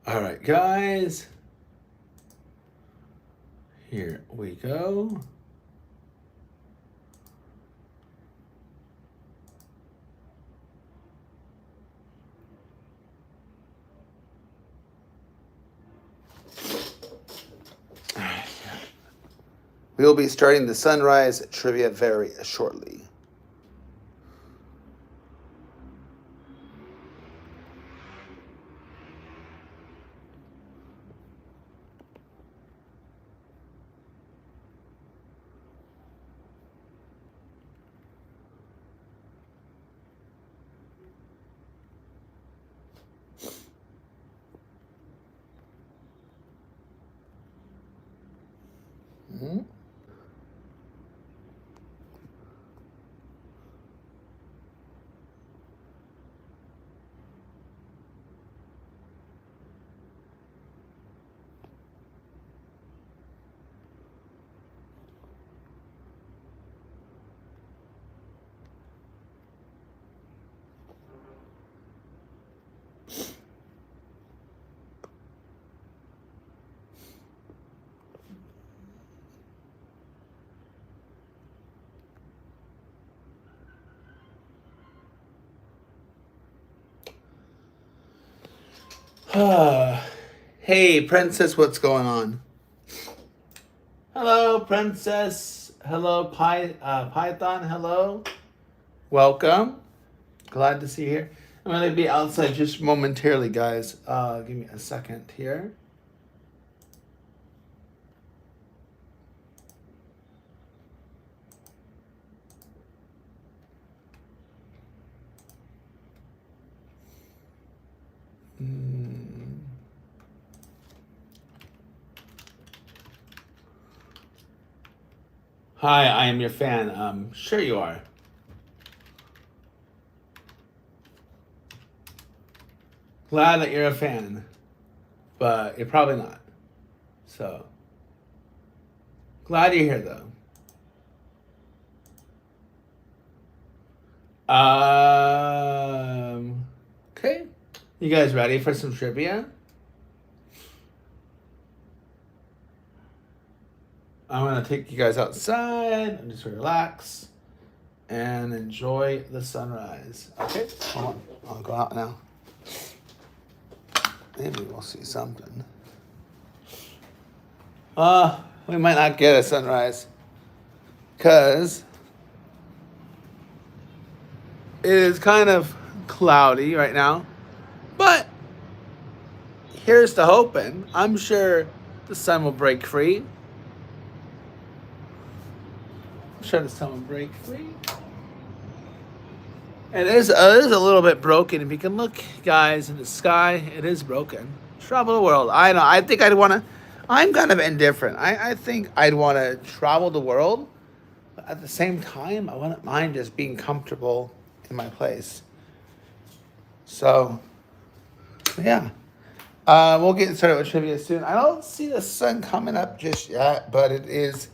All right, guys. Here we go. We will be starting the sunrise trivia very shortly. Mm-hmm. Hey, Princess, what's going on? Hello, Princess. Hello, Python. Hello. Welcome. Glad to see you here. I'm going to be outside just momentarily, guys. Give me a second here. Hi, I am your fan. Sure you are. Glad that you're a fan, but you're probably not. So, glad you're here though. Okay. You guys ready for some trivia? I'm gonna take you guys outside and just relax and enjoy the sunrise. Okay, hold on. I'll go out now. Maybe we'll see something. We might not get a sunrise because it is kind of cloudy right now. But here's the hoping. I'm sure the sun will break free. I'm sure the sun will break free. It is a little bit broken. If you can look, guys, in the sky, it is broken. Travel the world. I know. I think I'd want to. I'm kind of indifferent. I think I'd want to travel the world, but at the same time, I wouldn't mind just being comfortable in my place. So, yeah. We'll get started with trivia soon. I don't see the sun coming up just yet, but it is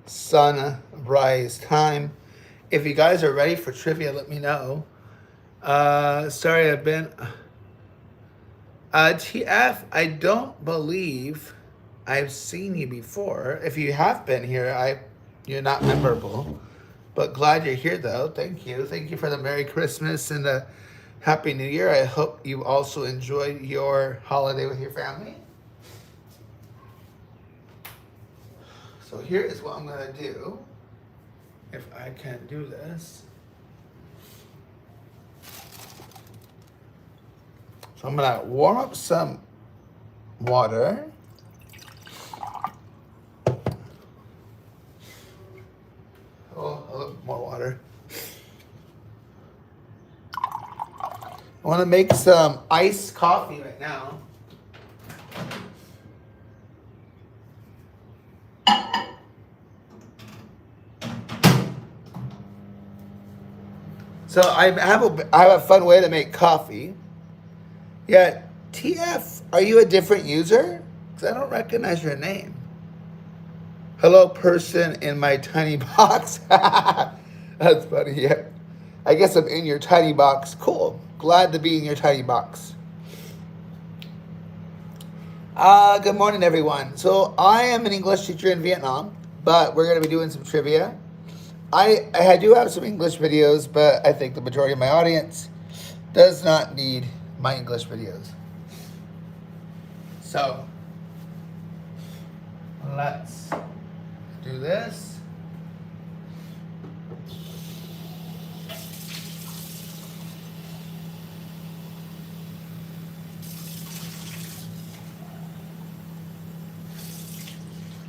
sunrise time. If you guys are ready for trivia, let me know. Sorry, I've been. TF, I don't believe I've seen you before. If you have been here, you're not memorable. But glad you're here, though. Thank you. Thank you for the Merry Christmas and the Happy New Year. I hope you also enjoyed your holiday with your family. So here is what I'm going to do. If I can do this. So I'm going to warm up some water. Oh, a little more water. I want to make some iced coffee right now. So I have a fun way to make coffee. Yeah, TF, are you a different user? Because I don't recognize your name. Hello, person in my tiny box. That's funny, yeah. I guess I'm in your tiny box. Cool. Glad to be in your tiny box. Good morning, everyone. So I am an English teacher in Vietnam, but we're going to be doing some trivia. I do have some English videos, but I think the majority of my audience does not need my English videos. So let's do this.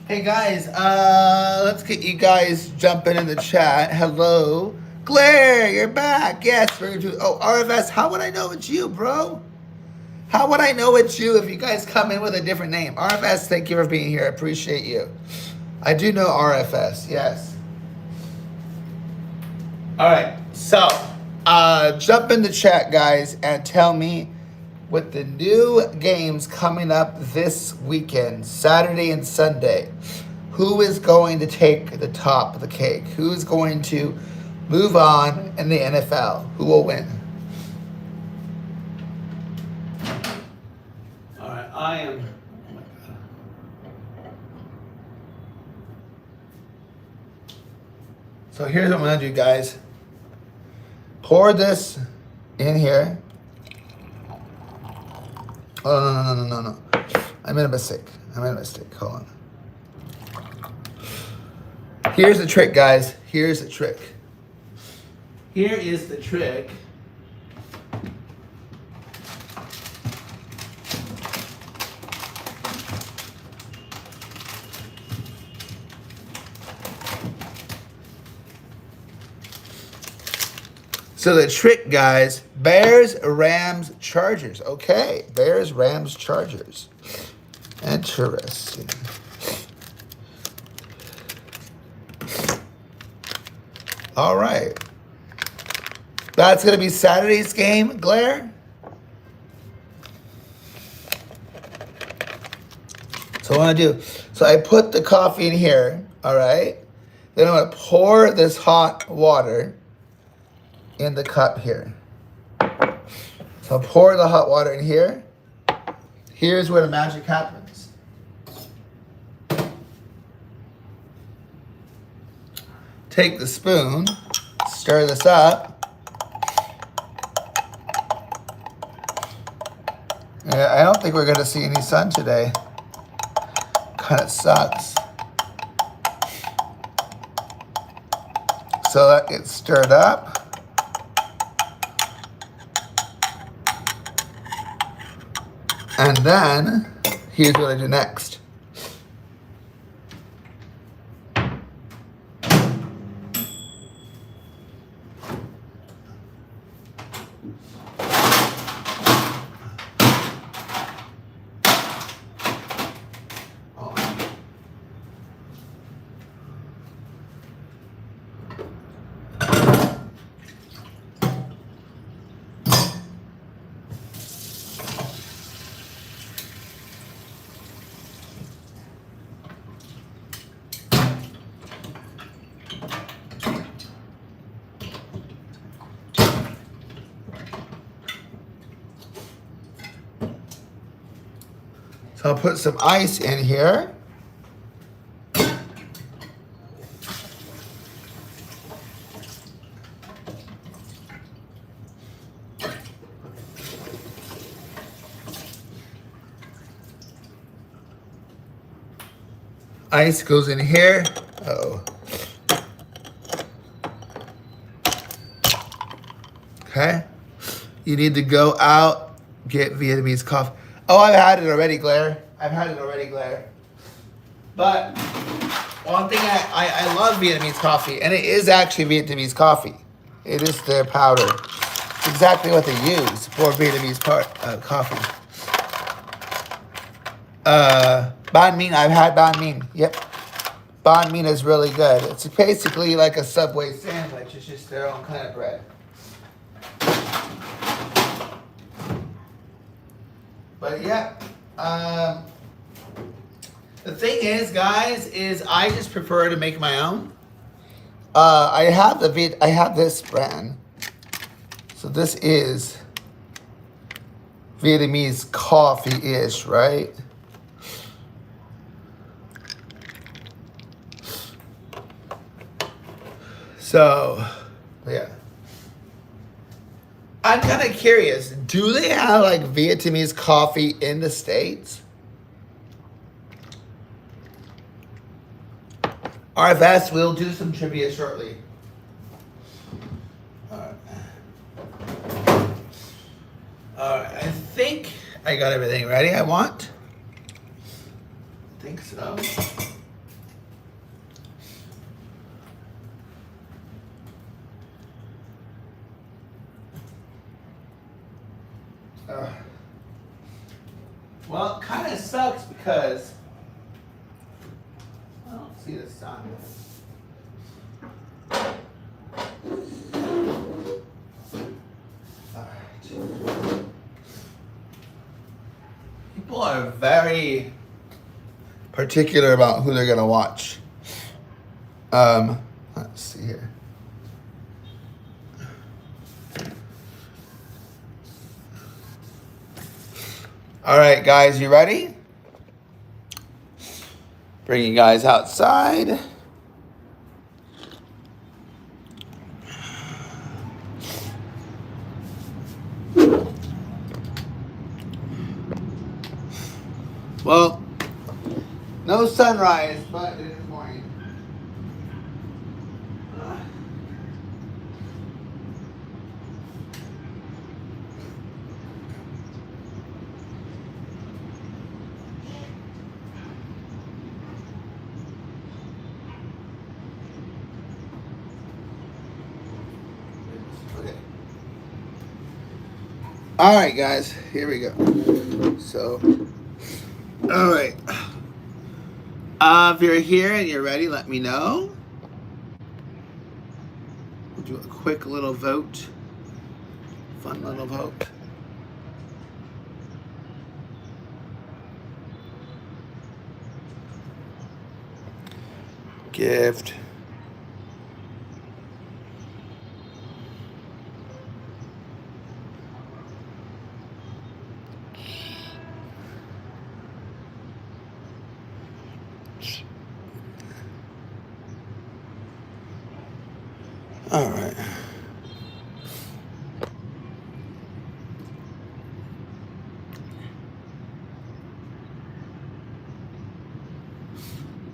Hey guys, let's get you guys jumping in the chat. Hello. Claire, you're back. Yes, we're gonna do. Oh, RFS, how would I know it's you, bro? How would I know it's you if you guys come in with a different name? RFS, thank you for being here. I appreciate you. I do know RFS, yes. All right, so jump in the chat, guys, and tell me with the new games coming up this weekend, Saturday and Sunday, who is going to take the top of the cake? Who's going to move on in the NFL? Who will win? All right, I am. Oh my God. So here's what I'm gonna do, guys. Pour this in here. Oh, no. I made a mistake. Hold on. Here's the trick, guys. Here is the trick. So the trick, guys, Bears, Rams, Chargers. Okay, Bears, Rams, Chargers. Interesting. All right. That's going to be Saturday's game, Blair. So what I do, so I put the coffee in here, all right? Then I'm going to pour this hot water in the cup here. So pour the hot water in here. Here's where the magic happens. Take the spoon, stir this up. Yeah, I don't think we're gonna see any sun today. Kind of sucks. So that gets stirred up. And then, here's what I do next. So I'll put some ice in here. Ice goes in here. Uh-oh. Okay. You need to go out, get Vietnamese coffee. Oh, I've had it already, Blair. But one thing, I love Vietnamese coffee, and it is actually Vietnamese coffee. It is their powder. It's exactly what they use for Vietnamese coffee. Banh mi, I've had banh mi. Yep. Banh mi is really good. It's basically like a Subway sandwich. It's just their own kind of bread. But yeah, the thing is, guys, is I just prefer to make my own. I have this brand. So this is Vietnamese coffee-ish, right? So, yeah. I'm kind of curious. Do they have like Vietnamese coffee in the States? RFS, we'll do some trivia shortly. Alright. Alright, I think I got everything ready I want. I think so. Well, it kind of sucks because I don't see the sun. Alright. People are very particular about who they're gonna watch. Let's see here. All right, guys, you ready? Bring you guys outside. Well, no sunrise, but it is morning. Okay. All right, guys, here we go. So, all right. If you're here and you're ready, let me know. We'll do a quick little vote. Fun little vote. Gift. All right.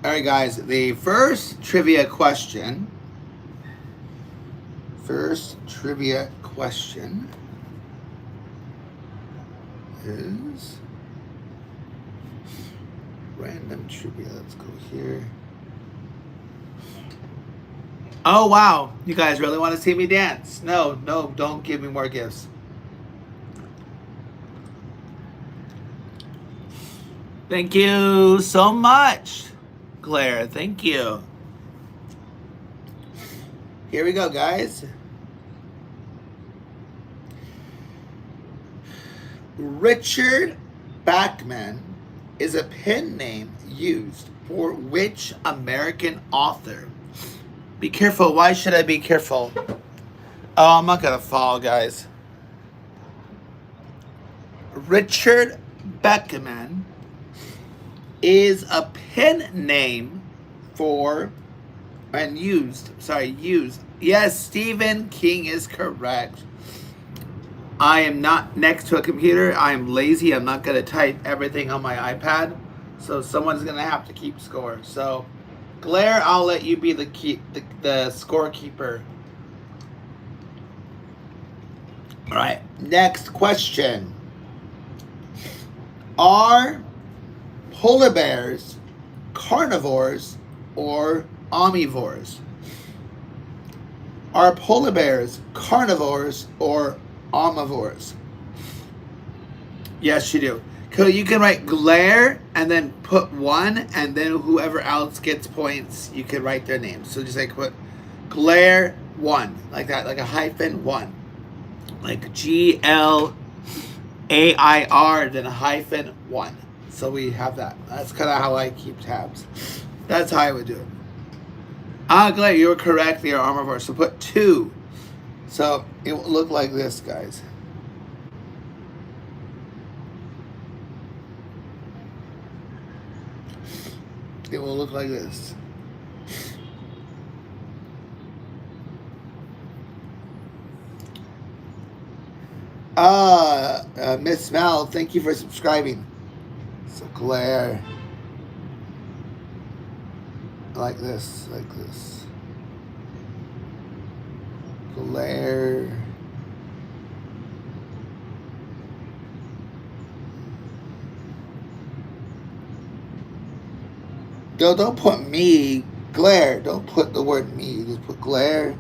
All right, guys. The first trivia question. Is random trivia. Let's go here. Oh, wow. You guys really want to see me dance? No, don't give me more gifts. Thank you so much, Claire. Thank you. Here we go, guys. Richard Bachman is a pen name used for which American author? Be careful. Why should I be careful? Oh, I'm not going to fall, guys. Richard Bachman is a pen name for used. Yes, Stephen King is correct. I am not next to a computer. I am lazy. I'm not going to type everything on my iPad. So someone's going to have to keep score. So, Claire, I'll let you be the scorekeeper. All right. Next question. Are polar bears carnivores or omnivores? Are polar bears carnivores or omnivores? Yes, you do. You can write glare and then put 1, and then whoever else gets points, you can write their name. So just like put glare 1, like that, like a hyphen 1, like GLAIR, then a hyphen 1. So we have that. That's kind of how I keep tabs. That's how I would do it. Glare, you were correct. They are omnivores. So put 2. So it will look like this, guys. It will look like this. Miss Mel, thank you for subscribing. So glare. Like this. Glare. Yo, don't put me. Glare. Don't put the word me. Just put glare.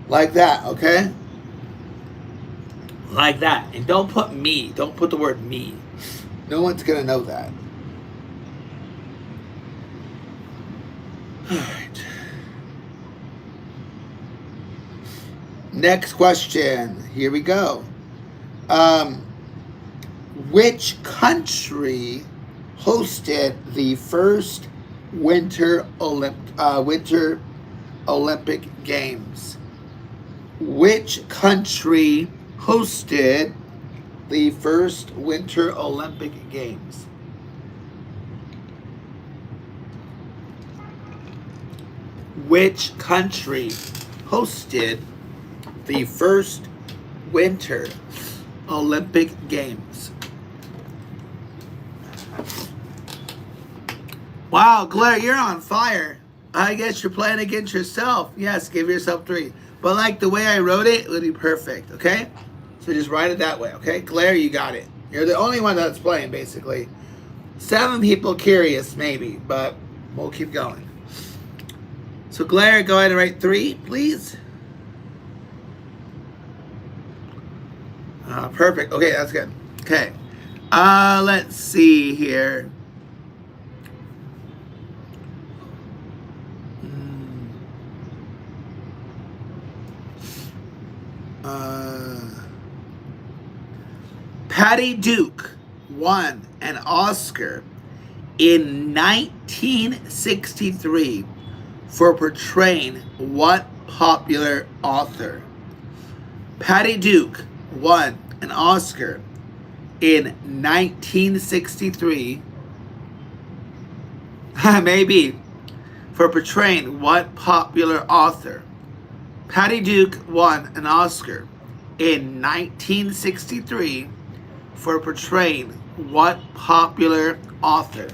Like that, okay? Like that. And don't put me. Don't put the word me. No one's going to know that. All right. Next question. Here we go. Which country hosted the first Winter Olympic Games? Which country hosted the first Winter Olympic Games? Which country hosted the first Winter Olympic Games? Wow, Claire, you're on fire. I guess you're playing against yourself. Yes, give yourself 3. But like the way I wrote it, it would be perfect, okay? So just write it that way, okay? Claire, you got it. You're the only one that's playing, basically. 7 people curious, maybe, but we'll keep going. So Claire, go ahead and write 3, please. Perfect. Okay, that's good. Okay. Let's see here. Patty Duke won an Oscar in 1963 for portraying what popular author? Patty Duke won an Oscar in 1963, maybe, for portraying what popular author? Patty Duke won an Oscar in 1963 for portraying what popular author?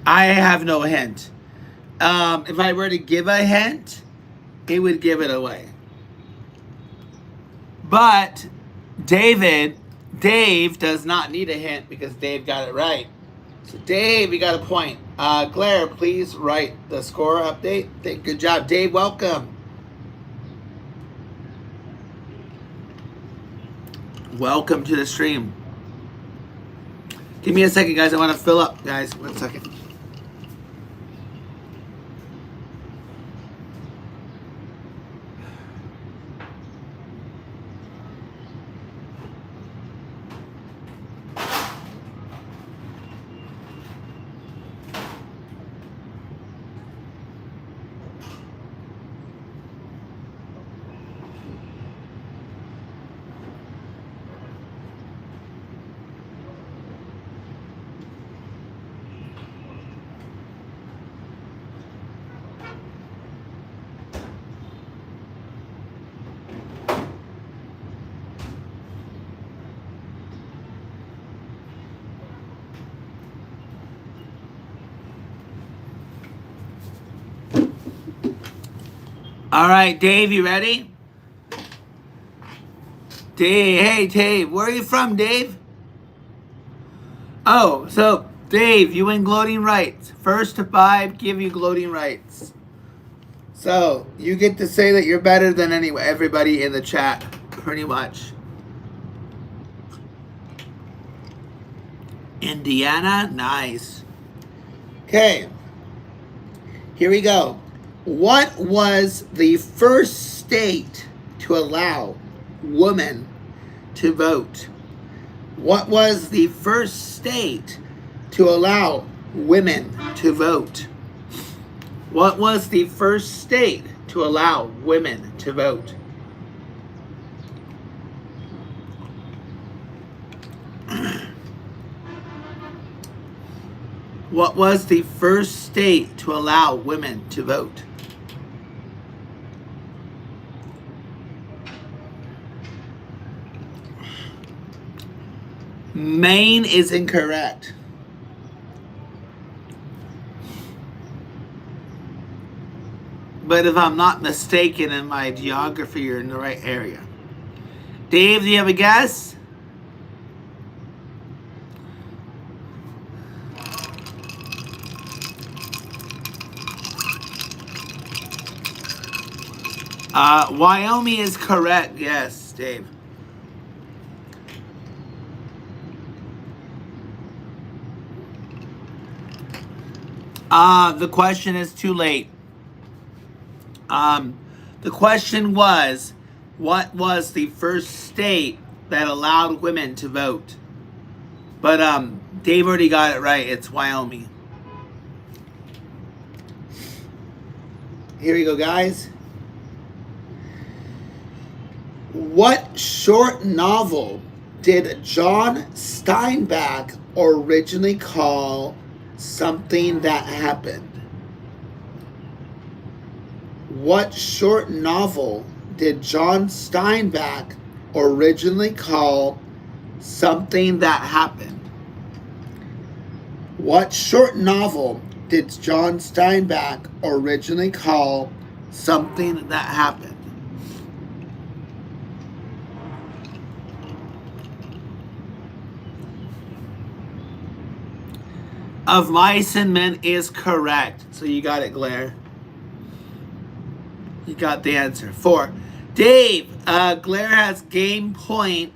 I have no hint. If I were to give a hint, it would give it away. But Dave does not need a hint because Dave got it right. So Dave, you got a point. Claire, please write the score update. Good job. Dave, welcome. Welcome to the stream. Give me a second, guys. I want to fill up, guys. 1 second. All right, Dave, you ready? Dave, hey, Dave, where are you from, Dave? Oh, so, Dave, you win gloating rights. First to 5, give you gloating rights. So, you get to say that you're better than everybody in the chat, pretty much. Indiana, nice. Okay, here we go. What was the first state to allow women to vote? What was the first state to allow women to vote? What was the first state to allow women to vote? What was the first state to allow women to vote? Maine is incorrect. But if I'm not mistaken in my geography, you're in the right area. Dave, do you have a guess? Wyoming is correct. Yes, Dave. The question is too late. The question was, what was the first state that allowed women to vote? But Dave already got it right. It's Wyoming. Here we go, guys. What short novel did John Steinbeck originally call Something That Happened? What short novel did John Steinbeck originally call Something That Happened? What short novel did John Steinbeck originally call Something That Happened? Of Mice and Men is correct. So you got it, Claire. You got the answer. 4. Dave, Claire has game point,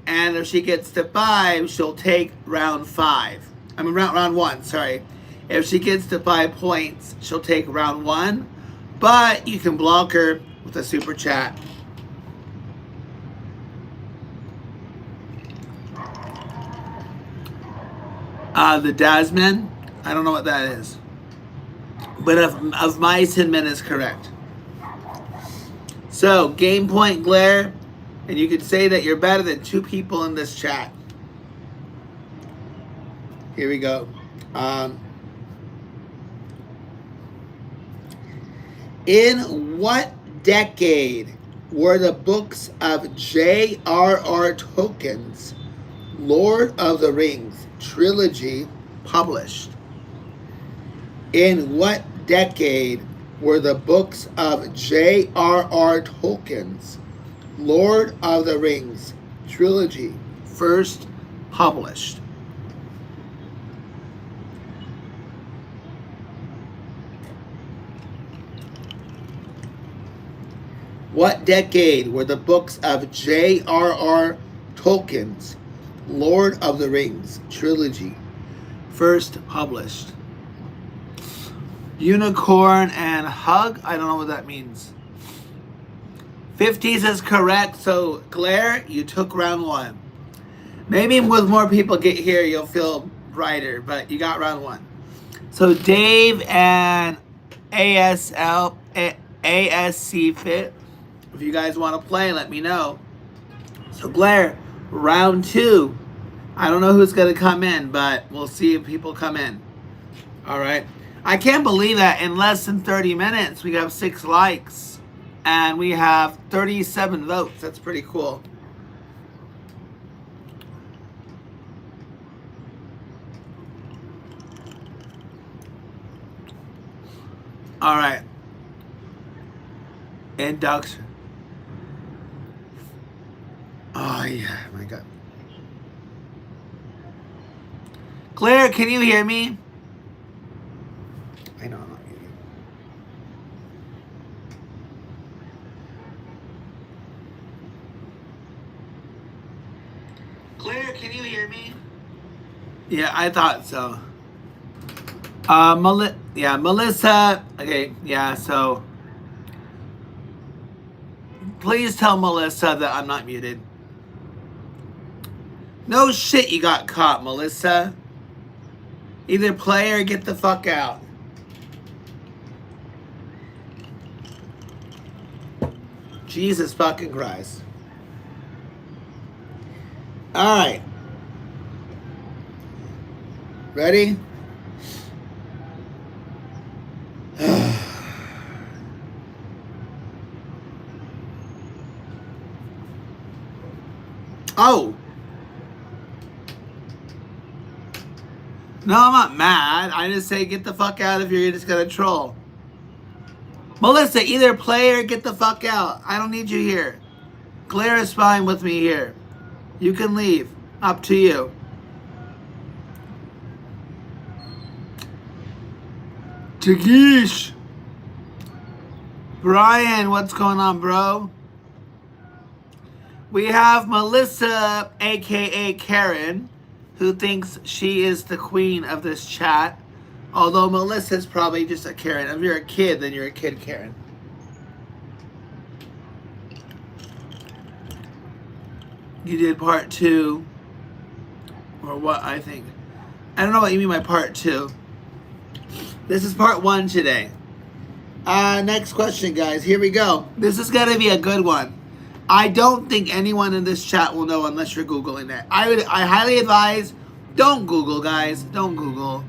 and if she gets to 5, she'll take round 5. I mean, round 1, sorry. If she gets to 5 points, she'll take round 1, but you can block her with a super chat. The Dasman, I don't know what that is. But of Mice and Men is correct. So, game point, Glare, and you could say that you're better than 2 people in this chat. Here we go. In what decade were the books of J.R.R. Tolkien's Lord of the Rings trilogy published? In what decade were the books of J.R.R. Tolkien's Lord of the Rings trilogy first published? What decade were the books of J.R.R. Tolkien's Lord of the Rings trilogy first published? Unicorn and hug? I don't know what that means. 50s is correct, so Claire, you took round 1. Maybe with more people get here, you'll feel brighter, but you got round 1. So Dave and ASC Fit, if you guys want to play, let me know. So Claire, round 2. I don't know who's going to come in, but we'll see if people come in. All right. I can't believe that in less than 30 minutes, we have 6 likes and we have 37 votes. That's pretty cool. All right. Induction. Oh, yeah. My God. Claire, can you hear me? I know I'm not hearing you. Claire, can you hear me? Yeah, I thought so. Melissa. Okay, yeah. So please tell Melissa that I'm not muted. No shit, you got caught, Melissa. Either play or get the fuck out. Jesus fucking Christ. Alright. Ready? Oh. No, I'm not mad. I just say get the fuck out if you're just gonna troll. Melissa, either play or get the fuck out. I don't need you here. Claire is fine with me here. You can leave. Up to you. Tagish. Brian, what's going on, bro? We have Melissa, aka Karen, who thinks she is the queen of this chat. Although Melissa's probably just a Karen. If you're a kid, then you're a kid Karen. You did part 2. Or what, I think. I don't know what you mean by part 2. This is part 1 today. Next question, guys. Here we go. This is going to be a good one. I don't think anyone in this chat will know unless you're Googling it. I highly advise, don't Google, guys. Don't Google.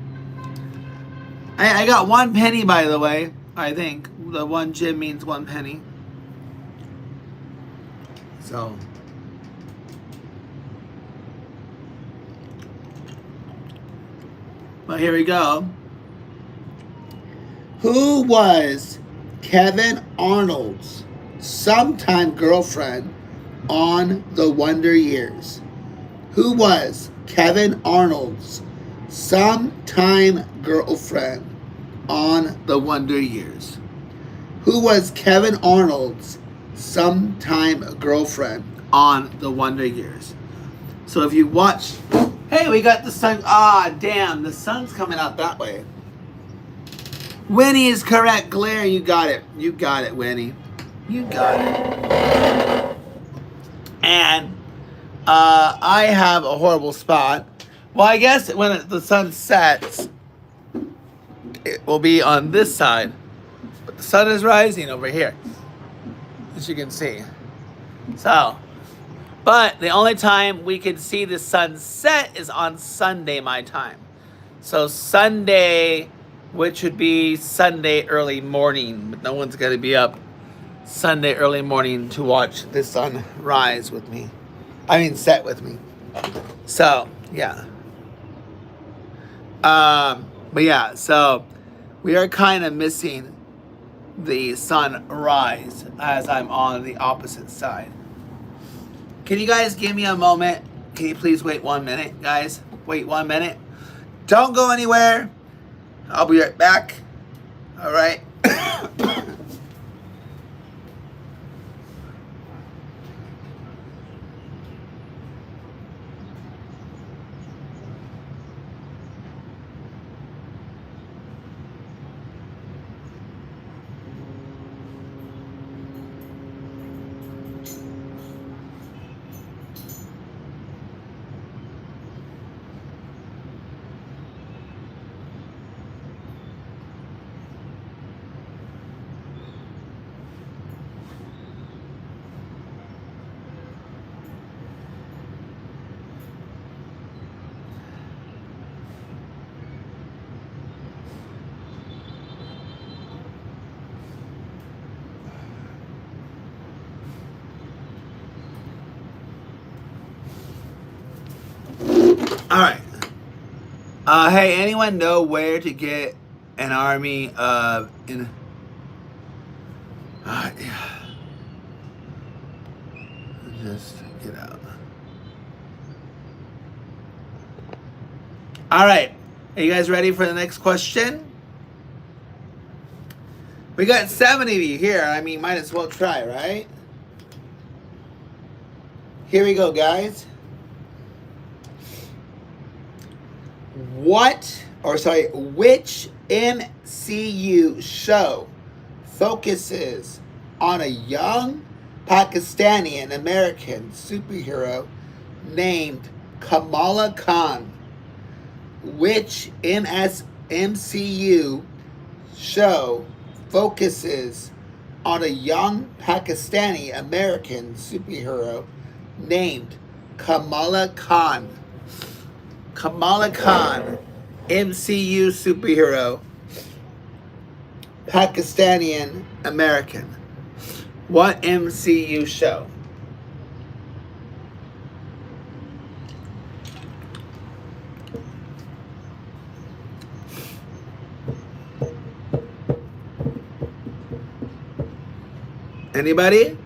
I got 1 penny, by the way. I think the one Jim means 1 penny. So. But here we go. Who was Kevin Arnold's sometime girlfriend on The Wonder Years? Who was Kevin Arnold's sometime girlfriend on The Wonder Years? Who was Kevin Arnold's sometime girlfriend on The Wonder Years? So if you watch... Hey, we got the sun. Ah, damn. The sun's coming out that way. Winnie is correct. Glare, you got it. You got it, Winnie. You got it. And I have a horrible spot. Well, I guess when the sun sets, it will be on this side. But the sun is rising over here, as you can see. So, but the only time we can see the sun set is on Sunday, my time. So Sunday, which would be Sunday early morning, but no one's going to be up Sunday early morning to watch the sun rise with me. I mean, set with me. So, yeah. But yeah, so we are kind of missing the sunrise as I'm on the opposite side. Can you guys give me a moment? Can you please wait 1 minute, guys? Wait 1 minute. Don't go anywhere. I'll be right back. All right. All right. Hey, anyone know where to get an army in? Yeah. Just get out. All right. Are you guys ready for the next question? We got 7 of you here. I mean, might as well try, right? Here we go, guys. which MCU show focuses on a young Pakistani American superhero named Kamala Khan? Which MCU show focuses on a young Pakistani American superhero named Kamala Khan? Kamala Khan, MCU superhero, Pakistani American. What MCU show? Anybody?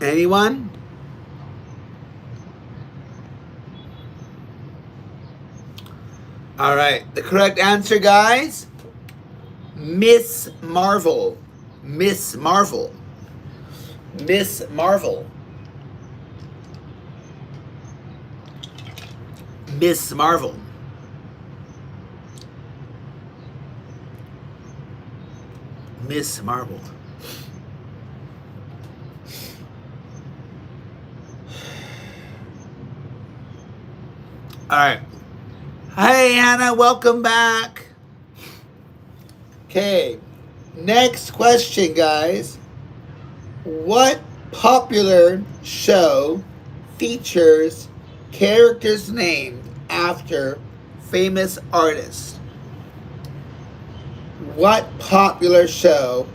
Anyone? All right. The correct answer, guys. Miss Marvel. Miss Marvel. Miss Marvel. Miss Marvel. Miss Marvel. All right. Hey, Hannah, welcome back. Okay. Next question, guys. What popular show features characters named after famous artists? What popular show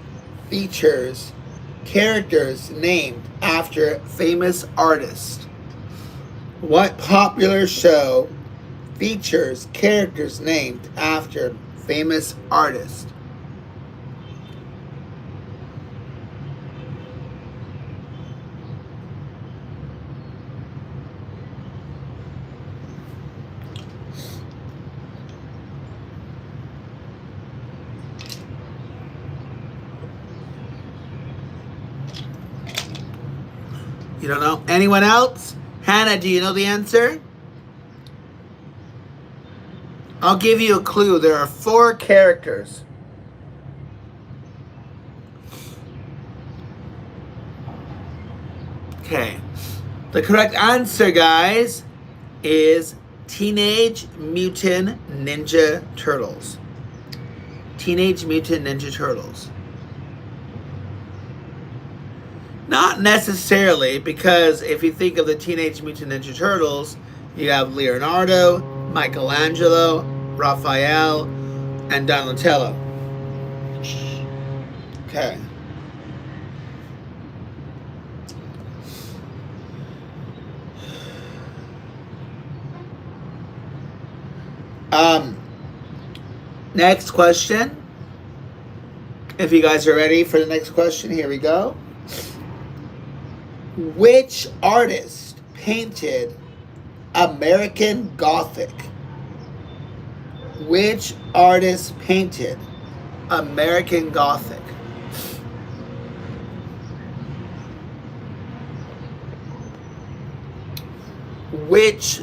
features characters named after famous artists? What popular show features characters named after famous artists? You don't know? Anyone else? Hannah, do you know the answer? I'll give you a clue. There are 4 characters. Okay. The correct answer, guys, is Teenage Mutant Ninja Turtles. Teenage Mutant Ninja Turtles. Not necessarily, because if you think of the Teenage Mutant Ninja Turtles, you have Leonardo, Michelangelo, Raphael, and Donatello. Okay. Next question. If you guys are ready for the next question, here we go. Which artist painted American Gothic? Which artist painted American Gothic? Which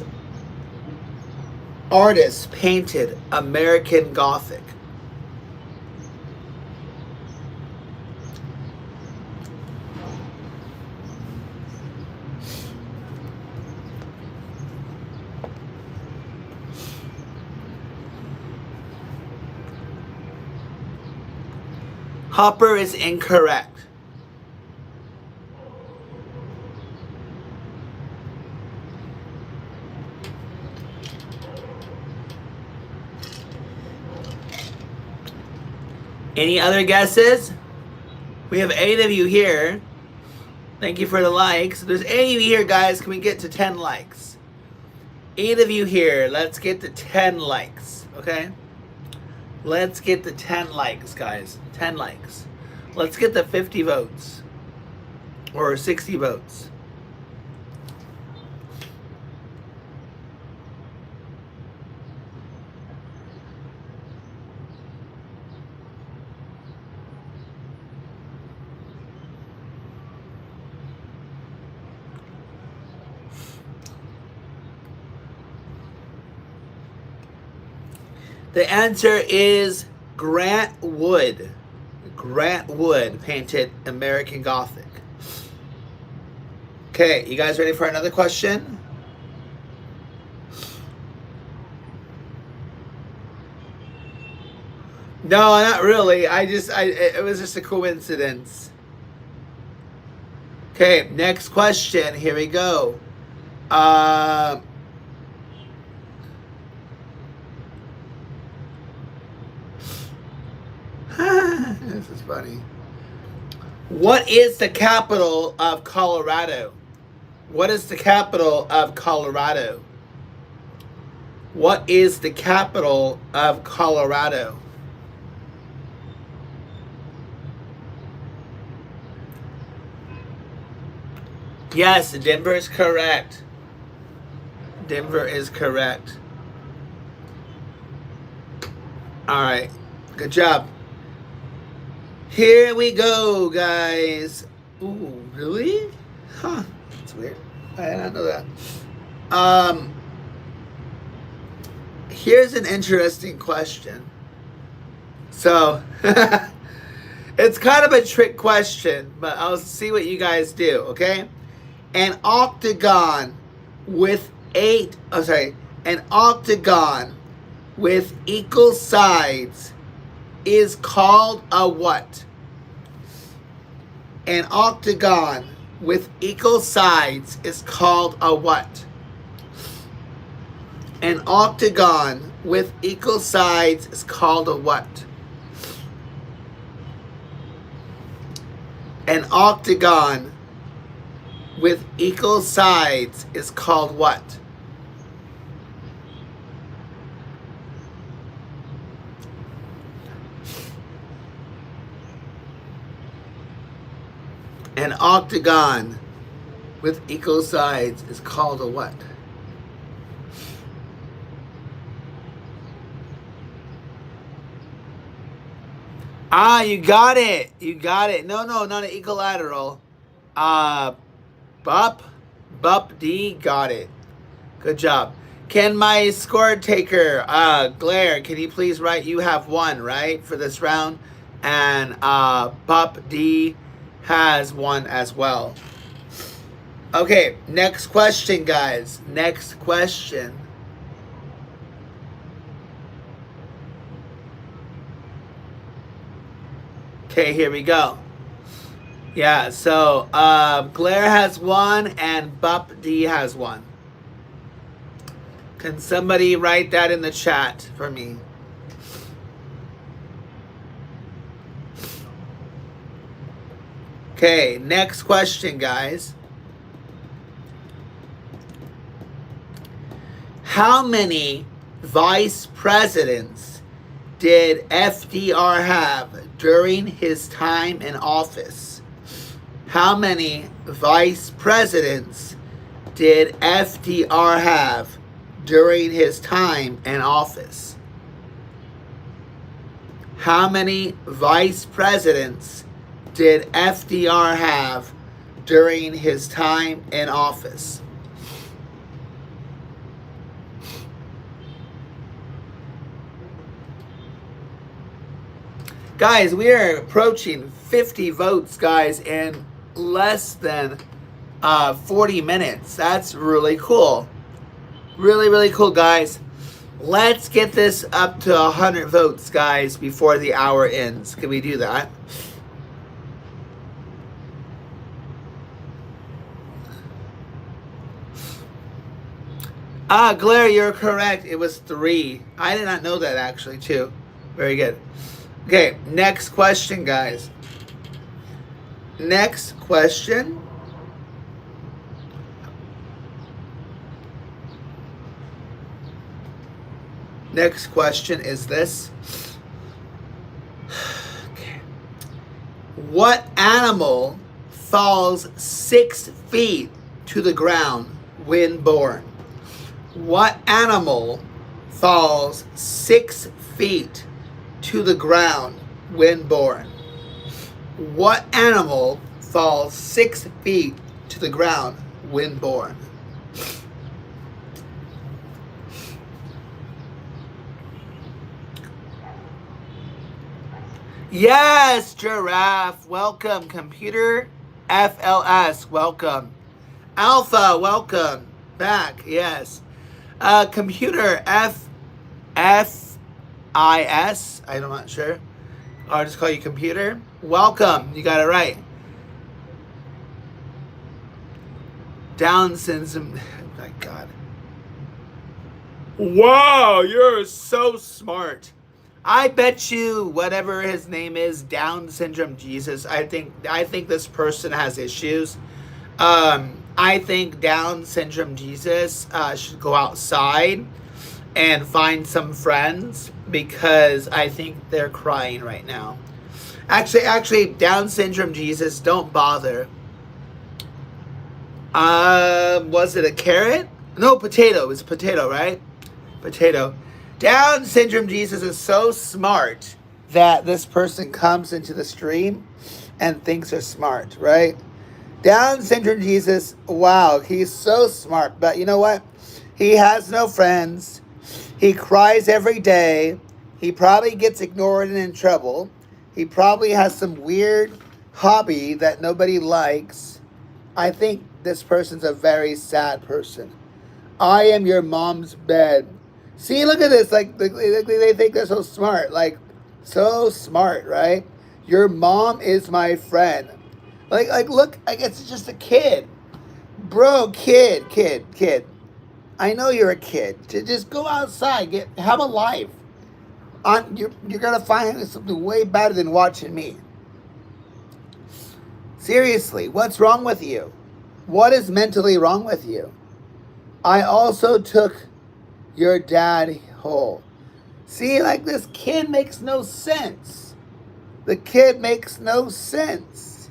artist painted American Gothic? Hopper is incorrect. Any other guesses? We have 8 of you here. Thank you for the likes. If there's 8 of you here, guys, can we get to 10 likes? 8 of you here. Let's get to 10 likes, okay? Let's get to 10 likes, guys. 10 likes. Let's get the 50 votes. Or 60 votes. The answer is Grant Wood. Grant Wood painted American Gothic. Okay, you guys ready for another question? No, not really. It was just a coincidence. Okay, next question. Here we go. This is funny. What is the capital of Colorado? What is the capital of Colorado? What is the capital of Colorado? Yes, Denver is correct. Denver is correct. All right. Good job. Here we go, guys. Ooh, really? Huh. That's weird. I did not know that. Here's an interesting question. So, it's kind of a trick question, but I'll see what you guys do, okay? An octagon with an octagon with equal sides is called a what? An octagon with equal sides is called a what? An octagon with equal sides is called a what? An octagon with equal sides is called what? An octagon with equal sides is called a what? Ah, you got it. You got it. No, not an equilateral. Bup D got it. Good job. Can my score taker, Glare, can you please write you have won, right, for this round? And Bup D has one as well. Okay, next question, guys. Next question. Okay, here we go. Yeah, so Glare has one and Bup D has one. Can somebody write that in the chat for me? Okay, next question, guys. How many vice presidents did FDR have during his time in office? How many vice presidents did FDR have during his time in office? How many vice presidents did FDR have during his time in office? Guys, we are approaching 50 votes, guys, in less than 40 minutes. That's really cool. Really, really cool, guys. Let's get this up to 100 votes, guys, before the hour ends. Can we do that? Glare, you're correct. It was 3. I did not know that, actually, too. Very good. Okay, next question, guys. Next question. Next question is this. Okay. What animal falls 6 feet to the ground when born? What animal falls 6 feet to the ground when born? What animal falls 6 feet to the ground when born? Yes, Giraffe. Welcome. Computer FLS. Welcome. Alpha. Welcome. Back. Yes. Computer FIS. I'm not sure. I'll just call you computer. Welcome. You got it right. Down syndrome. Oh my God. Wow, you're so smart. I bet you whatever his name is, Down syndrome Jesus. I think this person has issues. I think Down syndrome Jesus should go outside and find some friends because I think they're crying right now. Actually, Down syndrome Jesus, don't bother. Was it a carrot? No, potato. It's a potato, right? Potato. Down syndrome Jesus is so smart that this person comes into the stream and thinks they're smart, right? Down syndrome Jesus, wow, he's so smart. But you know what? He has no friends. He cries every day. He probably gets ignored and in trouble. He probably has some weird hobby that nobody likes. I think this person's a very sad person. I am your mom's bed. See, look at this. Like they think they're so smart. Like so smart, right? Your mom is my friend. Look. I guess it's just a kid, bro. Kid. I know you're a kid. Just go outside. Have a life. You're gonna find something way better than watching me. Seriously, what's wrong with you? What is mentally wrong with you? I also took your dad whole. See, like this kid makes no sense. The kid makes no sense.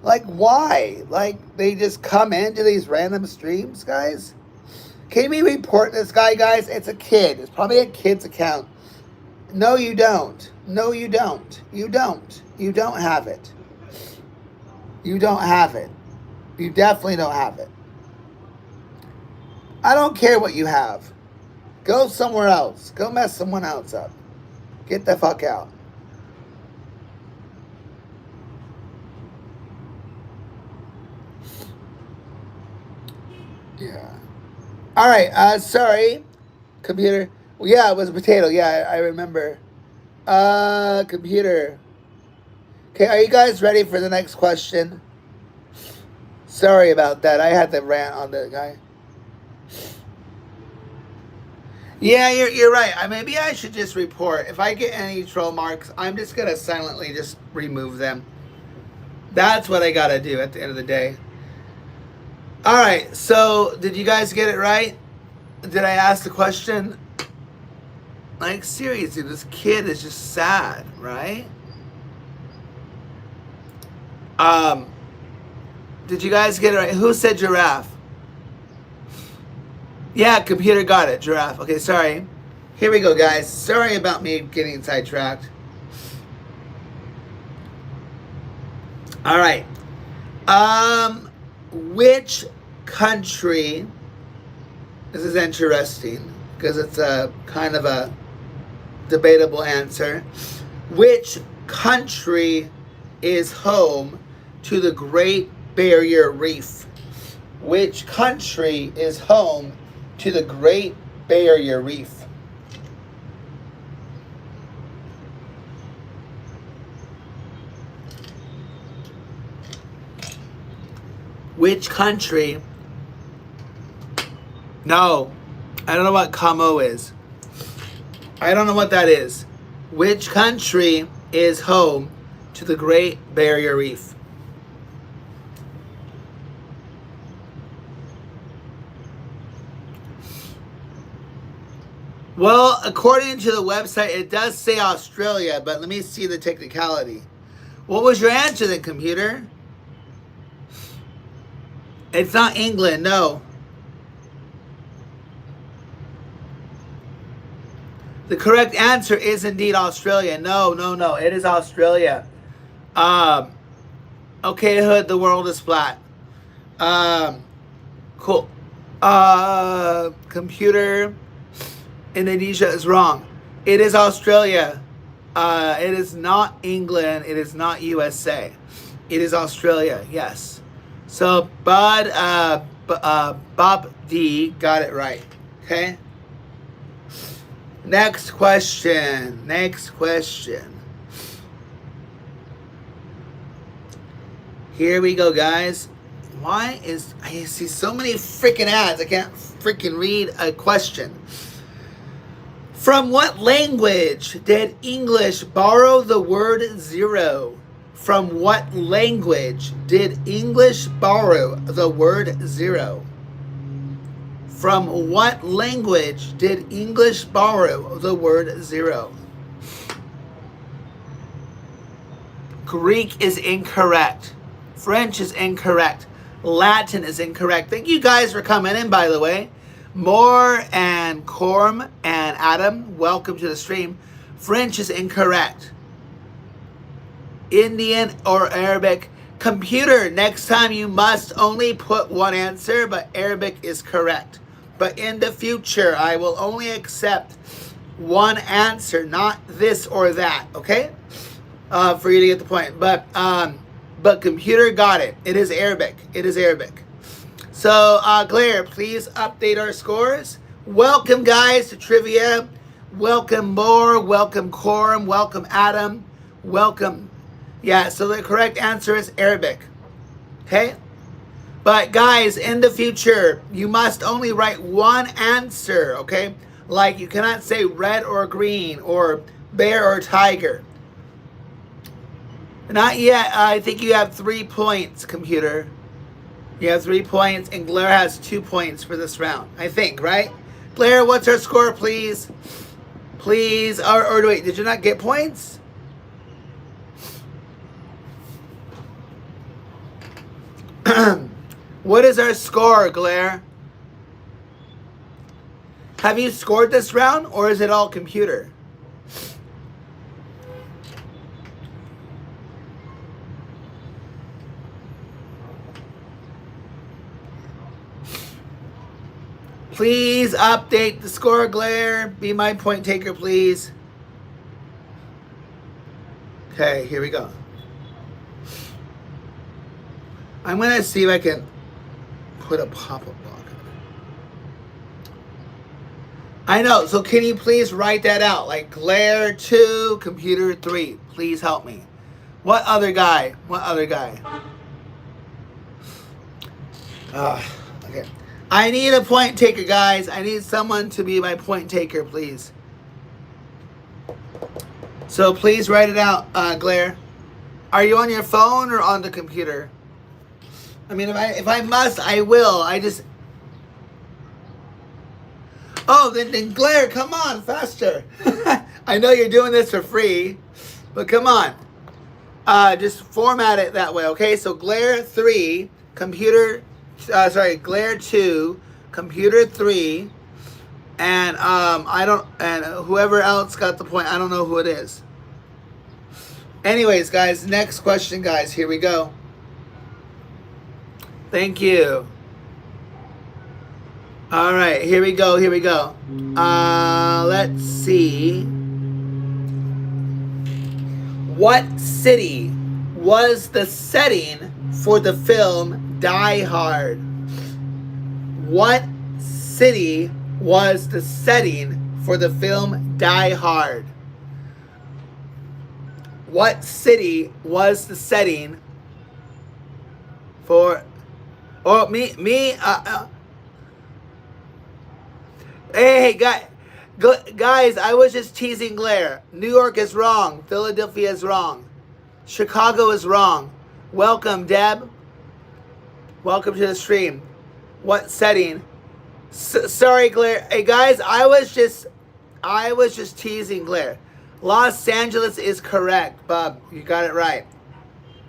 Like, why? Like, they just come into these random streams, guys? Can we report this guy, guys? It's a kid. It's probably a kid's account. No, you don't. No, you don't. You don't. You don't have it. You don't have it. You definitely don't have it. I don't care what you have. Go somewhere else. Go mess someone else up. Get the fuck out. Yeah. All right. Sorry, computer. Well, yeah, it was a potato. Yeah, I remember. Computer. Okay, are you guys ready for the next question? Sorry about that. I had to rant on the guy. Yeah, you're right. Maybe I should just report. If I get any troll marks, I'm just going to silently just remove them. That's what I got to do at the end of the day. All right, so did you guys get it right? Did I ask the question? Like, seriously, this kid is just sad, right? Did you guys get it right? Who said giraffe? Yeah, computer got it. Giraffe. Okay, sorry. Here we go, guys. Sorry about me getting sidetracked. All right. Which country? This is interesting because it's a kind of a debatable answer. Which country is home to the Great Barrier Reef? Which country is home to the Great Barrier Reef? Which country? No, I don't know what Camo is. I don't know what that is. Which country is home to the Great Barrier Reef? Well, according to the website, it does say Australia, but let me see the technicality. What was your answer then, computer? It's not England, no. The correct answer is indeed Australia. No. It is Australia. Okay, Hood, the world is flat. Cool. Computer, Indonesia is wrong. It is Australia. It is not England. It is not USA. It is Australia. Yes. So Bob D got it right. Okay. Next question. Next question. Here we go, guys. Why is I see so many freaking ads? I can't freaking read a question. From what language did English borrow the word zero? From what language did English borrow the word zero? From what language did English borrow the word zero? Greek is incorrect. French is incorrect. Latin is incorrect. Thank you guys for coming in, by the way. Moore and Corm and Adam, welcome to the stream. French is incorrect. Indian or Arabic. Computer, next time you must only put one answer, but Arabic is correct. But in the future, I will only accept one answer, not this or that, okay? For you to get the point. But computer got it. It is Arabic. It is Arabic. So, Claire, please update our scores. Welcome, guys, to trivia. Welcome, Moore. Welcome, Coram. Welcome, Adam. Welcome. Yeah, so the correct answer is Arabic. Okay? But, guys, in the future, you must only write one answer, okay? Like, you cannot say red or green or bear or tiger. Not yet. I think you have 3 points, computer. You have 3 points, and Blair has 2 points for this round. I think, right? Blair, what's our score, please? Please. Or wait, did you not get points? What is our score, Blair? Have you scored this round, or is it all computer? Please update the score, Glare. Be my point taker, please. Okay, here we go. I'm going to see if I can put a pop-up block. I know, so can you please write that out? Like Glare 2, computer 3. Please help me. What other guy? What other guy? Okay. I need a point taker, guys. I need someone to be my point taker, please. So please write it out, Glare. Are you on your phone or on the computer? I mean, if I must, I will. I just... Oh, then Glare, come on, faster. I know you're doing this for free, but come on. Just format it that way, okay? So Glare 3, computer... Glare 2, computer 3, and and whoever else got the point, I don't know who it is. Anyways, guys, next question, guys. Here we go. Thank you. All right, here we go. Here we go. Let's see. What city was the setting for the film Die Hard? What city was the setting for the film Die Hard? What city was the setting for... Oh, Hey, guys, I was just teasing Glare. New York is wrong. Philadelphia is wrong. Chicago is wrong. Welcome, Deb. Welcome to the stream. What setting? Sorry, Glare. Hey, guys, I was just teasing Glare. Los Angeles is correct, Bob. You got it right.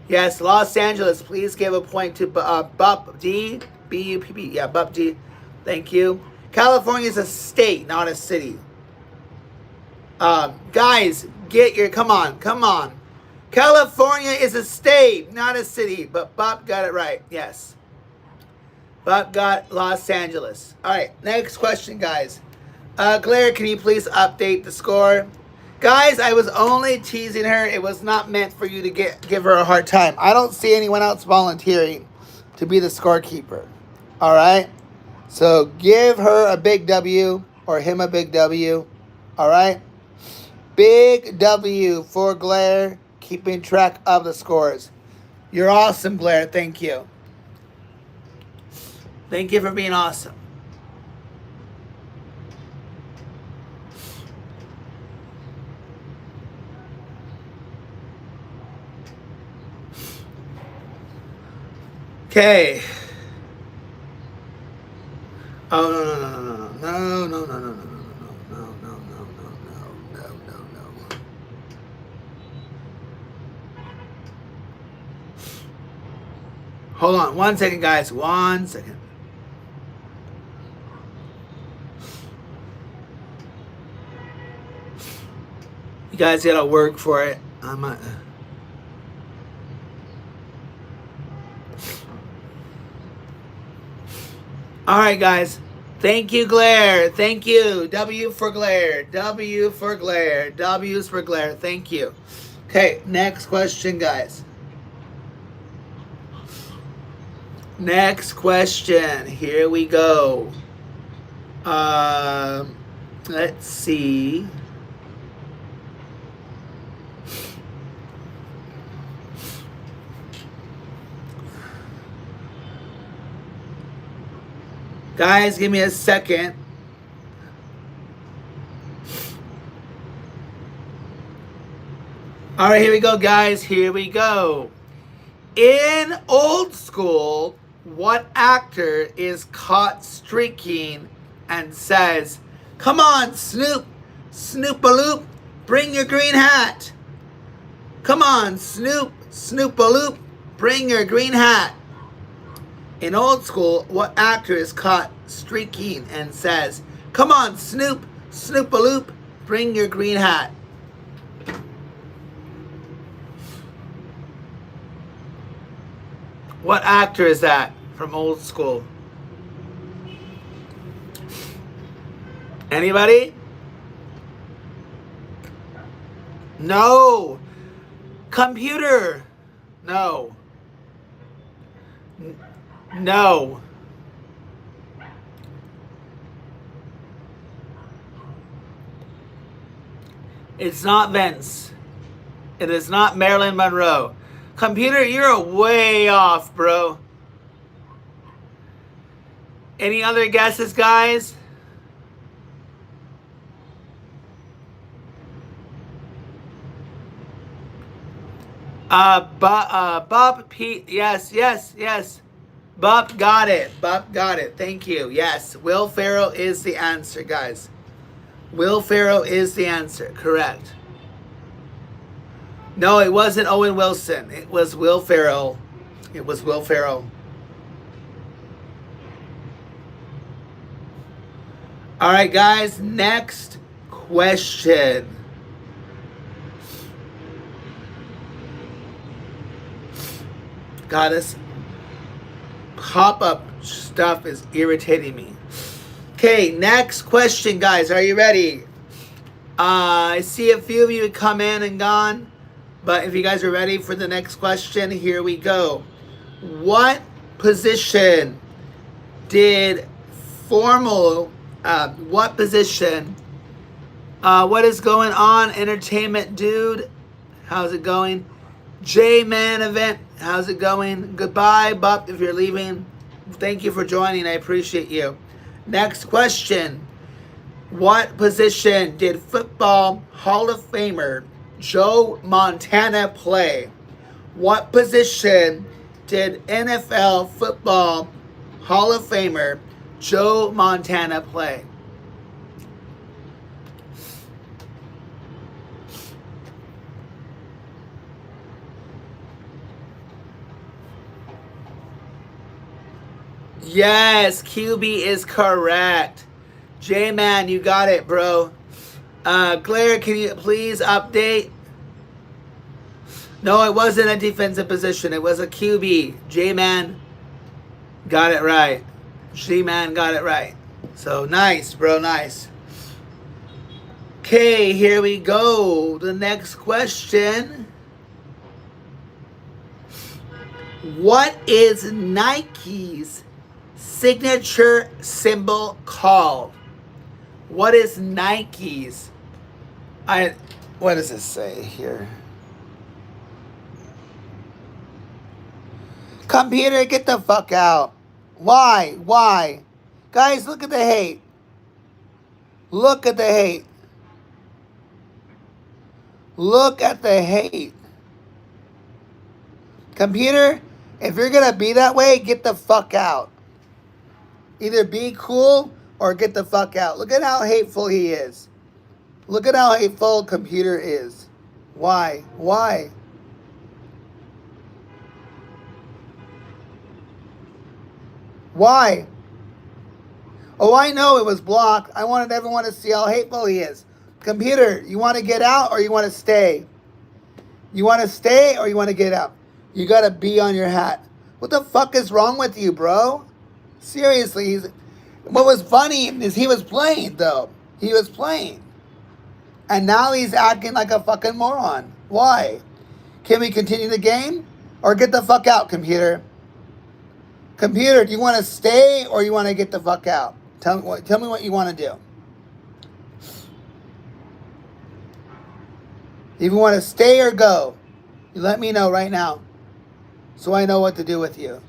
Yes, Los Angeles. Please give a point to Bup D. B-U-P-P. Yeah, Bup D. Thank you. California is a state, not a city. Guys, come on. California is a state, not a city. But Bob got it right. Yes. Bob got Los Angeles. All right, next question, guys. Claire, can you please update the score? Guys, I was only teasing her. It was not meant for you to give her a hard time. I don't see anyone else volunteering to be the scorekeeper. All right? So give her a big W or him a big W. All right? Big W for Glare, keeping track of the scores. You're awesome, Glare. Thank you. Thank you for being awesome. Okay. Oh no no no no no no no no no no no no no. Hold on 1 second, guys. 1 second. You guys gotta work for it. I'm not. All right, guys. Thank you, Glare. Thank you. W for Glare. W for Glare. W's for Glare. Thank you. Okay, next question, guys. Next question. Here we go. Let's see. Guys, give me a second. All right, here we go, guys. Here we go. In Old School, what actor is caught streaking and says, "Come on, Snoop, Snoop-a-loop, bring your green hat. Come on, Snoop, Snoop-a-loop, bring your green hat." In Old School, what actor is caught streaking and says, "Come on, Snoop, Snoop-a-loop, bring your green hat"? What actor is that from Old School? Anybody? No. Computer. No. No. It's not Vince. It is not Marilyn Monroe. Computer, you're way off, bro. Any other guesses, guys? Bob Pete. Yes. Bob got it. Thank you. Yes, Will Ferrell is the answer, guys. Will Ferrell is the answer. Correct. No, it wasn't Owen Wilson. It was Will Ferrell. All right, guys. Next question. God, this pop-up stuff is irritating me. Okay, next question, guys. Are you ready? I see a few of you come in and gone, but if you guys are ready for the next question, here we go. What position did what is going on, entertainment dude? How's it going? J-Man event, how's it going? Goodbye, Bup, if you're leaving. Thank you for joining. I appreciate you. Next question. What position did Football Hall of Famer Joe Montana play? What position did NFL Football Hall of Famer Joe Montana play? Yes, QB is correct. J-Man, you got it, bro. Glare, can you please update? No, it wasn't a defensive position. It was a QB. J-Man got it right. J-Man got it right. So nice, bro, nice. Okay, here we go. The next question. What is Nike's signature symbol called? What is Nike's? What does it say here? Computer, get the fuck out. Why? Why? Guys, look at the hate. Look at the hate. Look at the hate. Computer, if you're gonna be that way, get the fuck out. Either be cool or get the fuck out. Look at how hateful he is. Look at how hateful Computer is. Why? Why? Why? Oh, I know it was blocked. I wanted everyone to see how hateful he is. Computer, you want to get out or you want to stay? You want to stay or you want to get out? You got a B on your hat. What the fuck is wrong with you, bro? Seriously, what was funny is he was playing, though. He was playing. And now he's acting like a fucking moron. Why? Can we continue the game? Or get the fuck out, Computer? Computer, do you want to stay or you want to get the fuck out? Tell me what you want to do. If you want to stay or go, you let me know right now so I know what to do with you.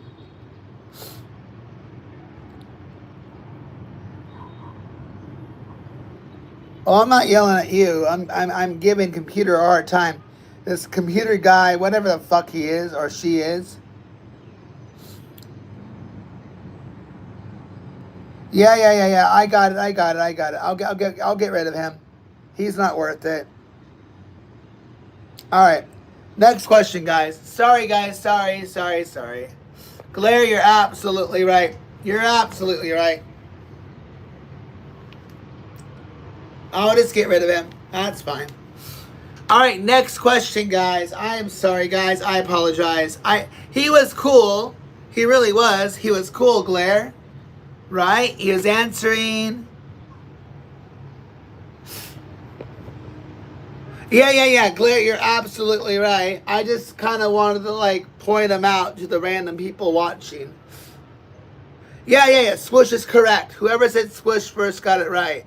Oh, I'm not yelling at you. I'm giving Computer a hard time. This Computer guy, whatever the fuck he is or she is. Yeah. I got it. I'll get rid of him. He's not worth it. All right. Next question, guys. Sorry, guys. Sorry. Glare, you're absolutely right. You're absolutely right. I'll just get rid of him. That's fine. All right, next question, guys. I am sorry, guys. I apologize. He was cool. He really was. He was cool, Glare. Right? He was answering. Yeah. Glare, you're absolutely right. I just kind of wanted to point him out to the random people watching. Yeah. Swoosh is correct. Whoever said Swoosh first got it right.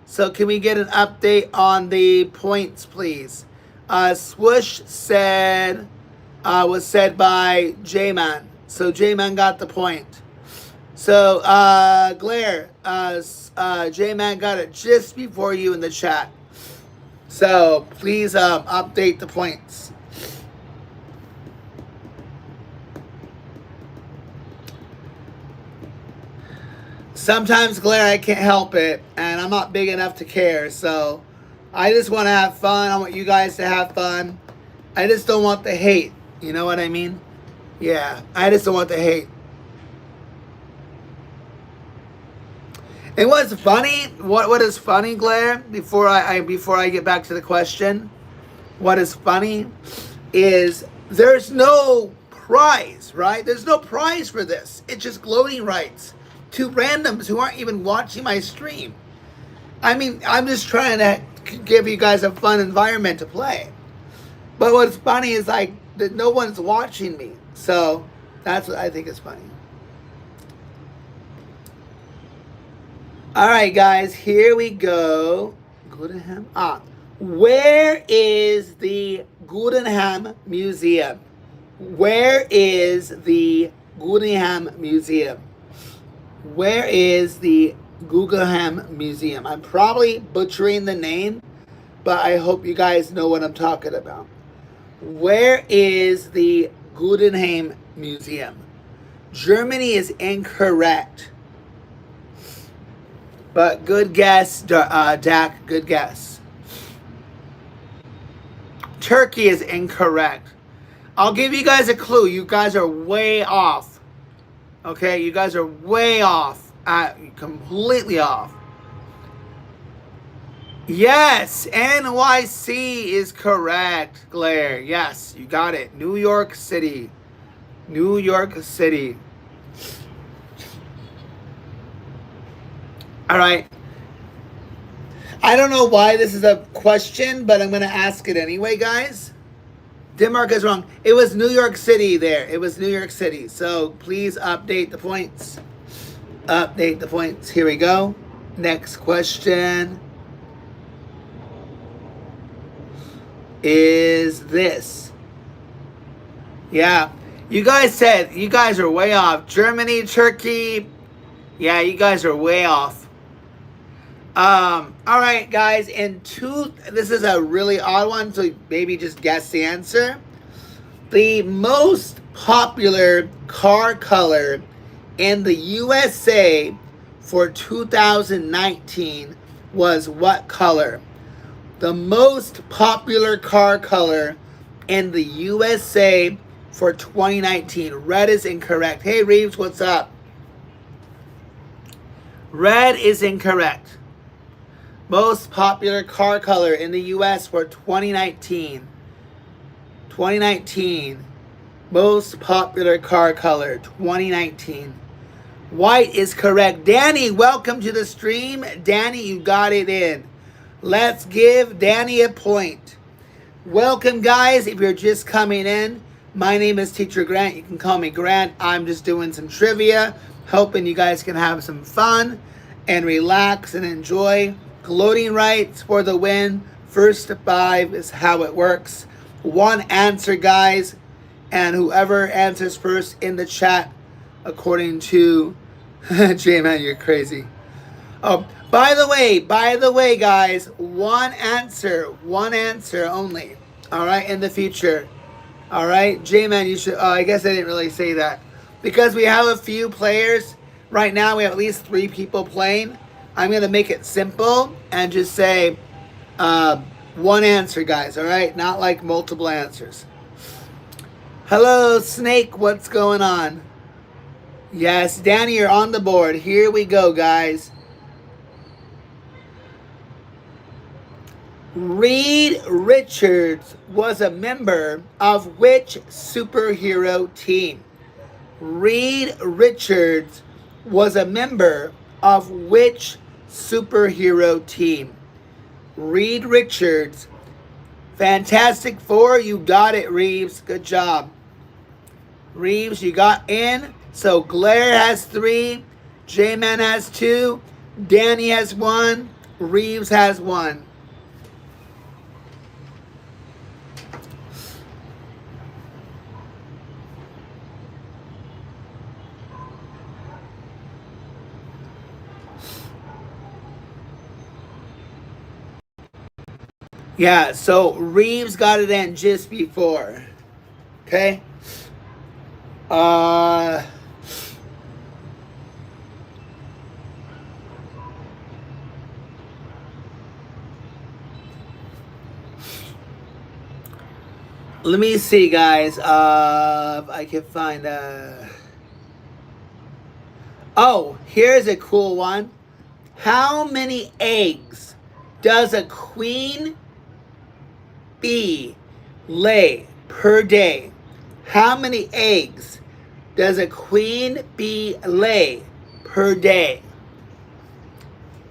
So can we get an update on the points, please? Swoosh said was said by J-Man. So J-Man got the point. So Glare, J-Man got it just before you in the chat. So please update the points. Sometimes, Glare, I can't help it, and I'm not big enough to care, so I just want to have fun. I want you guys to have fun. I just don't want the hate. You know what I mean? Yeah, I just don't want the hate. And what's funny? What is funny, Glare? Before I get back to the question, what is funny is there's no prize, right? There's no prize for this. It's just gloating rights to randoms who aren't even watching my stream. I mean, I'm just trying to give you guys a fun environment to play. But what's funny is that no one's watching me. So that's what I think is funny. All right, guys, here we go. Guggenheim. Where is the Guggenheim Museum? Where is the Guggenheim Museum? Where is the Guggenheim Museum? I'm probably butchering the name, but I hope you guys know what I'm talking about. Where is the Guggenheim Museum? Germany is incorrect. But good guess, Dak, good guess. Turkey is incorrect. I'll give you guys a clue. You guys are way off. Okay, you guys are way off. Completely off. Yes, NYC is correct, Glare. Yes, you got it. New York City. New York City. All right. I don't know why this is a question, but I'm going to ask it anyway, guys. Denmark is wrong. It was New York City there. It was New York City. So please update the points. Update the points. Here we go. Next question is this. Yeah. You guys said you guys are way off. Germany, Turkey. Yeah, you guys are way off. All right, guys. This is a really odd one, so maybe just guess the answer. The most popular car color in the USA for 2019 was what color? The most popular car color in the USA for 2019. Red is incorrect. Hey, Reeves, what's up? Red is incorrect. Most popular car color in the US for 2019. 2019. Most popular car color, 2019. White is correct. Danny, welcome to the stream. Danny, you got it in. Let's give Danny a point. Welcome, guys. If you're just coming in, my name is Teacher Grant. You can call me Grant. I'm just doing some trivia, hoping you guys can have some fun and relax and enjoy. Gloating rights for the win. First to 5 is how it works. One answer, guys, and whoever answers first in the chat, according to J-Man, you're crazy. Oh, by the way, guys, one answer only. All right, in the future. All right, J-Man, you should. I guess I didn't really say that because we have a few players right now. We have at least 3 people playing. I'm gonna make it simple and just say one answer, guys. All right, not like multiple answers. Hello, Snake. What's going on? Yes, Danny, you're on the board. Here we go, guys. Reed Richards was a member of which superhero team? Reed Richards was a member of which superhero team? Reed Richards. Fantastic Four, you got it, Reeves. Good job. Reeves, you got in. So Blair has 3, J-Man has 2, Danny has 1, Reeves has 1. Yeah, so Reeves got it in just before. Okay? Let me see, guys. If I can find Oh, here's a cool one. How many eggs does a queen bee lay per day? How many eggs does a queen bee lay per day?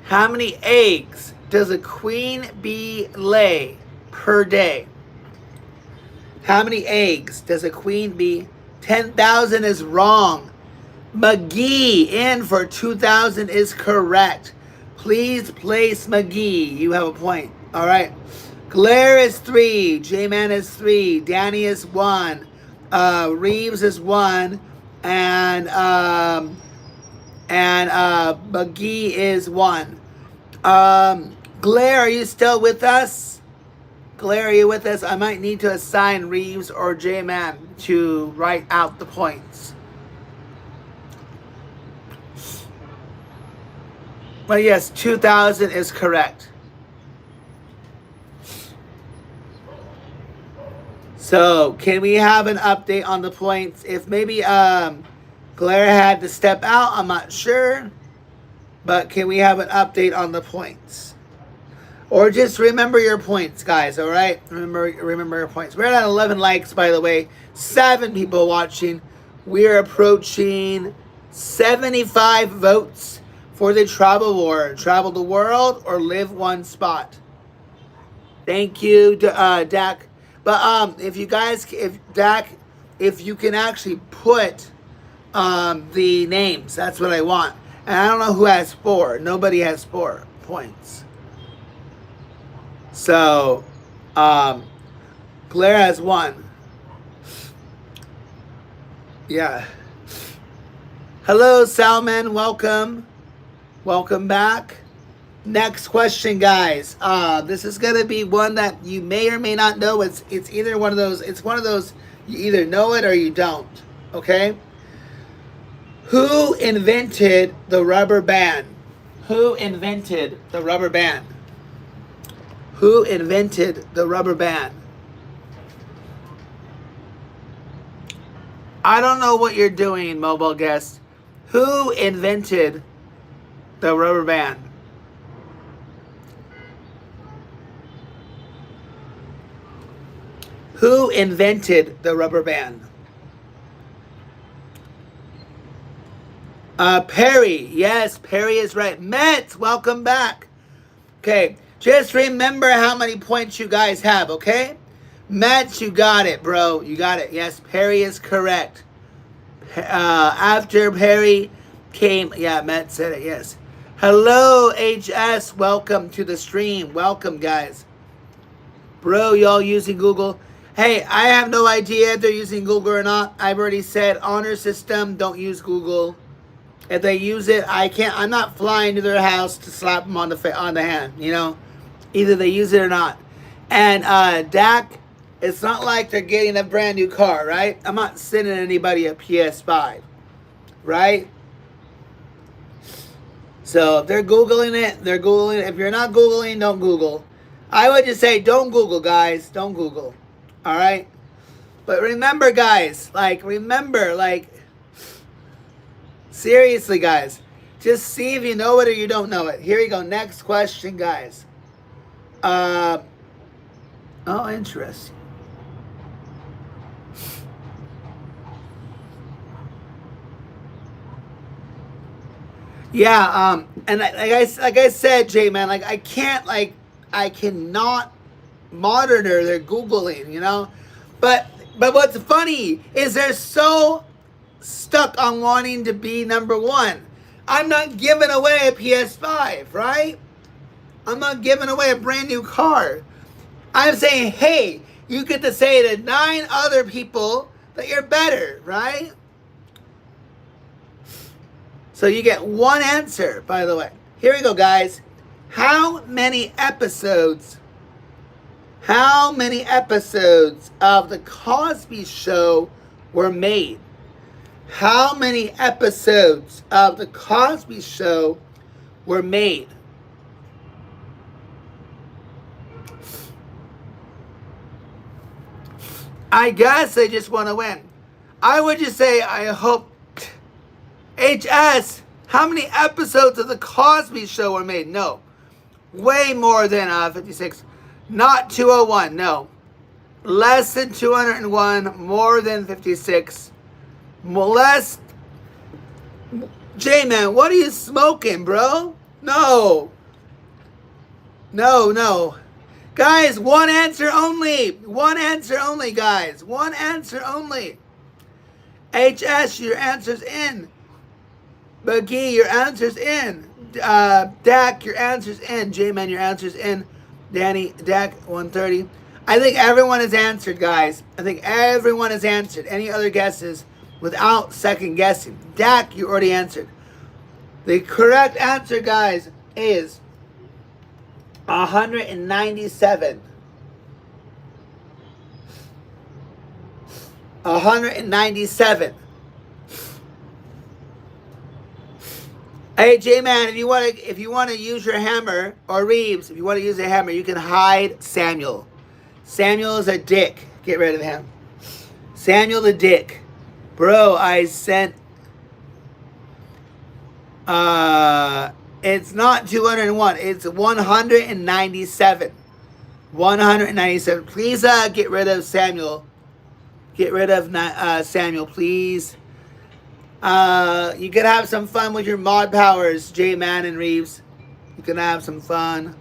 How many eggs does a queen bee lay per day? How many eggs does a queen bee? 10,000 is wrong. McGee in for 2,000 is correct. Please place McGee. You have a point. All right. Claire is 3. J-Man is 3. Danny is 1. Reeves is 1. And McGee is 1. Claire, are you still with us? Claire, are you with us? I might need to assign Reeves or J-Man to write out the points. But yes, 2,000 is correct. So, can we have an update on the points? If maybe Claire had to step out, I'm not sure. But can we have an update on the points? Or just remember your points, guys, all right? Remember your points. We're at 11 likes, by the way. 7 people watching. We're approaching 75 votes for the travel war. Travel the world or live one spot. Thank you, Dak. But if you guys, if Dak, if you can actually put the names, that's what I want. And I don't know who has 4. Nobody has 4 points. So, Claire has 1. Yeah. Hello, Salman. Welcome. Welcome back. Next question, guys. This is gonna be one that you may or may not know. It's either one of those. It's one of those. You either know it or you don't. Okay. Who invented the rubber band? Who invented the rubber band? Who invented the rubber band? I don't know what you're doing, mobile guest. Who invented the rubber band? Who invented the rubber band? Perry. Yes, Perry is right. Mets, welcome back. Okay, just remember how many points you guys have, okay? Mets, you got it, bro. You got it. Yes, Perry is correct. After Perry came, yeah, Matt said it, yes. Hello, HS. Welcome to the stream. Welcome, guys. Bro, y'all using Google? Hey, I have no idea if they're using Google or not. I've already said honor system, don't use Google. If they use it, I'm not flying to their house to slap them on the hand, you know? Either they use it or not. And Dak, it's not like they're getting a brand new car, right? I'm not sending anybody a PS5, right? So if they're Googling it, they're Googling it. If you're not Googling, don't Google. I would just say don't Google, guys. Don't Google. All right? But remember, guys, seriously, guys, just see if you know it or you don't know it. Here you go. Next question, guys. Oh, interesting. Yeah, and like I said, Jay, man, I cannot monitor their Googling, you know? But what's funny is they're so stuck on wanting to be number 1. I'm not giving away a PS5, right? I'm not giving away a brand new car. I'm saying, hey, you get to say to 9 other people that you're better, right? So you get 1 answer, by the way. Here we go, guys. How many episodes of The Cosby Show were made? How many episodes of The Cosby Show were made? I guess they just want to win. I would just say, I hope. HS, how many episodes of The Cosby Show were made? No. Way more than 56. Not 201, no. Less than 201, more than 56. Less. J-Man, what are you smoking, bro? No. No. Guys, 1 answer only. 1 answer only, guys. 1 answer only. HS, your answer's in. McGee, your answer's in. Dak, your answer's in. J-Man, your answer's in. Danny, Dak, 130. I think everyone has answered, guys. I think everyone has answered. Any other guesses without second guessing? Dak, you already answered. The correct answer, guys, is 197. 197. Hey, J-Man, if you want to use your hammer, or Reeves, if you want to use a hammer, you can hide Samuel. Samuel is a dick. Get rid of him. Samuel the dick. Bro, I sent... It's not 201. It's 197. 197. Please get rid of Samuel. Get rid of Samuel, please. You can have some fun with your mod powers, J-Man and Reeves. You can have some fun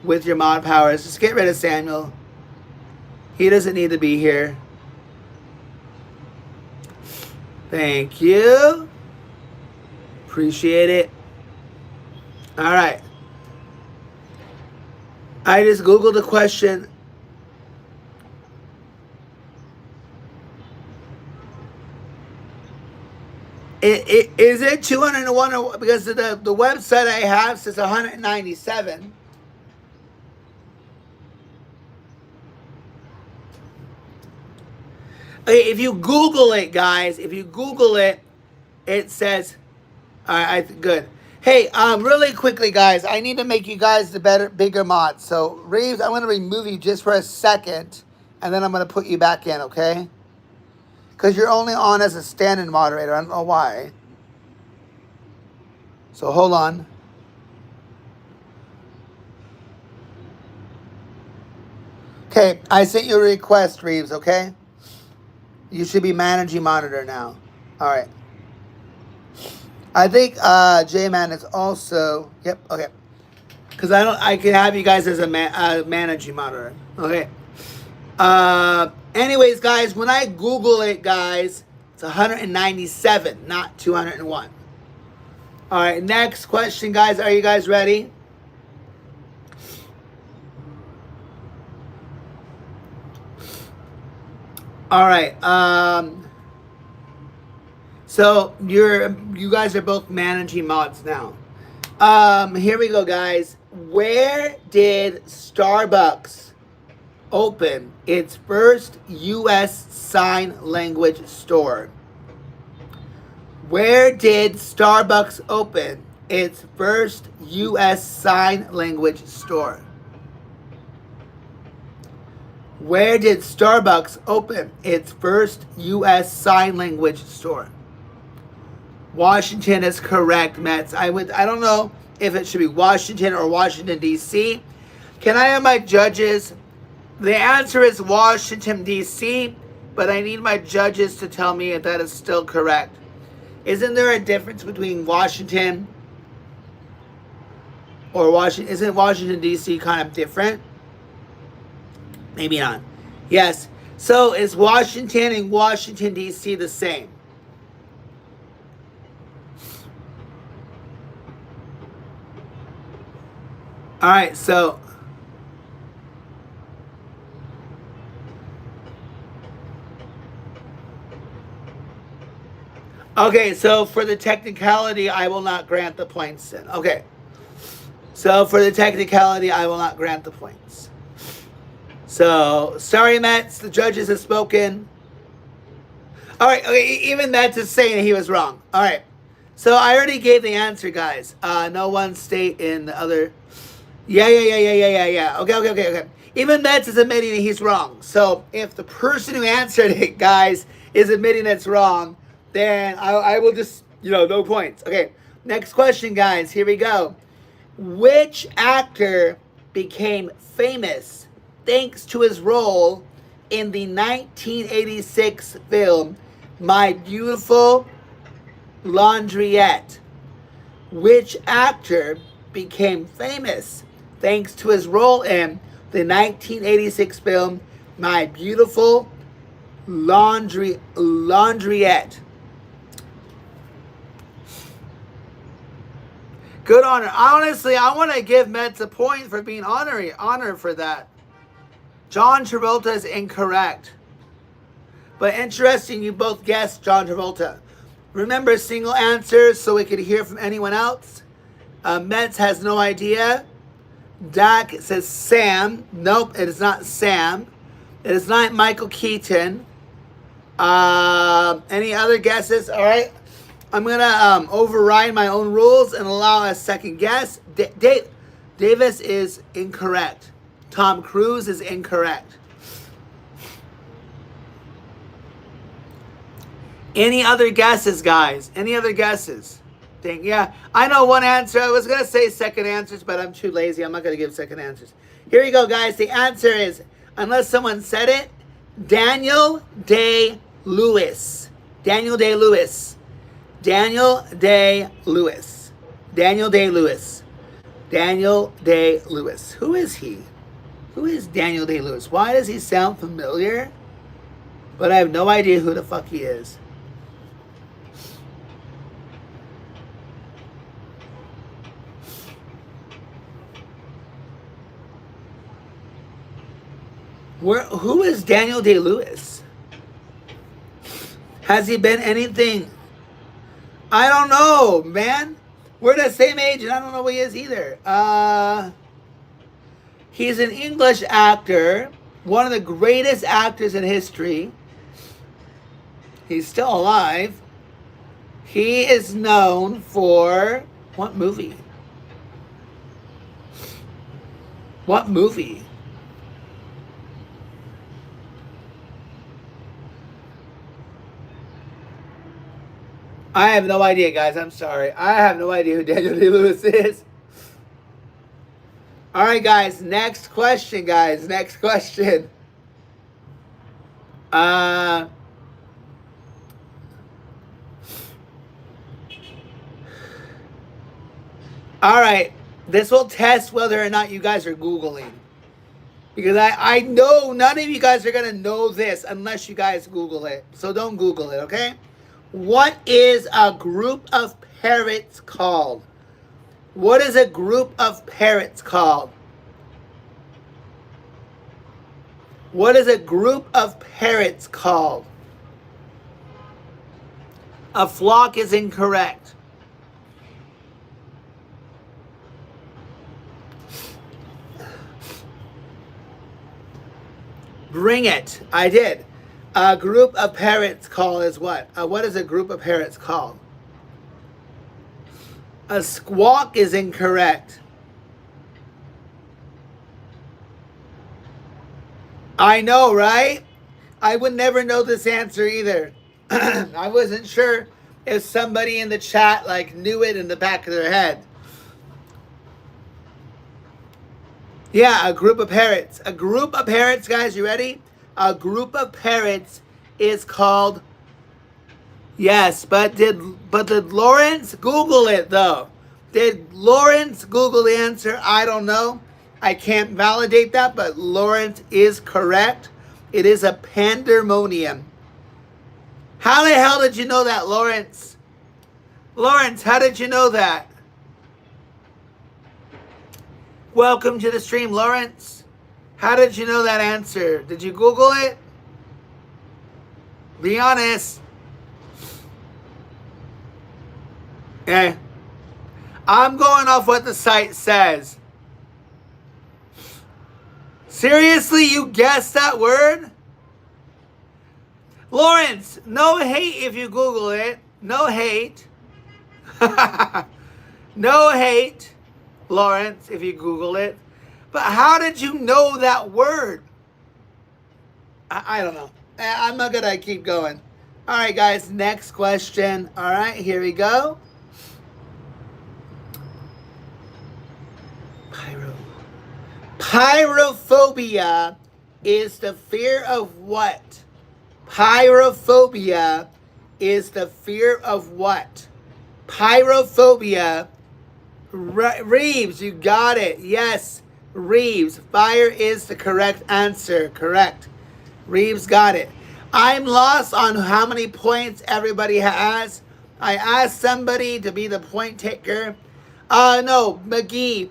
with your mod powers. Just get rid of Samuel. He doesn't need to be here. Thank you. Appreciate it. All right. I just Googled the question. Is it 201 or because the website I have says 197. If you Google it, guys, if you Google it, it says, all right, good. Hey, really quickly, guys, I need to make you guys the bigger mods. So, Reeves, I'm going to remove you just for a second, and then I'm going to put you back in, okay? Because you're only on as a stand-in moderator. I don't know why. So, hold on. Okay, I sent you a request, Reeves, okay? You should be managing monitor now. All right. I think J-Man is also... Yep, okay. Because I can have you guys as a managing monitor. Okay. Anyways, guys, when I Google it, guys, it's 197, not 201. All right, next question, guys. Are you guys ready? All right. So you guys are both managing mods now. Here we go, guys. Where did Starbucks open its first U.S. sign language store? Where did Starbucks open its first U.S. sign language store? Where did Starbucks open its first U.S. sign language store? Washington is correct, Mets. I don't know if it should be Washington or Washington, D.C. Can I have my judges? The answer is Washington, D.C., but I need my judges to tell me if that is still correct. Isn't there a difference between Washington or Washington? Isn't Washington, D.C. kind of different? Maybe not. Yes. So is Washington and Washington, D.C. the same? All right, so okay, so for the technicality, I will not grant the points then. Okay. So for the technicality, I will not grant the points. So, sorry, Mets, the judges have spoken. All right, okay, even Mets is saying he was wrong. All right. So I already gave the answer, guys. No one state in the other. Yeah. Okay. Even Mets is admitting that he's wrong. So if the person who answered it, guys, is admitting it's wrong, then I will just, no points. Okay, next question, guys. Here we go. Which actor became famous thanks to his role in the 1986 film My Beautiful Laundrette? Which actor became famous thanks to his role in the 1986 film My Beautiful Laundrette? Good honor. Honestly, I want to give Mets a point for being honored for that. John Travolta is incorrect. But interesting, you both guessed John Travolta. Remember, single answers so we could hear from anyone else. Mets has no idea. Dak says Sam. Nope, it is not Sam. It is not Michael Keaton. Any other guesses? All right. I'm going to override my own rules and allow a second guess. Davis is incorrect. Tom Cruise is incorrect. Any other guesses, guys? Any other guesses? Dang, yeah. I know one answer. I was going to say second answers, but I'm too lazy. I'm not going to give second answers. Here you go, guys. The answer is, unless someone said it, Daniel Day-Lewis. Daniel Day-Lewis. Daniel Day-Lewis. Daniel Day-Lewis. Daniel Day-Lewis. Who is he? Who is Daniel Day-Lewis? Why does he sound familiar? But I have no idea who the fuck he is. Who is Daniel Day-Lewis? Has he been anything? I don't know, man. We're the same age and I don't know who he is either. He's an English actor, one of the greatest actors in history. He's still alive. He is known for what movie? What movie? I have no idea, guys. I'm sorry. I have no idea who Daniel Day-Lewis is. All right, guys. Next question, guys. Next question. All right. This will test whether or not you guys are Googling. Because I know none of you guys are going to know this unless you guys Google it. So don't Google it, okay? What is a group of parrots called? What is a group of parrots called? What is a group of parrots called? A flock is incorrect. Bring it. I did. A group of parrots called is what? What is a group of parrots called? A squawk is incorrect. I know, right? I would never know this answer either. I wasn't sure if somebody in the chat like knew it in the back of their head. Yeah, a group of parrots. A group of parrots, guys, you ready? A group of parrots is called... Yes, but did Lawrence Google it, though? Did Lawrence Google the answer? I don't know. I can't validate that, but Lawrence is correct. It is a pandemonium. How the hell did you know that, Lawrence? Lawrence, how did you know that? Welcome to the stream, Lawrence. How did you know that answer? Did you Google it? Be honest. Okay. I'm going off what the site says. Seriously, you guessed that word? Lawrence, no hate if you Google it. No hate. No hate, Lawrence, if you Google it. But how did you know that word? I don't know. I'm not going to keep going. All right, guys, next question. All right, here we go. Pyrophobia is the fear of what? Pyrophobia is the fear of what? Pyrophobia. Reeves, you got it. Yes, Reeves. Fire is the correct answer. Correct. Reeves got it. I'm lost on how many points everybody has. I asked somebody to be the point taker. No, McGee.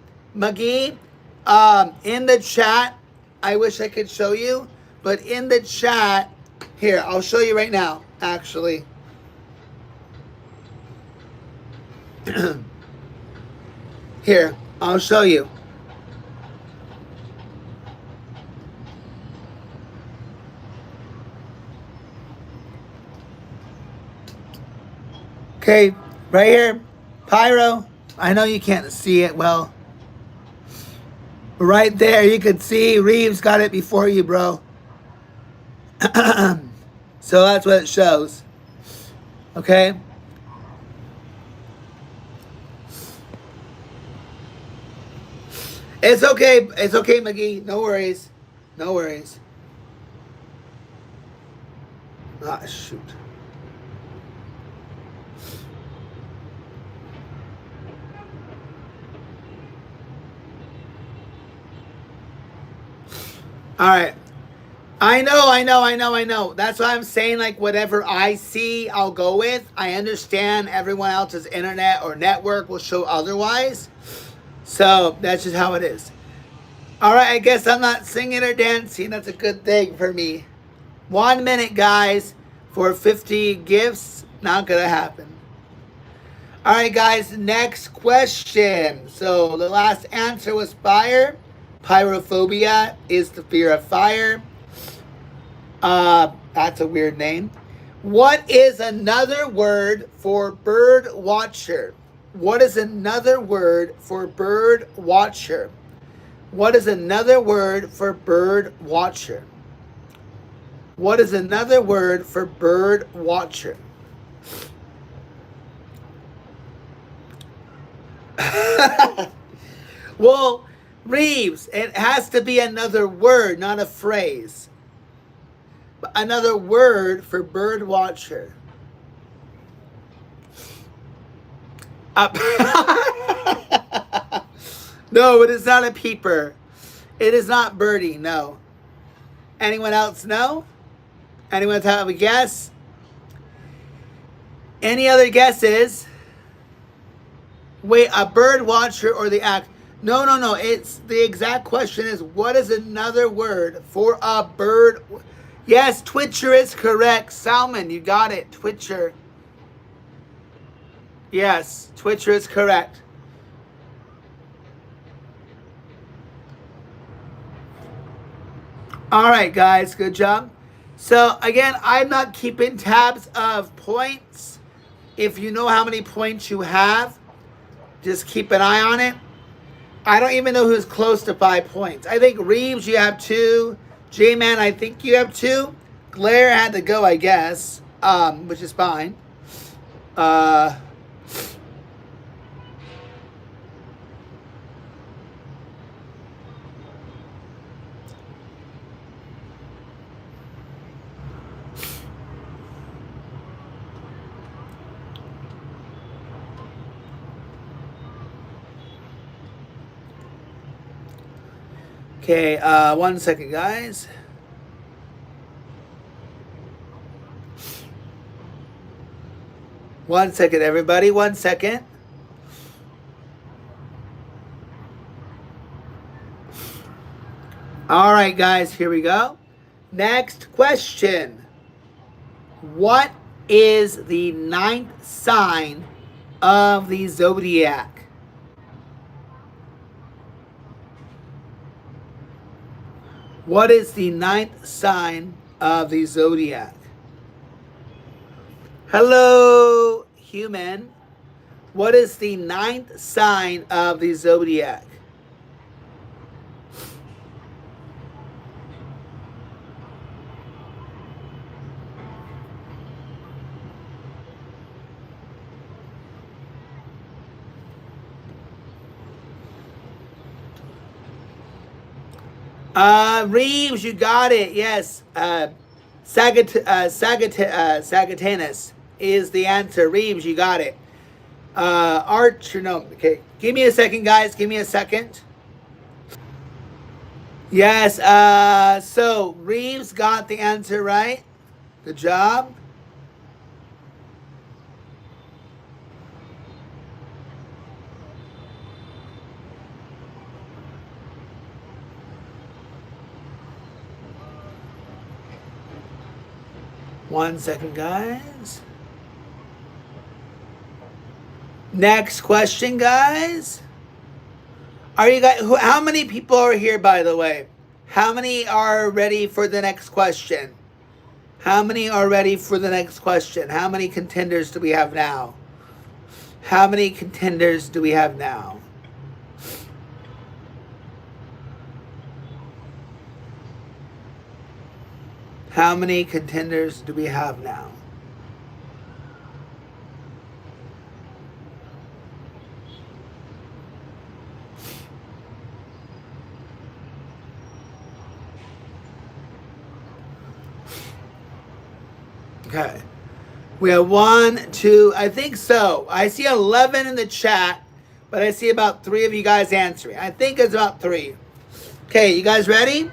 In the chat, I wish I could show you, but in the chat, here, I'll show you right now, actually. Here, I'll show you. Okay, right here, Pyro. I know you can't see it well. Right there, you can see Reeves got it before you, bro. So that's what it shows. Okay? It's okay. It's okay, McGee. No worries. No worries. Ah, shoot. All right. I know. That's why I'm saying, like, whatever I see, I'll go with. I understand everyone else's internet or network will show otherwise. So that's just how it is. All right, I guess I'm not singing or dancing. That's a good thing for me. 1 minute, guys, for 50 gifts. Not going to happen. All right, guys, next question. So the last answer was fire. Pyrophobia is the fear of fire. That's a weird name. What is another word for bird watcher? What is another word for bird watcher? What is another word for bird watcher? What is another word for bird watcher? Well, Reeves, it has to be another word, not a phrase. Another word for bird watcher. No, it is not a peeper. It is not birdie, no. Anyone else know? Anyone have a guess? Any other guesses? Wait, a bird watcher or the act? No. It's the exact question is what is another word for a bird? Yes, twitcher is correct. Salmon, you got it. Twitcher. Yes, twitcher is correct. All right, guys, good job. So again, I'm not keeping tabs of points. If you know how many points you have, just keep an eye on it. I don't even know who's close to 5 points. I think Reeves, you have 2. J-Man, I think you have 2. Glare had to go, I guess, which is fine. Okay, 1 second, guys. One second, everybody. 1 second. All right, guys, here we go. Next question. What is the 9th sign of the zodiac? What is the 9th sign of the zodiac? Hello, human. What is the 9th sign of the zodiac? Reeves, you got it. Yes. Sagittarius is the answer. Reeves, you got it. Archer, no. Okay. Give me a second, guys. Give me a second. Yes. So Reeves got the answer right. Good job. One second, guys. Next question, guys. Are you guys? How many people are here, by the way? How many are ready for the next question? How many are ready for the next question? How many contenders do we have now? How many contenders do we have now? How many contenders do we have now? Okay. We have 1, 2, I think so. I see 11 in the chat, but I see about 3 of you guys answering. I think it's about 3. Okay, you guys ready?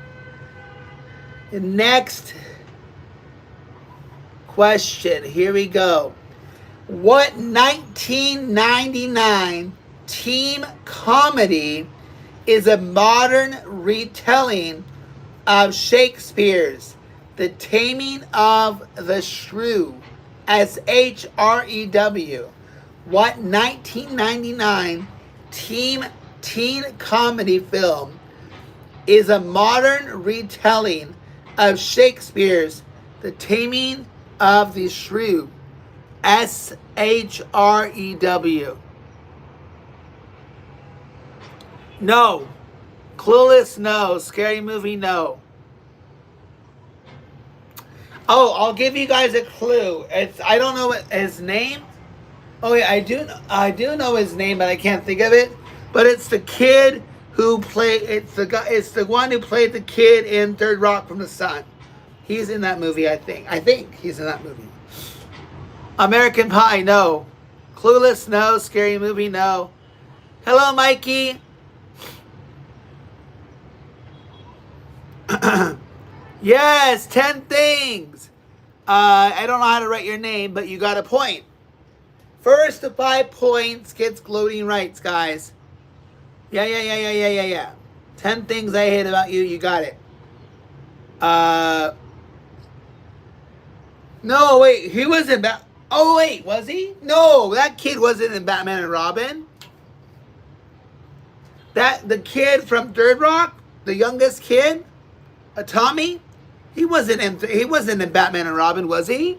Next question. Here we go. What 1999 team comedy is a modern retelling of Shakespeare's The Taming of the Shrew? SHREW. What 1999 teen comedy film is a modern retelling of Shakespeare's The Taming of the Shrew? SHREW. No. Clueless, no. Scary movie, no. Oh, I'll give you guys a clue. I don't know what his name. Oh yeah, I do know his name, but I can't think of it. But it's the kid who played. It's the one who played the kid in Third Rock from the Sun. He's in that movie, I think. I think he's in that movie. American Pie, no. Clueless, no. Scary movie, no. Hello, Mikey. Yes, 10 things. I don't know how to write your name, but you got a point. First to 5 points gets gloating rights, guys. Yeah. 10 things I hate about you. You got it. No, wait. He was in Oh, wait. Was he? No, that kid wasn't in Batman and Robin. The kid from Third Rock, the youngest kid, Tommy, he wasn't in Batman and Robin, was he?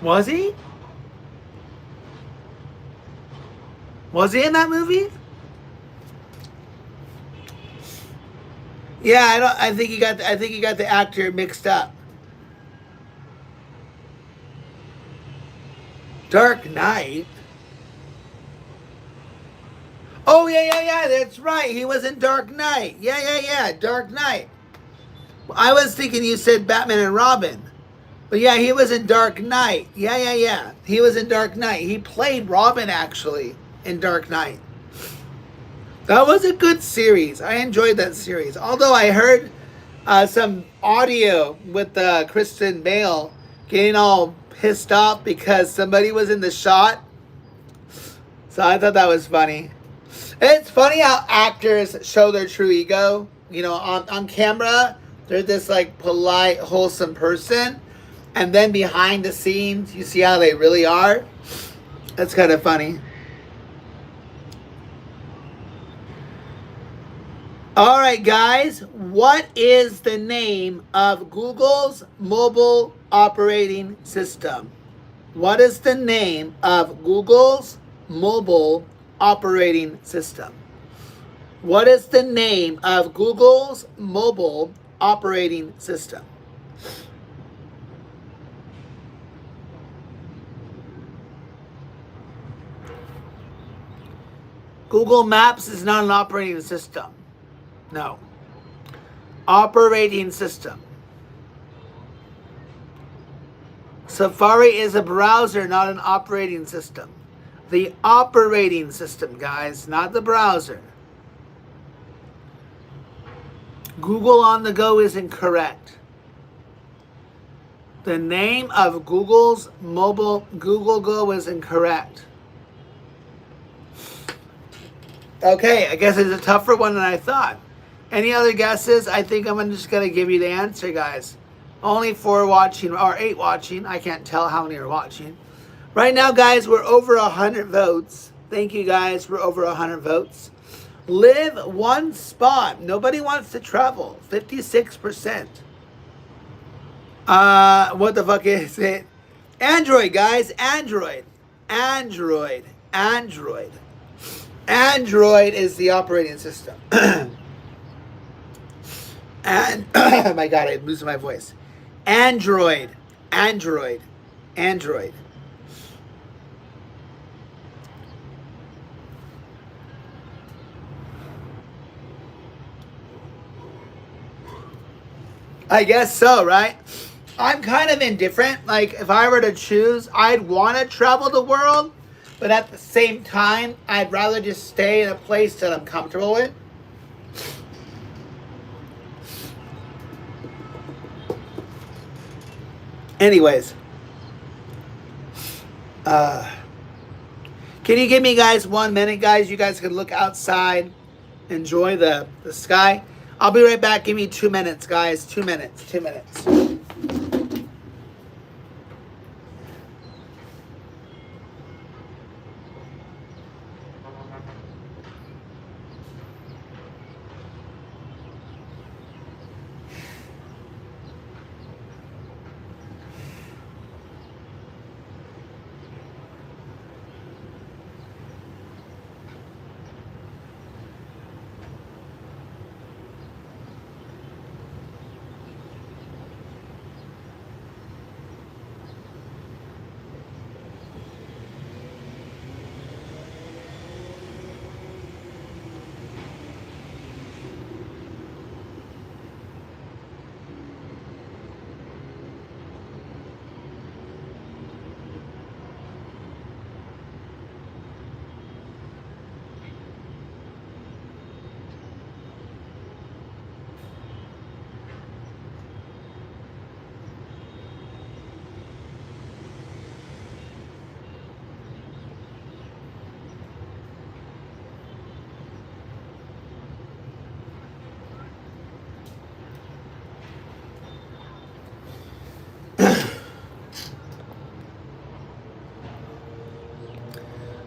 Was he? Was he in that movie? Yeah, I think he got the actor mixed up. Dark Knight. Oh yeah, that's right. He was in Dark Knight. Yeah, Dark Knight. I was thinking you said Batman and Robin. But yeah, he was in Dark Knight. Yeah. He was in Dark Knight. He played Robin actually in Dark Knight. That was a good series. I enjoyed that series. Although I heard some audio with Kristen Bale getting all pissed off because somebody was in the shot. So I thought that was funny. It's funny how actors show their true ego. You know, on camera, they're this like polite, wholesome person. And then behind the scenes, you see how they really are. That's kind of funny. All right, guys. What is the name of Google's mobile operating system? What is the name of Google's mobile operating system? What is the name of Google's mobile operating system? Google Maps is not an operating system. No. Operating system. Safari is a browser, not an operating system. The operating system, guys, not the browser. Google on the Go is incorrect. The name of Google's mobile Google Go is incorrect. Okay, I guess it's a tougher one than I thought. Any other guesses? I think I'm just going to give you the answer, guys. Only 4 watching, or 8 watching. I can't tell how many are watching. Right now, guys, we're over 100 votes. Thank you, guys. We're over 100 votes. Live one spot. Nobody wants to travel. 56%. What the fuck is it? Android, guys. Android. Android is the operating system. And oh my god, I'm losing my voice. Android. I guess so, right? I'm kind of indifferent. Like, if I were to choose, I'd want to travel the world, but at the same time, I'd rather just stay in a place that I'm comfortable with. Anyways, uh, can you give me, guys, 1 minute, guys? You guys can look outside, enjoy the sky. I'll be right back. Give me 2 minutes, guys. 2 minutes. 2 minutes.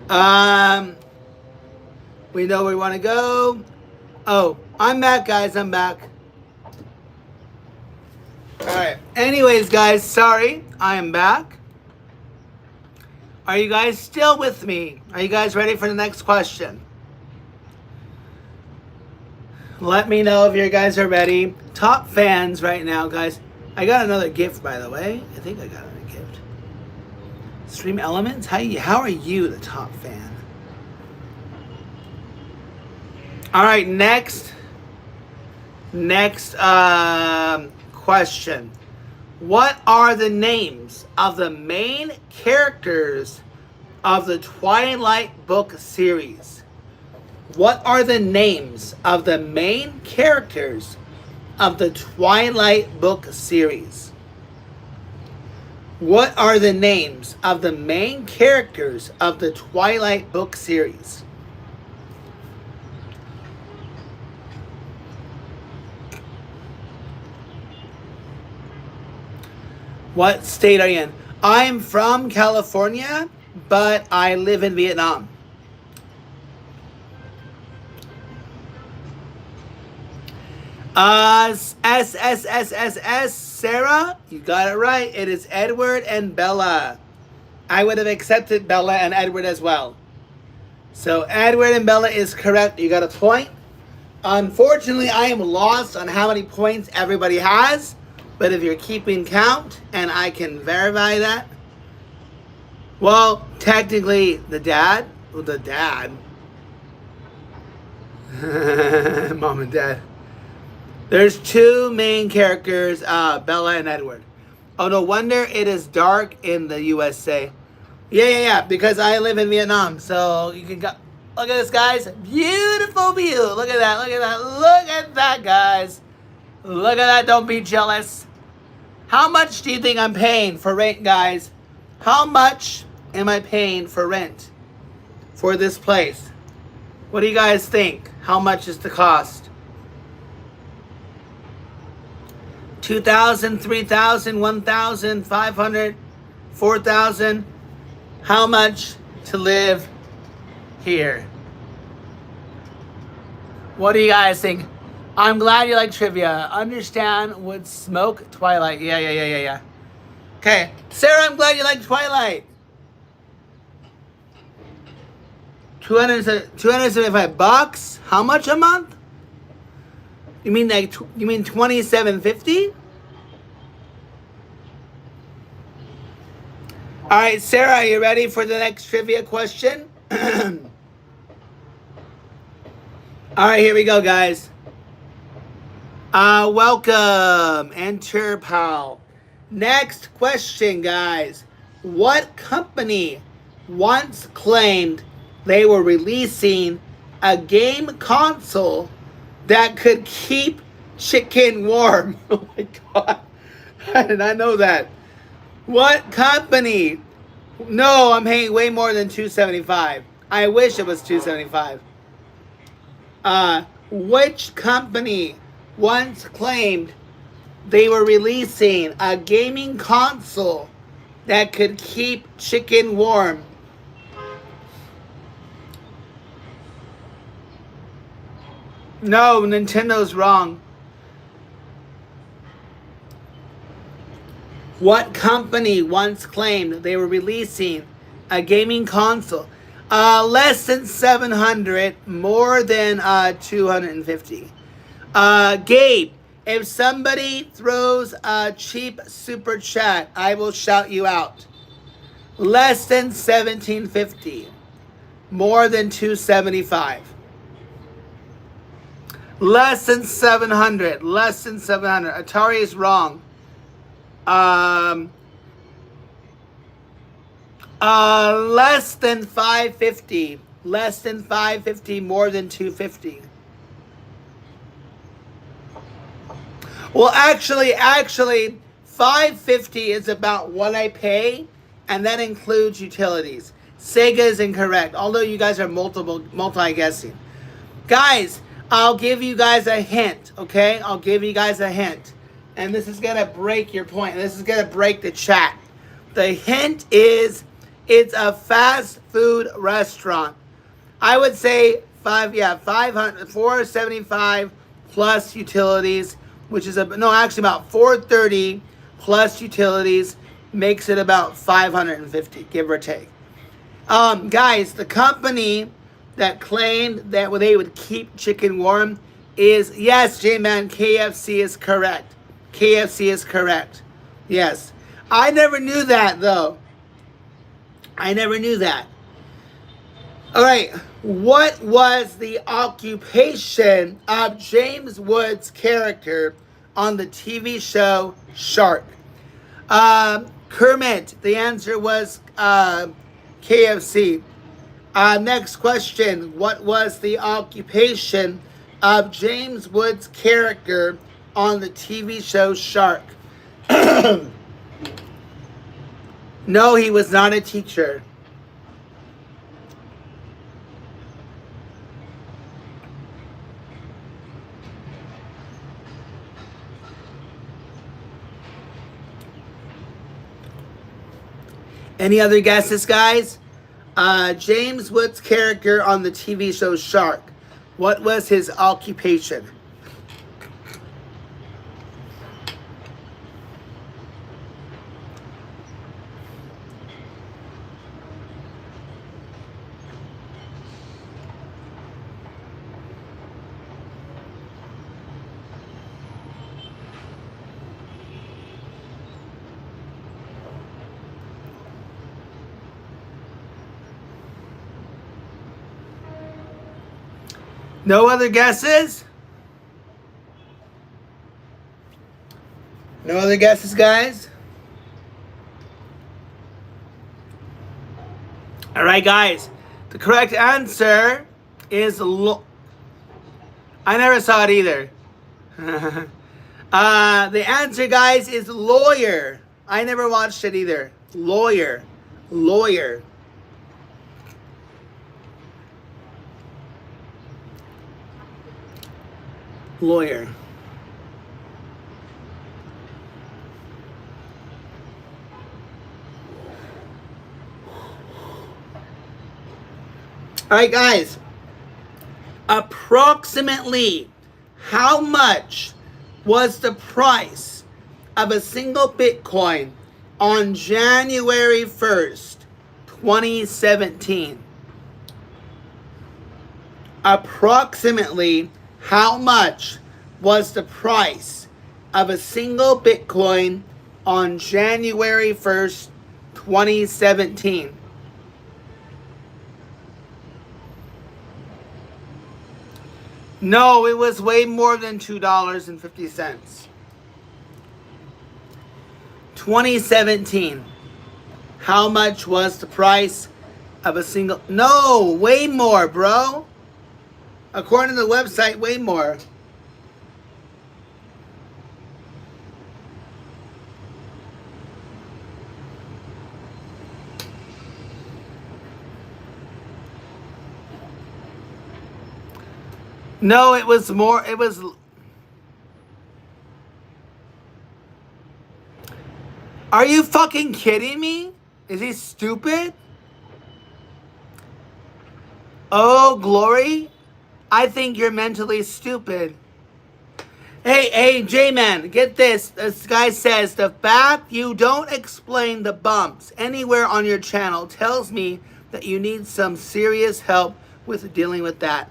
Um, we know where we want to go. Oh, I'm back, guys. I'm back. All right. Anyways, guys, sorry. I am back. Are you guys still with me? Are you guys ready for the next question? Let me know if you guys are ready. Top fans right now, guys. I got another gift, by the way. I think I got another gift. Stream Elements? How are you, the top fan? All right, next question. What are the names of the main characters of the Twilight book series? What are the names of the main characters of the Twilight book series? What are the names of the main characters of the Twilight book series? What state are you in? I'm from California, but I live in Vietnam. Sarah, you got it right. It is Edward and Bella. I would have accepted Bella and Edward as well. So Edward and Bella is correct. You got a point. Unfortunately, I am lost on how many points everybody has. But if you're keeping count, and I can verify that, well, technically, the dad, mom and dad. There's two main characters, Bella and Edward. Oh, no wonder it is dark in the USA. Yeah, because I live in Vietnam, so you can go. Look at this, guys. Beautiful view. Look at that, guys. Look at that, don't be jealous. How much do you think I'm paying for rent, guys? How much am I paying for rent for this place? What do you guys think? How much is the cost? 2,000, 3,000, 1,000, 500, 4,000. How much to live here? What do you guys think? I'm glad you like trivia. Understand would smoke Twilight. Yeah. Okay, Sarah, I'm glad you like Twilight. 275 bucks. How much a month? You mean 27.50? All right, Sarah, are you ready for the next trivia question? All right, here we go, guys. Welcome. Enter pal. Next question, guys. What company once claimed they were releasing a game console that could keep chicken warm? Oh my god. I did not know that. What company? No, I'm paying way more than 275. I wish it was 275. Which company once claimed they were releasing a gaming console that could keep chicken warm? No, Nintendo's wrong. What company once claimed they were releasing a gaming console? Less than 700, more than 250. Gabe, if somebody throws a cheap super chat, I will shout you out. Less than 1750, more than 275. Less than 700, less than 700. Atari is wrong. Less than 550. Less than 550, more than 250. Well, actually, 550 is about what I pay, and that includes utilities. Sega is incorrect, although you guys are multi-guessing. Guys, I'll give you guys a hint, okay? I'll give you guys a hint. And this is going to break your point. This is going to break the chat. The hint is it's a fast food restaurant. I would say 475 plus utilities, which is about 430 plus utilities makes it about 550, give or take. Guys, the company that claimed that they would keep chicken warm is, yes, J-Man, KFC is correct. KFC is correct. Yes. I never knew that, though. I never knew that. All right. What was the occupation of James Woods' character on the TV show Shark? Kermit. The answer was KFC. Next question. What was the occupation of James Woods' character on the TV show Shark? No, he was not a teacher. Any other guesses, guys? James Woods' character on the TV show Shark. What was his occupation? No other guesses? No other guesses, guys? All right, guys. The correct answer is I never saw it either. The answer, guys, is lawyer. I never watched it either. Lawyer. Lawyer. Lawyer. All right, guys. Approximately how much was the price of a single Bitcoin on January 1st, 2017? Approximately how much was the price of a single Bitcoin on January 1st, 2017? No, it was way more than $2.50. 2017. How much was the price of a single... No, way more, bro. According to the website, way more. No, it was more. It was. Are you fucking kidding me? Is he stupid? Oh, Glory? I think you're mentally stupid. Hey, J-Man, get this. This guy says, the fact you don't explain the bumps anywhere on your channel tells me that you need some serious help with dealing with that.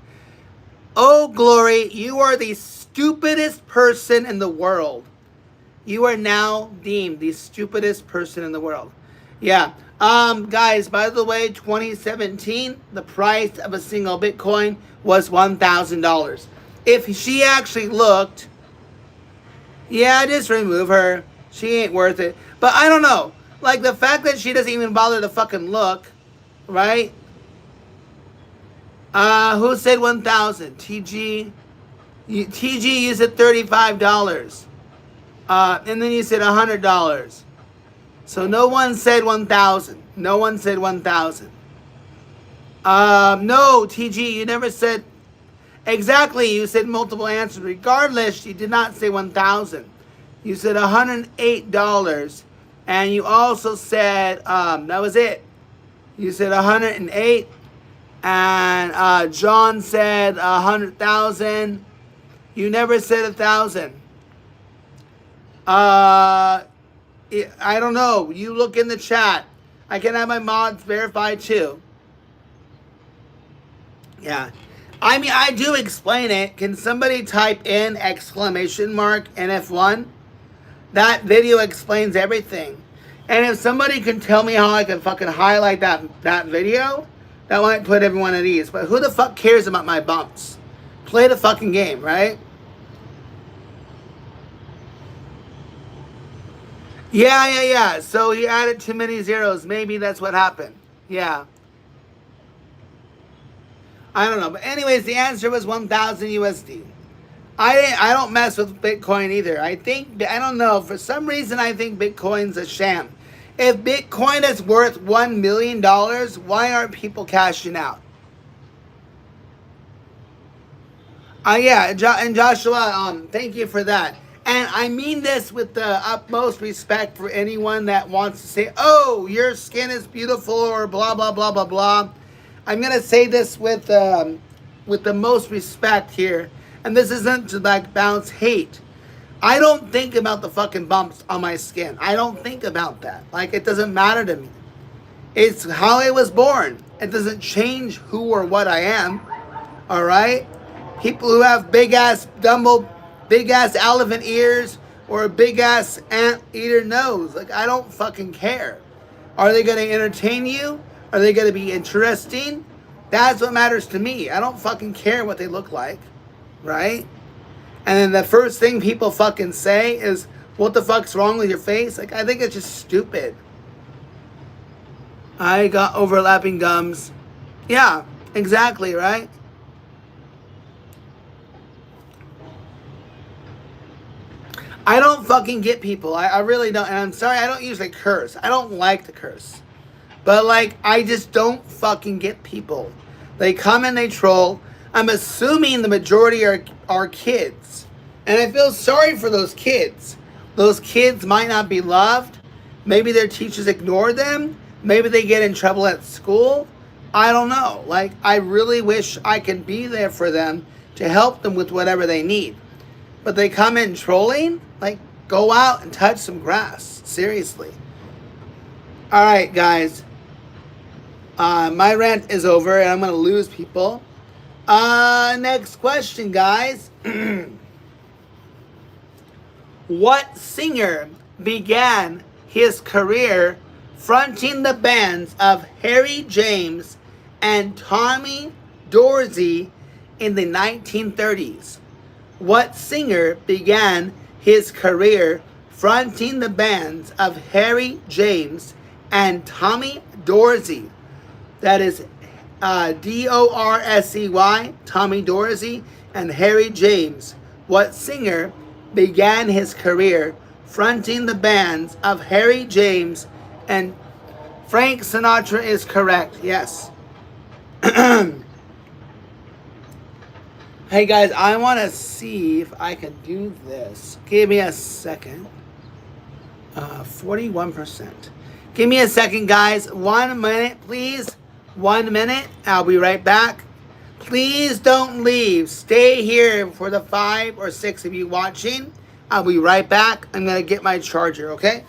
Oh, Glory, you are the stupidest person in the world. You are now deemed the stupidest person in the world. Yeah. Guys, by the way, 2017, the price of a single Bitcoin was $1,000. If she actually looked, yeah, just remove her. She ain't worth it. But I don't know. Like, the fact that she doesn't even bother to fucking look, right? Who said 1,000? TG? TG, you said $35. And then you said $100. So no one said 1,000. No one said 1,000. No, TG, you never said. Exactly, you said multiple answers. Regardless, you did not say 1,000. You said $108. And you also said, that was it. You said 108. And John said 100,000. You never said 1,000. I don't know. You look in the chat. I can have my mods verified too. Yeah. I mean, I do explain it. Can somebody type in exclamation mark NF1? That video explains everything. And if somebody can tell me how I can fucking highlight that video, that might put everyone at ease. But who the fuck cares about my bumps? Play the fucking game, right? Yeah. So he added too many zeros. Maybe that's what happened. Yeah. I don't know. But anyways, the answer was 1,000 USD. I don't mess with Bitcoin either. I don't know. For some reason, I think Bitcoin's a sham. If Bitcoin is worth $1 million, why aren't people cashing out? Yeah, and Joshua, thank you for that. And I mean this with the utmost respect for anyone that wants to say, oh, your skin is beautiful or blah, blah, blah, blah, blah. I'm going to say this with the most respect here. And this isn't to like bounce hate. I don't think about the fucking bumps on my skin. I don't think about that. Like, it doesn't matter to me. It's how I was born. It doesn't change who or what I am. All right? People who have big ass elephant ears or a big ass anteater nose. Like, I don't fucking care. Are they going to entertain you? Are they going to be interesting? That's what matters to me. I don't fucking care what they look like. Right? And then the first thing people fucking say is, what the fuck's wrong with your face? Like, I think it's just stupid. I got overlapping gums. Yeah, exactly, right? I don't fucking get people. I really don't. And I'm sorry, I don't usually curse. I don't like to curse. But, like, I just don't fucking get people. They come and they troll. I'm assuming the majority are kids. And I feel sorry for those kids. Those kids might not be loved. Maybe their teachers ignore them. Maybe they get in trouble at school. I don't know. Like, I really wish I could be there for them to help them with whatever they need. But they come in trolling? Like, go out and touch some grass. Seriously. All right, guys. My rant is over and I'm going to lose people. Next question, guys. What singer began his career fronting the bands of Harry James and Tommy Dorsey in the 1930s? What singer began his career fronting the bands of Harry James and Tommy Dorsey? That is Dorsey, Tommy Dorsey, and Harry James. What singer began his career fronting the bands of Harry James and Frank Sinatra is correct, yes. Hey guys, I want to see if I can do this. Give me a second. 41%. Give me a second, guys. 1 minute, please. 1 minute. I'll be right back. Please don't leave. Stay here for the 5 or 6 of you watching. I'll be right back. I'm going to get my charger, okay?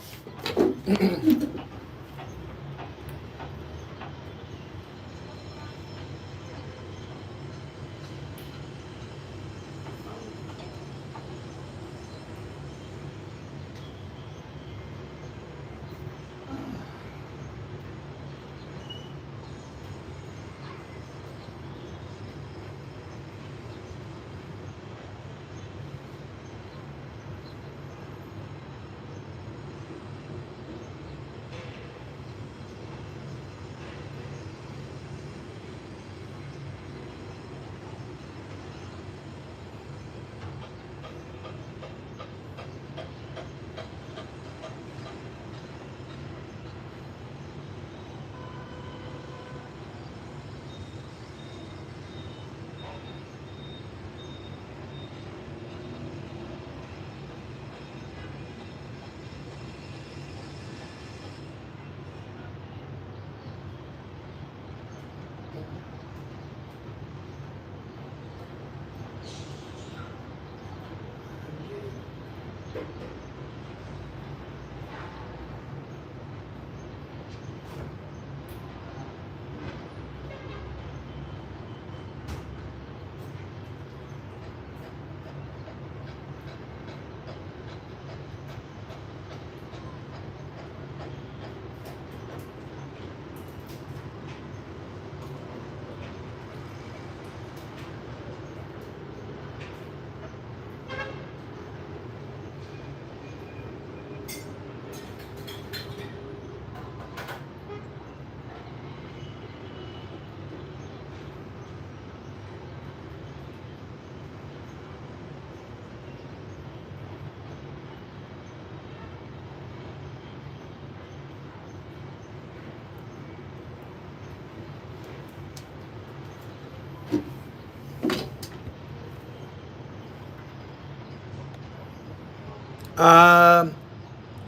Um,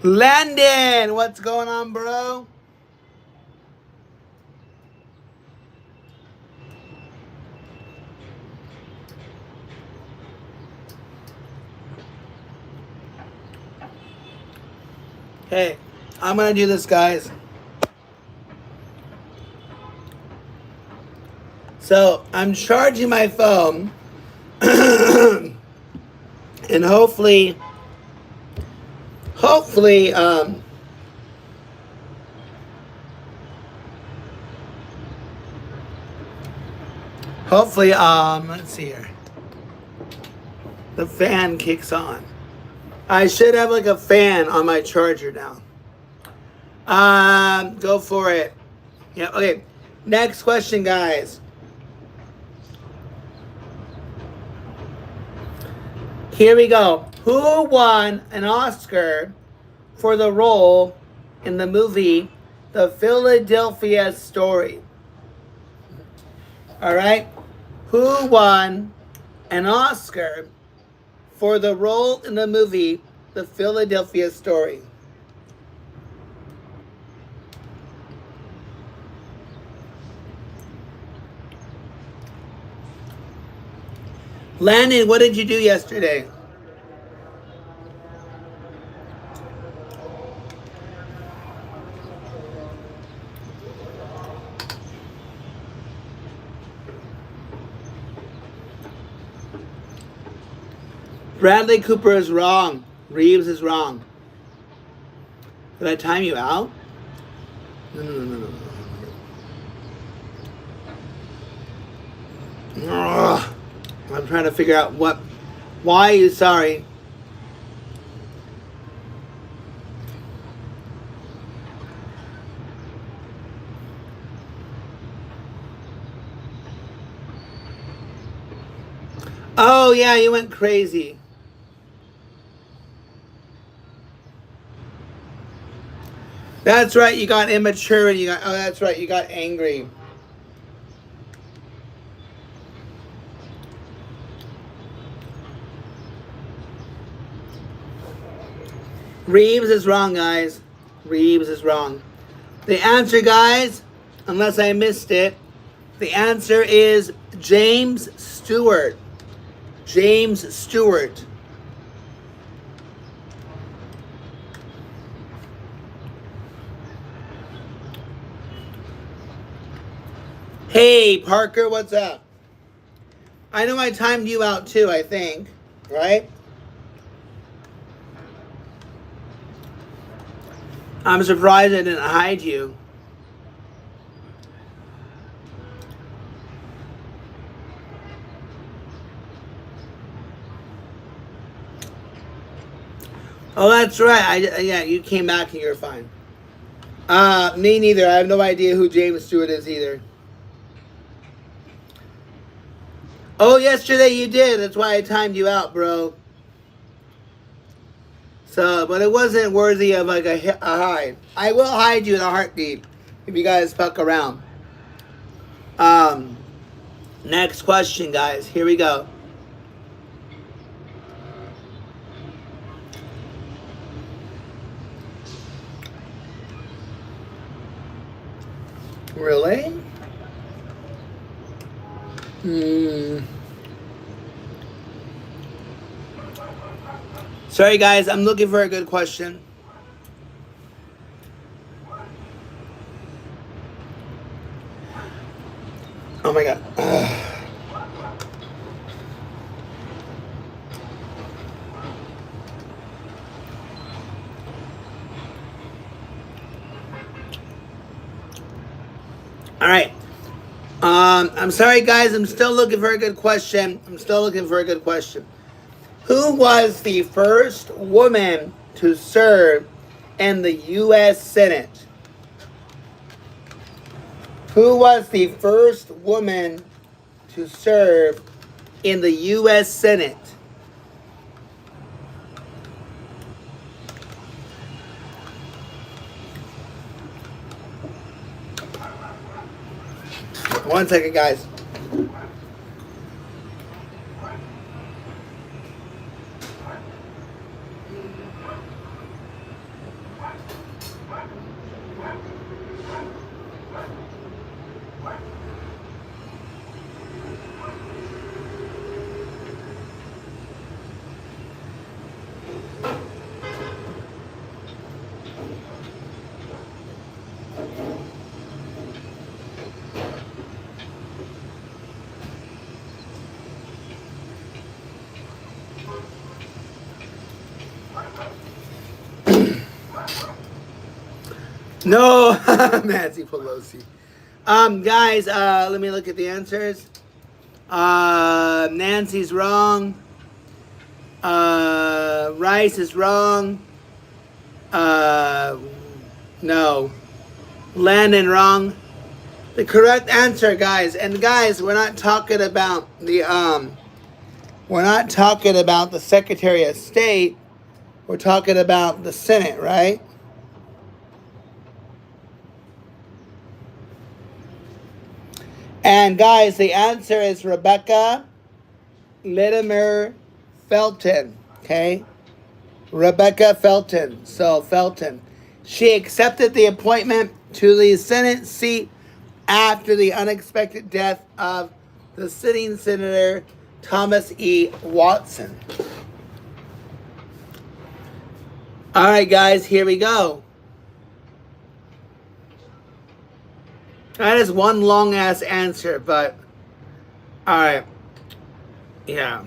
Landon, what's going on, bro? Hey, I'm gonna do this, guys. So I'm charging my phone, and hopefully, hopefully, hopefully, let's see here. The fan kicks on. I should have like a fan on my charger now. Go for it. Yeah, okay. Next question, guys. Here we go. Who won an Oscar for the role in the movie The Philadelphia Story? All right. Who won an Oscar for the role in the movie The Philadelphia Story? Landon, what did you do yesterday? Bradley Cooper is wrong. Reeves is wrong. Did I time you out? No. Ugh. I'm trying to figure out why are you sorry? Oh yeah, you went crazy. That's right, you got immature and that's right, you got angry. Reeves is wrong, guys. Reeves is wrong. The answer, guys, unless I missed it, the answer is James Stewart. James Stewart. Hey, Parker, what's up? I know I timed you out too, I think, right? I'm surprised I didn't hide you. Oh, that's right. Yeah, you came back and you're fine. Me neither. I have no idea who James Stewart is either. Oh, yesterday you did. That's why I timed you out, bro. So, but it wasn't worthy of like a hide. I will hide you in a heartbeat if you guys fuck around. Next question, guys. Here we go. Really? Sorry, guys. I'm looking for a good question. Oh my god. All right. I'm sorry, guys. I'm still looking for a good question. Who was the first woman to serve in the U.S. Senate? Who was the first woman to serve in the U.S. Senate? One second, guys. No, Nancy Pelosi. Guys, let me look at the answers. Nancy's wrong. Rice is wrong. No. Landon wrong. The correct answer, guys, and guys, we're not talking about the Secretary of State. We're talking about the Senate, right? And guys, the answer is Rebecca Latimer Felton. Okay? Rebecca Felton. So, Felton. She accepted the appointment to the Senate seat after the unexpected death of the sitting Senator Thomas E. Watson. All right, guys, here we go. That is one long-ass answer, but... Alright. Yeah.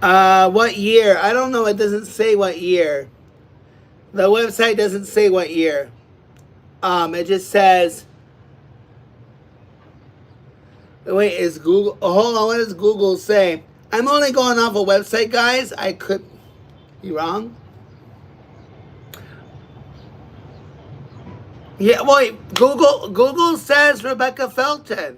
What year? I don't know. It doesn't say what year. The website doesn't say what year. It just says... Wait, is Google... Oh, hold on, what does Google say? I'm only going off a website, guys. I could... You wrong? Yeah, wait, Google says Rebecca Felton.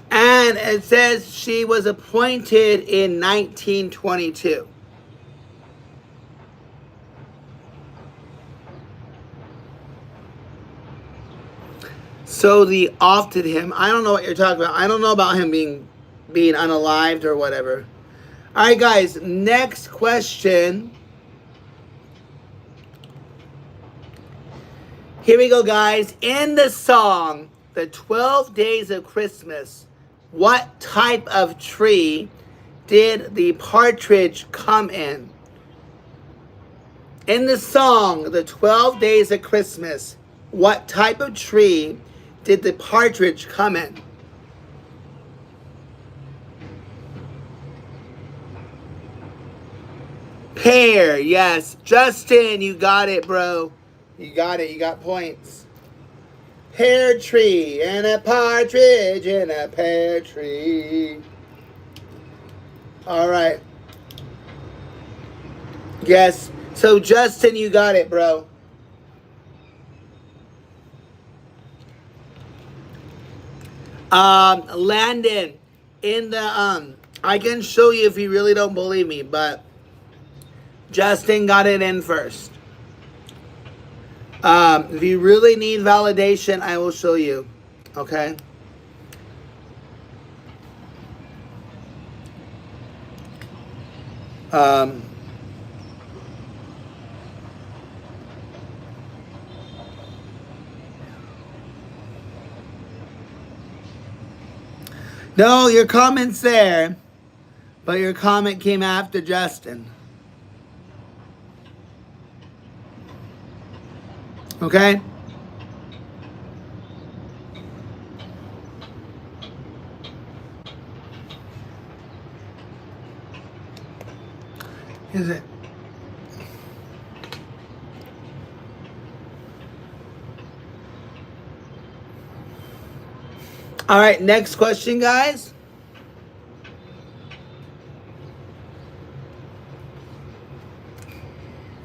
And it says she was appointed in 1922. So the offed him, I don't know what you're talking about. I don't know about him being unalived or whatever. All right, guys, next question. Here we go, guys. In the song, The 12 Days of Christmas, what type of tree did the partridge come in? In the song, The 12 Days of Christmas, what type of tree did the partridge come in? Pear, yes. Justin, you got it, bro. You got it. You got points. Pear tree and a partridge in a pear tree. All right. Yes. So, Justin, you got it, bro. Landon, in the I can show you if you really don't believe me, but Justin got it in first. If you really need validation, I will show you. Okay. Um, no, your comment's there, but your comment came after Justin. Okay? Is it? All right, next question, guys.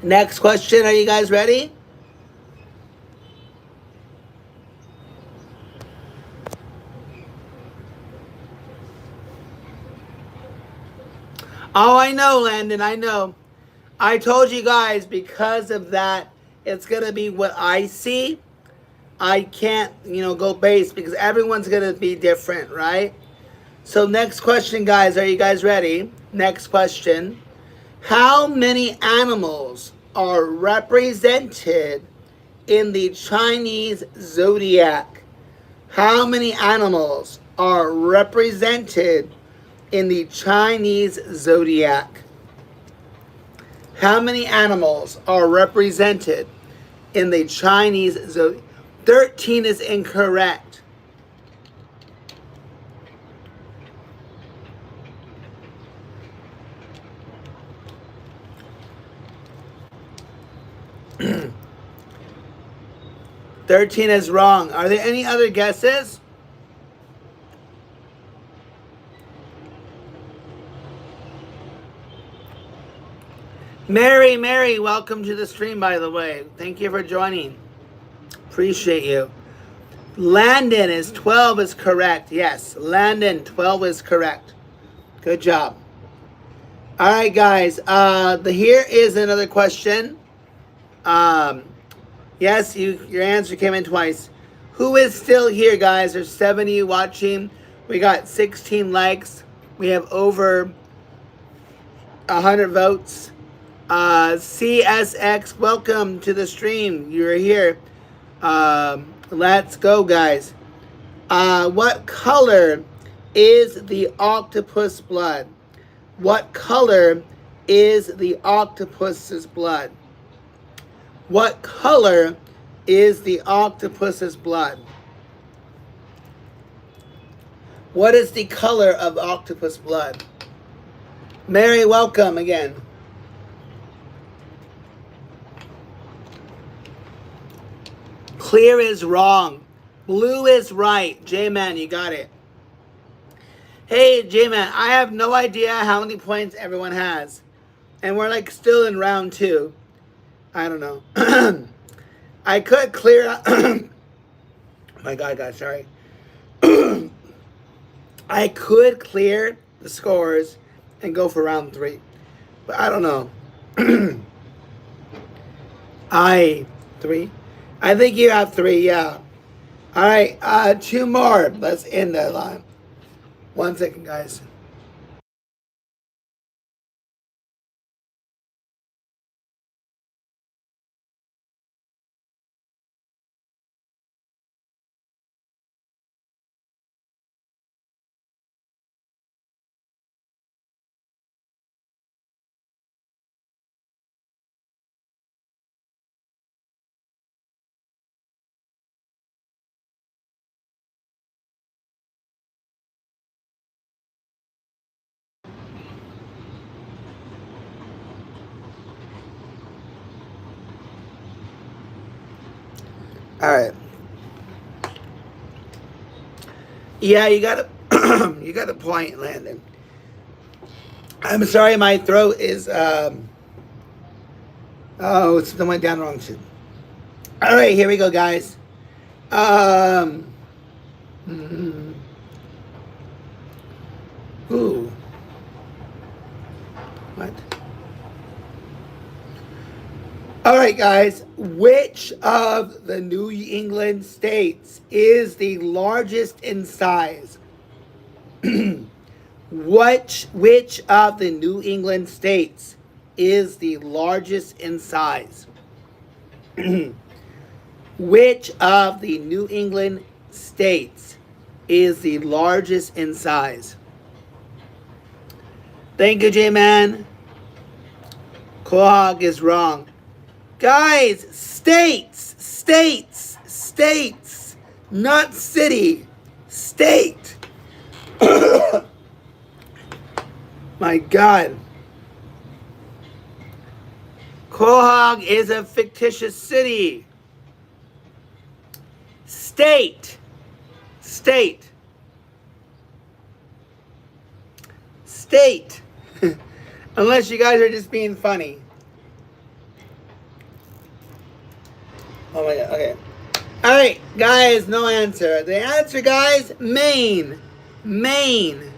Next question. Are you guys ready? Oh, I know, Landon. I know. I told you guys because of that, it's going to be what I see. I can't, go base because everyone's going to be different, right? So next question, guys. Are you guys ready? Next question. How many animals are represented in the Chinese zodiac? How many animals are represented in the Chinese zodiac? How many animals are represented in the Chinese zodiac? 13 is incorrect. Thirteen is wrong. Are there any other guesses? Mary, welcome to the stream, by the way. Thank you for joining. Appreciate you. Landon is 12 is correct. Yes, Landon, 12 is correct. Good job. All right, guys. Here is another question. Yes, your answer came in twice. Who is still here, guys? There's 7 of you watching. We got 16 likes. We have over 100 votes. CSX, welcome to the stream. You're here. Let's go, guys. What color is the octopus blood? What color is the octopus's blood? What color is the octopus's blood? What is the color of octopus blood? Mary, welcome again. Clear is wrong. Blue is right. J-Man, you got it. Hey, J-Man, I have no idea how many points everyone has. And we're still in round 2. I don't know. I could clear my God, guys, sorry. I could clear the scores and go for round 3. But I don't know. 3. I think you have 3, yeah. All right, 2 more. Let's end that line. 1 second, guys. All right. Yeah, you got a you got a point, Landon. I'm sorry, my throat is oh, it's went down wrong too. All right, here we go, guys. Um, mm, ooh, what? All right, guys. Which of the New England states is the largest in size? Which of the New England states is the largest in size? Which of the New England states is the largest in size? Thank you, J-Man. Quahog is wrong. Guys, states, not city, state. My God. Quahog is a fictitious city. State. Unless you guys are just being funny. Oh my God, okay. Alright, guys, no answer. The answer, guys, Maine. Maine.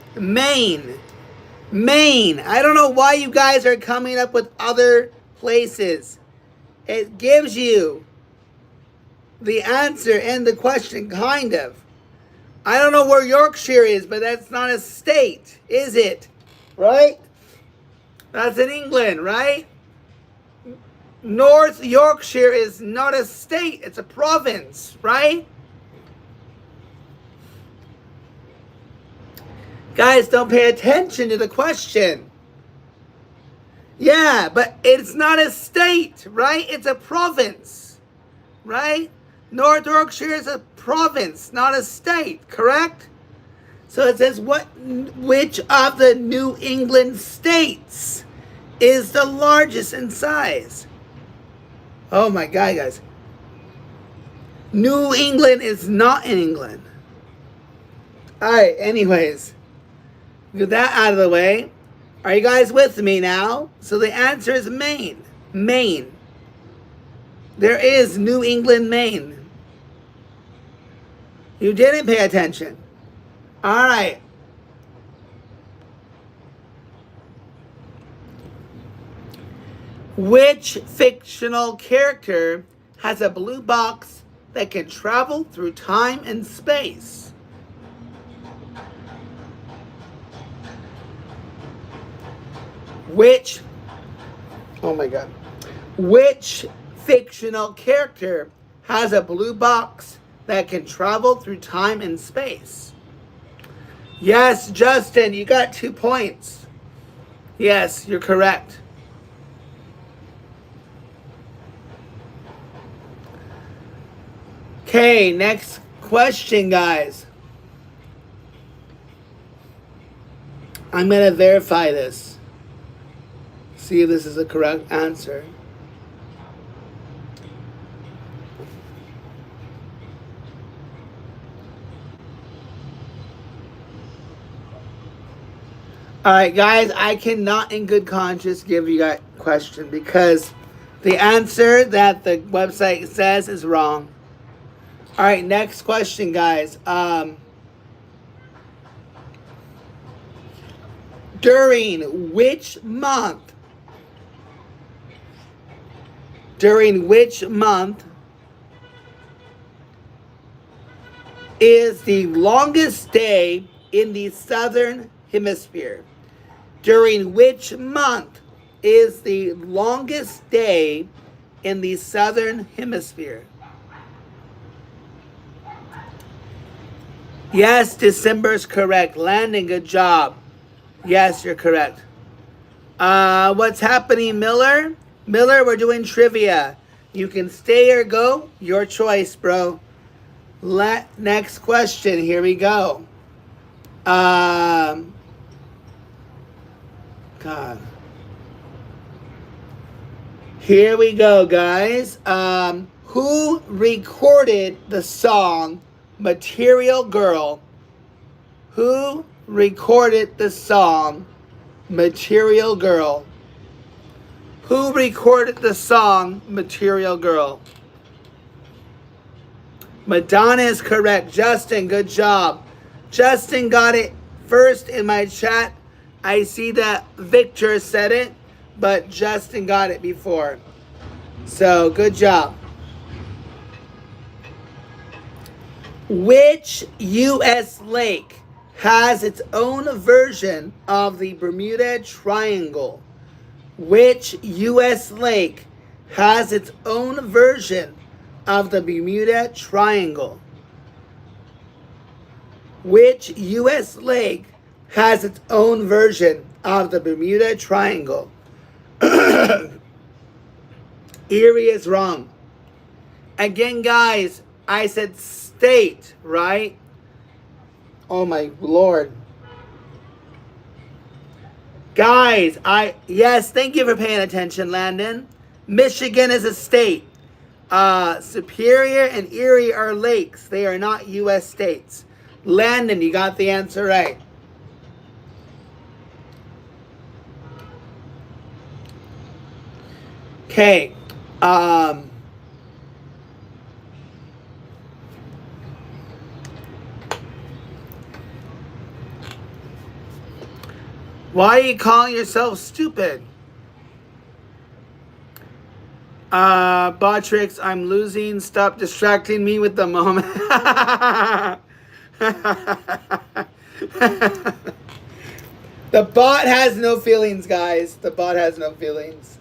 I don't know why you guys are coming up with other places. It gives you the answer in the question, kind of. I don't know where Yorkshire is, but that's not a state, is it? Right? That's in England, right? North Yorkshire is not a state, it's a province, right? Guys, don't pay attention to the question. Yeah, but it's not a state, right? It's a province, right? North Yorkshire is a province, not a state, correct? So it says, which of the New England states is the largest in size? Oh my God, guys. New England is not in England. Alright, anyways. With that out of the way, are you guys with me now? So the answer is Maine. Maine. There is New England, Maine. You didn't pay attention. Alright. Which fictional character has a blue box that can travel through time and space? Oh my God. Which fictional character has a blue box that can travel through time and space? Yes, Justin, you got 2 points. Yes, you're correct. Okay, next question, guys. I'm going to verify this. See if this is the correct answer. Alright, guys, I cannot in good conscience give you that question because the answer that the website says is wrong. Alright, next question, guys. During which month is the longest day in the southern hemisphere? During which month is the longest day in the southern hemisphere? Yes, December's correct. Landon, good job. Yes, you're correct. What's happening, Miller? Miller, we're doing trivia. You can stay or go. Your choice, bro. Next question. Here we go. God. Here we go, guys. Who recorded the song Material Girl? Who recorded the song Material Girl? Who recorded the song Material Girl? Madonna is correct. Justin, good job. Justin got it first in my chat. I see that Victor said it, but Justin got it before. So, good job. Which U.S. lake has its own version of the Bermuda Triangle? Which U.S. lake has its own version of the Bermuda Triangle? Which U.S. lake has its own version of the Bermuda Triangle? Erie is wrong. Again, guys, I said state, right? Oh my Lord. Guys, yes, thank you for paying attention, Landon. Michigan is a state. Superior and Erie are lakes. They are not U.S. states. Landon, you got the answer right. Okay. Why are you calling yourself stupid? Botrix, I'm losing. Stop distracting me with the moment. The bot has no feelings, guys. The bot has no feelings.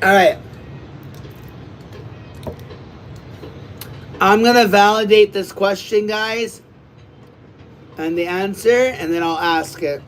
All right. I'm going to validate this question, guys, and the answer, and then I'll ask it.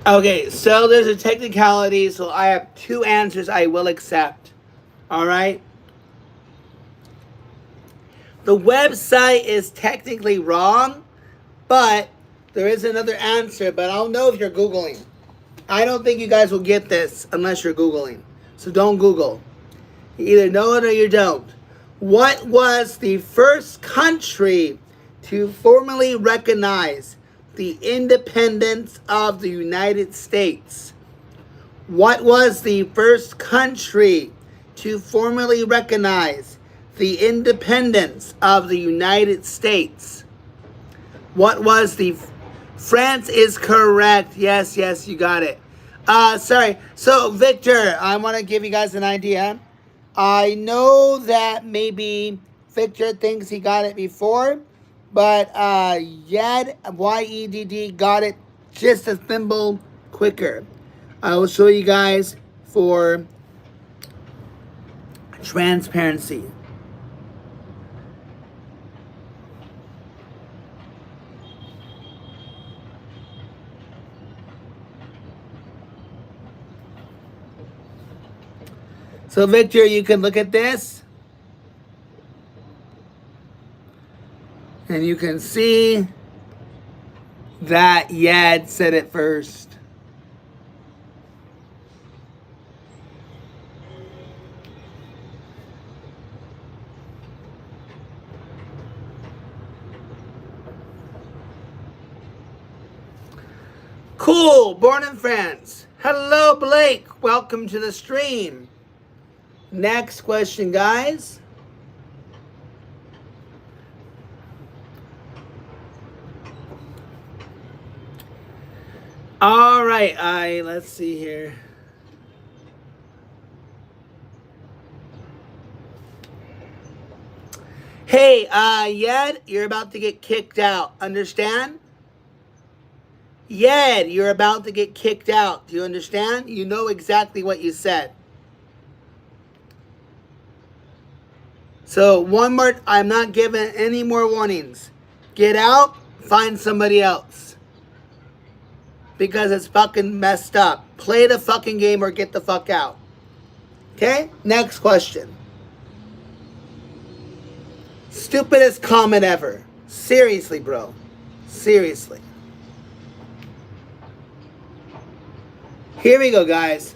Okay, so there's a technicality, so I have two answers I will accept. All right? The website is technically wrong, but there is another answer, but I'll know if you're Googling. I don't think you guys will get this unless you're Googling. So don't Google. You either know it or you don't. What was the first country to formally recognize the independence of the United States? What was the first country to formally recognize the independence of the United States? What was the... France is correct. Yes, you got it. Sorry. So, Victor, I want to give you guys an idea. I know that maybe Victor thinks he got it before, but Yed, Y-E-D-D, got it just a thimble quicker. I will show you guys for transparency. So, Victor, you can look at this. And you can see that Yad said it first. Cool, born in France. Hello, Blake. Welcome to the stream. Next question, guys. All right, let's see here. Hey, Yed, you're about to get kicked out. Understand? Yed, you're about to get kicked out. Do you understand? You know exactly what you said. So one more, I'm not giving any more warnings. Get out, find somebody else. Because it's fucking messed up. Play the fucking game or get the fuck out. Okay? Next question. Stupidest comment ever. Seriously, bro. Seriously. Here we go, guys.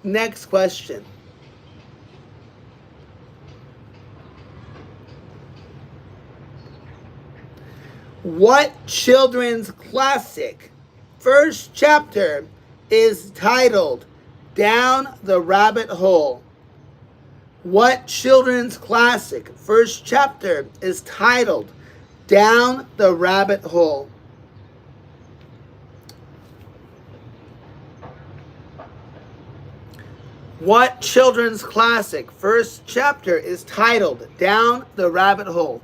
Next question. What children's classic first chapter is titled Down the Rabbit Hole? What children's classic first chapter is titled Down the Rabbit Hole? What children's classic first chapter is titled Down the Rabbit Hole?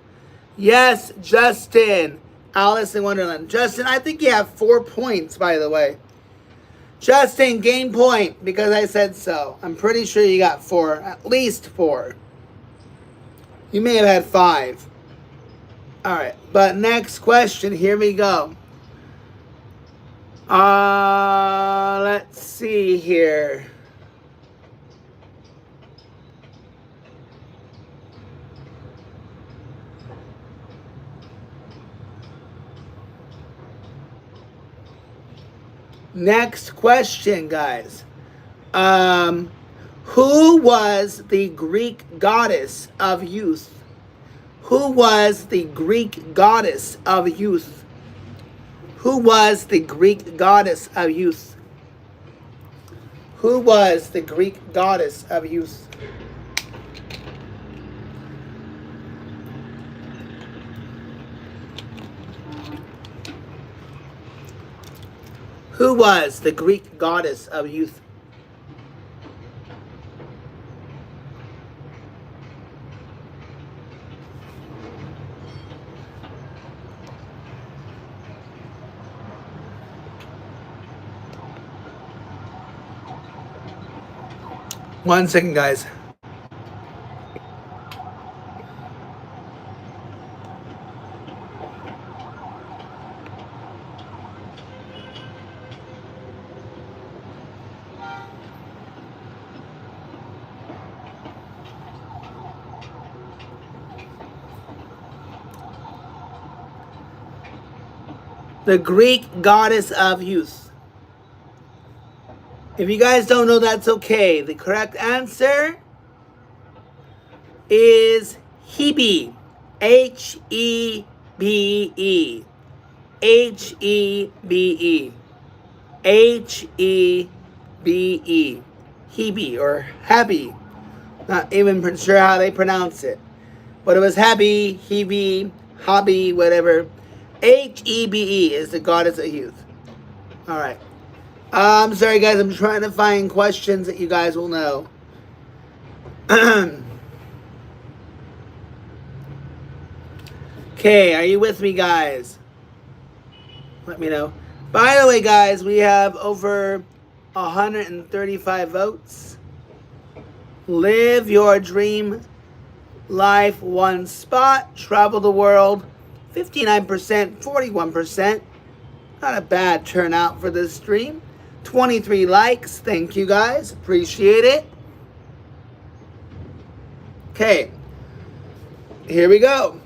Yes, Justin. Alice in Wonderland. Justin, I think you have 4 points, by the way. Justin, gain point because I said so. I'm pretty sure you got 4. At least 4. You may have had 5. Alright, but next question. Here we go. Let's see here. Next question, guys. Who was the Greek goddess of youth? Who was the Greek goddess of youth? Who was the Greek goddess of youth? Who was the Greek goddess of youth? Who was the Greek goddess of youth? One second, guys. The Greek goddess of youth. If you guys don't know, that's okay. The correct answer is Hebe. H-E-B-E. H-E-B-E. H-E-B-E. Hebe or Hebe. Not even sure how they pronounce it. But it was Hebe, Hebe, Hobby, whatever. H-E-B-E is the goddess of youth. Alright. I'm sorry, guys. I'm trying to find questions that you guys will know. Okay, are you with me, guys? Let me know. By the way, guys, we have over 135 votes. Live your dream life one spot. Travel the world. 59%, 41%. Not a bad turnout for this stream. 23 likes. Thank you, guys. Appreciate it. Okay. Here we go.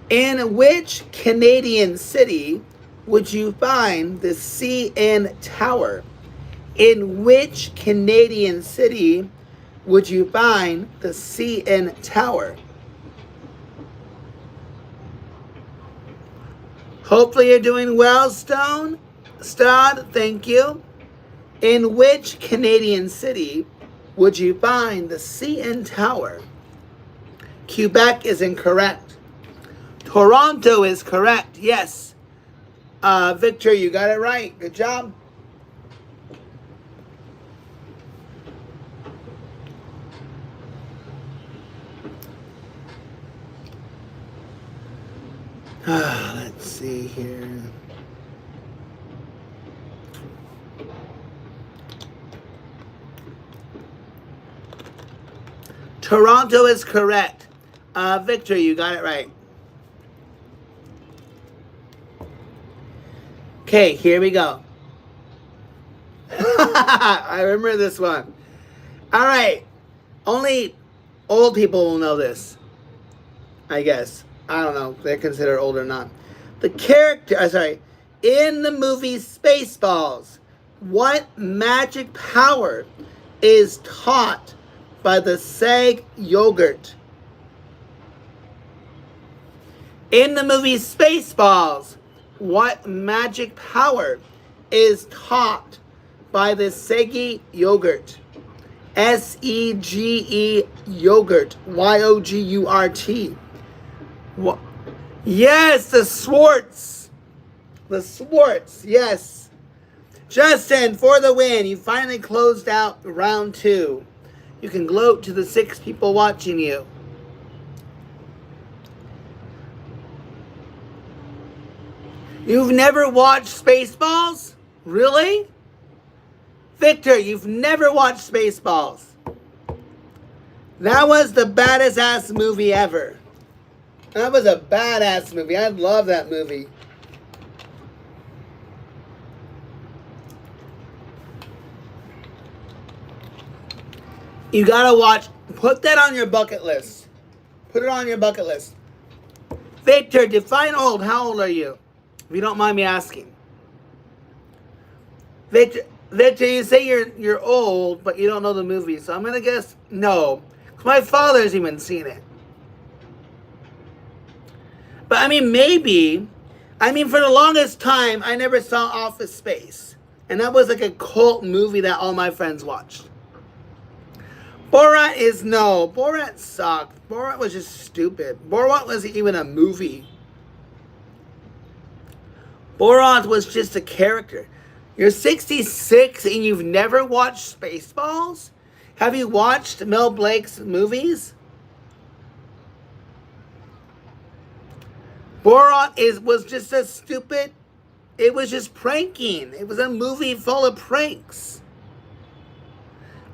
In which Canadian city would you find the CN Tower? In which Canadian city would you find the CN Tower? Hopefully you're doing well, Stone. Stod, thank you. In which Canadian city would you find the CN Tower? Quebec is incorrect. Toronto is correct, yes. Victor, you got it right. Good job. Let's see here. Toronto is correct. Victor, you got it right. Okay, here we go. I remember this one. All right. Only old people will know this. I guess. I don't know if they're considered old or not. The character, in the movie Spaceballs, what magic power is taught by the Seg yogurt? In the movie Spaceballs, what magic power is taught by the Segi yogurt? SEGE yogurt. YOGURT. What? Yes, the Swartz. The Swartz, yes. Justin, for the win. You finally closed out round 2. You can gloat to the 6 people watching you. You've never watched Spaceballs? Really? Victor, you've never watched Spaceballs. That was the baddest ass movie ever. That was a badass movie. I love that movie. You gotta watch. Put that on your bucket list. Put it on your bucket list. Victor, define old. How old are you? If you don't mind me asking. Victor, you say you're old, but you don't know the movie. So I'm gonna guess no. 'Cause my father's even seen it. But I mean, maybe. I mean, for the longest time, I never saw Office Space. And that was like a cult movie that all my friends watched. Borat is no. Borat sucked. Borat was just stupid. Borat wasn't even a movie. Borat was just a character. You're 66 and you've never watched Spaceballs? Have you watched Mel Blanc's movies? Borat was just a stupid. It was just pranking. It was a movie full of pranks.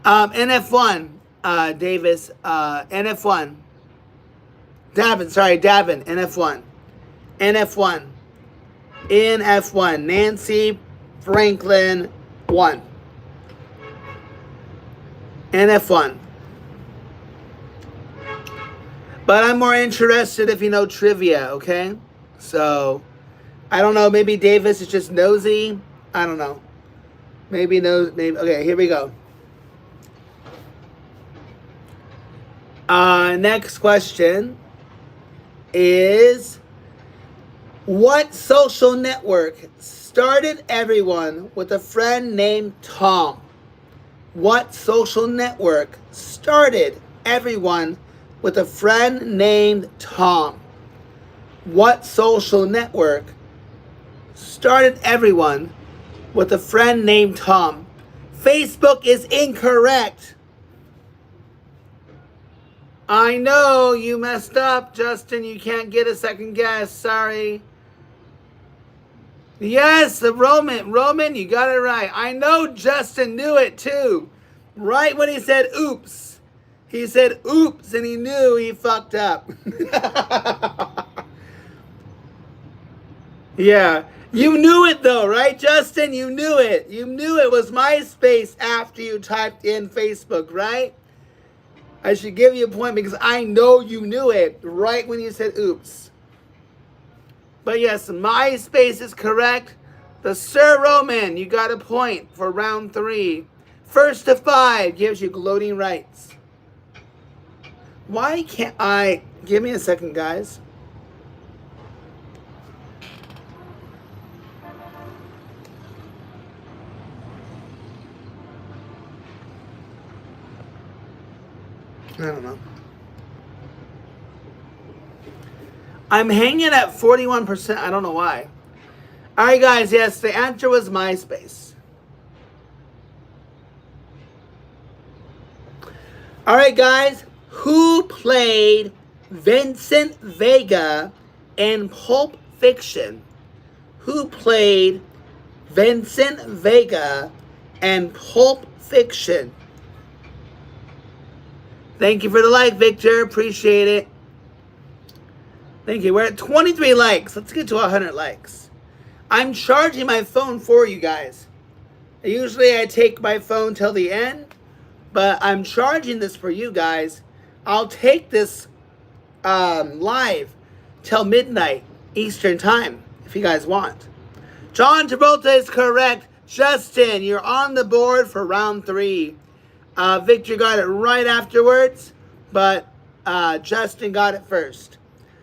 NF1, Davis. NF1. Davin. NF1. NF1. NF1. Nancy Franklin 1. NF1. But I'm more interested if you know trivia, okay? So, I don't know. Maybe Davis is just nosy. I don't know. Maybe knows. Maybe. Okay, here we go. Next question is, what social network started everyone with a friend named Tom? What social network started everyone with a friend named Tom? What social network started everyone with a friend named Tom? Facebook is incorrect. I know you messed up, Justin. You can't get a second guess. Sorry. Yes, the Roman, you got it right. I know Justin knew it too. Right when he said oops. He said oops and he knew he fucked up. Yeah. You knew it though, right, Justin? You knew it. You knew it was MySpace after you typed in Facebook, right? I should give you a point because I know you knew it right when you said oops. But yes, MySpace is correct. The Sir Roman, you got a point for round 3. First to 5 gives you gloating rights. Why can't I... Give me a second, guys. I don't know. I'm hanging at 41%. I don't know why. All right, guys. Yes, the answer was MySpace. All right, guys. Who played Vincent Vega in Pulp Fiction? Who played Vincent Vega in Pulp Fiction? Thank you for the like, Victor. Appreciate it. Thank you. We're at 23 likes. Let's get to 100 likes. I'm charging my phone for you guys. Usually I take my phone till the end, but I'm charging this for you guys. I'll take this live till midnight Eastern time if you guys want. John Travolta is correct. Justin, you're on the board for round 3. Victor got it right afterwards, but Justin got it first.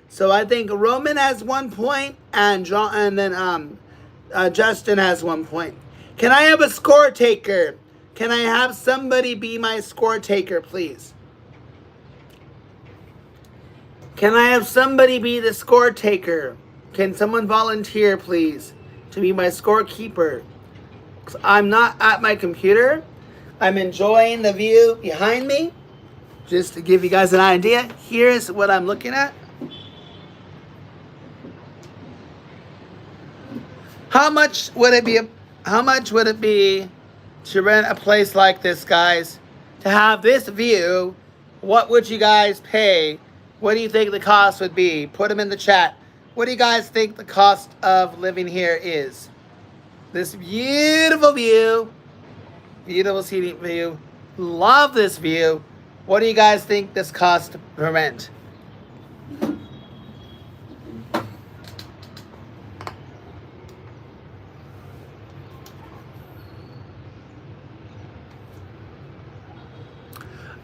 So I think Roman has 1 point, and Justin has 1 point. Can I have a score taker? Can I have somebody be my score taker, please? Can I have somebody be the score taker? Can someone volunteer, please, to be my scorekeeper? I'm not at my computer. I'm enjoying the view behind me. Just to give you guys an idea, here's what I'm looking at. How much would it be to rent a place like this, guys? To have this view, what would you guys pay? What do you think the cost would be? Put them in the chat. What do you guys think the cost of living here is? This beautiful view. Beautiful scenic view. Love this view. What do you guys think this cost per rent?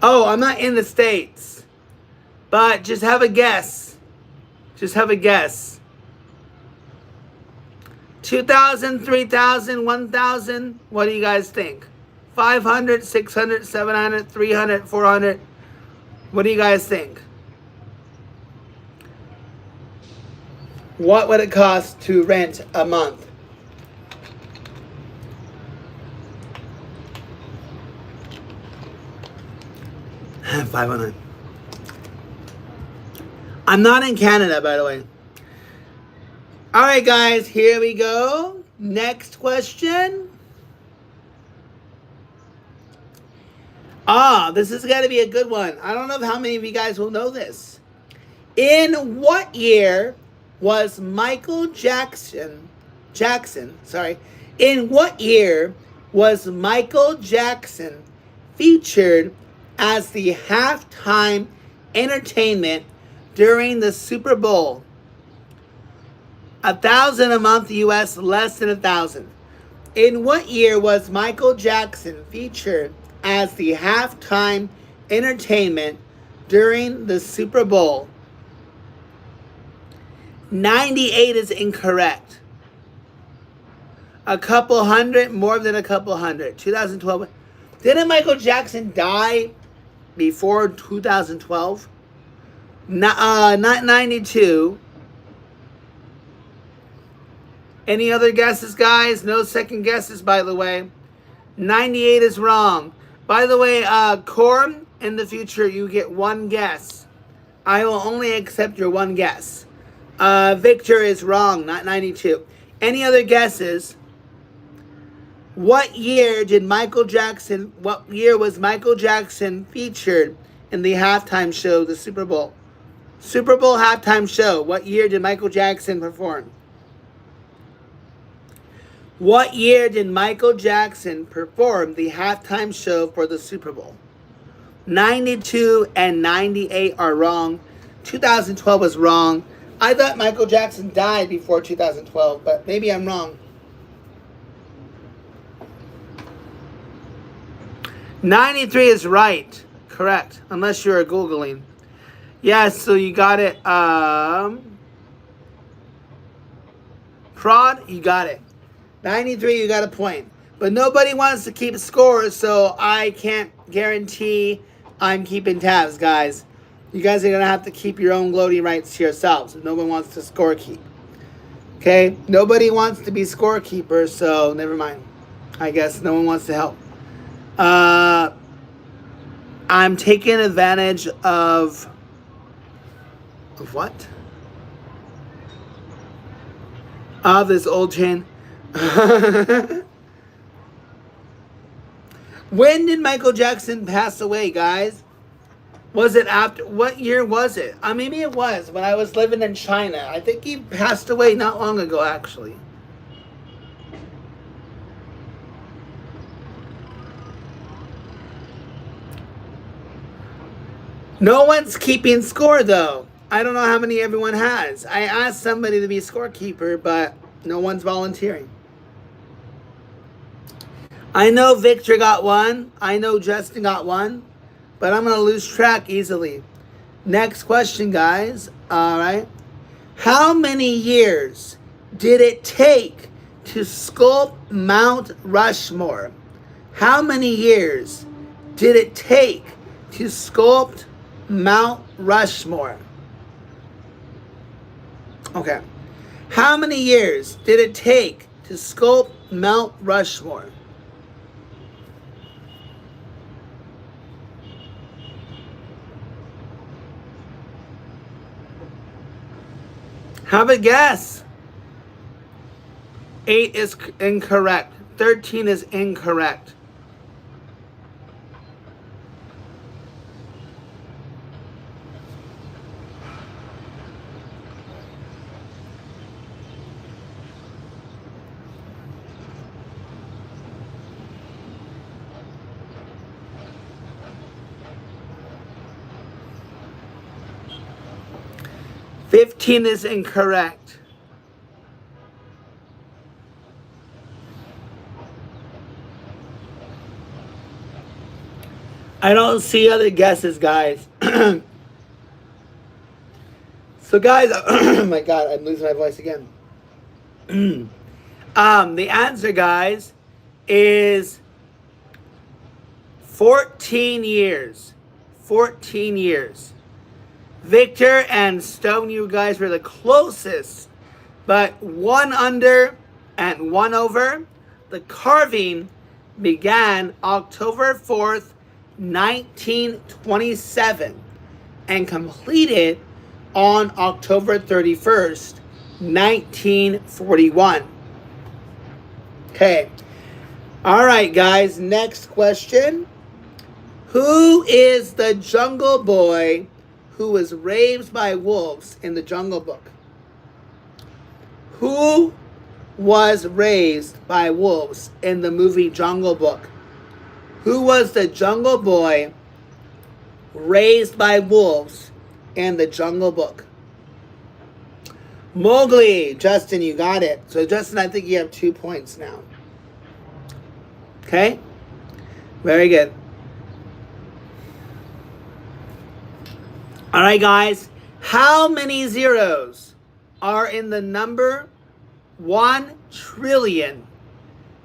Oh, I'm not in the States. But just have a guess. Just have a guess. 2,000, 3,000, 1,000. What do you guys think? 500, 600, 700, 300, 400. What do you guys think? What would it cost to rent a month? $500. I'm not in Canada, by the way. All right, guys, here we go. Next question. This is going to be a good one. I don't know how many of you guys will know this. In what year was Michael Jackson, in what year was Michael Jackson featured as the halftime entertainment during the Super Bowl? 1,000 a month US, less than 1,000. In what year was Michael Jackson featured as the halftime entertainment during the Super Bowl? 98 is incorrect. A couple hundred, more than a couple hundred. 2012. Didn't Michael Jackson die before 2012? Not 92. Any other guesses, guys? No second guesses, by the way. 98 is wrong. By the way, Corm, in the future, you get one guess. I will only accept your one guess. Victor is wrong, not 92. Any other guesses? What year was Michael Jackson featured in the halftime show, the Super Bowl? Super Bowl halftime show. What year did Michael Jackson perform? What year did Michael Jackson perform the halftime show for the Super Bowl? 92 and 98 are wrong. 2012 was wrong. I thought Michael Jackson died before 2012, but maybe I'm wrong. 93 is right. Correct. Unless you're Googling. Yes, so you got it. Prod, you got it. 93, you got a point. But nobody wants to keep scores, so I can't guarantee I'm keeping tabs, guys. You guys are going to have to keep your own gloating rights to yourselves. No one wants to score keep. Okay? Nobody wants to be scorekeeper, so never mind. I guess no one wants to help. I'm taking advantage of what? Of this old chain. When did Michael Jackson pass away, guys? Was it after? What year was it? Maybe it was when I was living in China. I think he passed away not long ago, actually. No one's keeping score, though. I don't know how many everyone has. I asked somebody to be scorekeeper, but no one's volunteering. I know Victor got one. I know Justin got one. But I'm going to lose track easily. Next question, guys. All right. How many years did it take to sculpt Mount Rushmore? How many years did it take to sculpt Mount Rushmore? Okay. How many years did it take to sculpt Mount Rushmore? Have a guess. 8 is incorrect. 13 is incorrect. Fifteen is incorrect. I don't see other guesses, guys. So, guys, oh my God, I'm losing my voice again. The answer, guys, is 14 years. 14 years. Victor and Stone, you guys were the closest, but one under and one over. The carving began October 4th, 1927 and completed on October 31st, 1941. Okay. All right, guys, next question. Who is the Jungle Boy who was raised by wolves in the Jungle Book? Who was raised by wolves in the movie Jungle Book? Who was the Jungle Boy raised by wolves in the Jungle Book? Mowgli. Justin, you got it. So, Justin, I think you have 2 points now. Okay? Very good. All right, guys. How many zeros are in the number 1 trillion?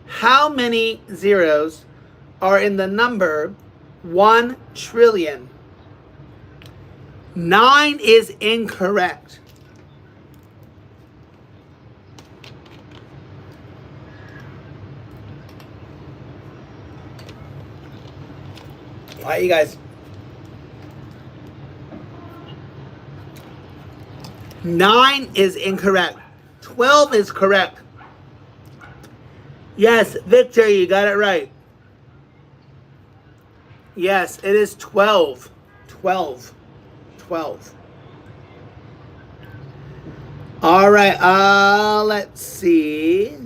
How many zeros are in the number 1 trillion? 9 is incorrect. All right, you guys. 9 is incorrect. 12 is correct. Yes, Victor, you got it right. Yes, it is 12. 12. 12. All right, let's see.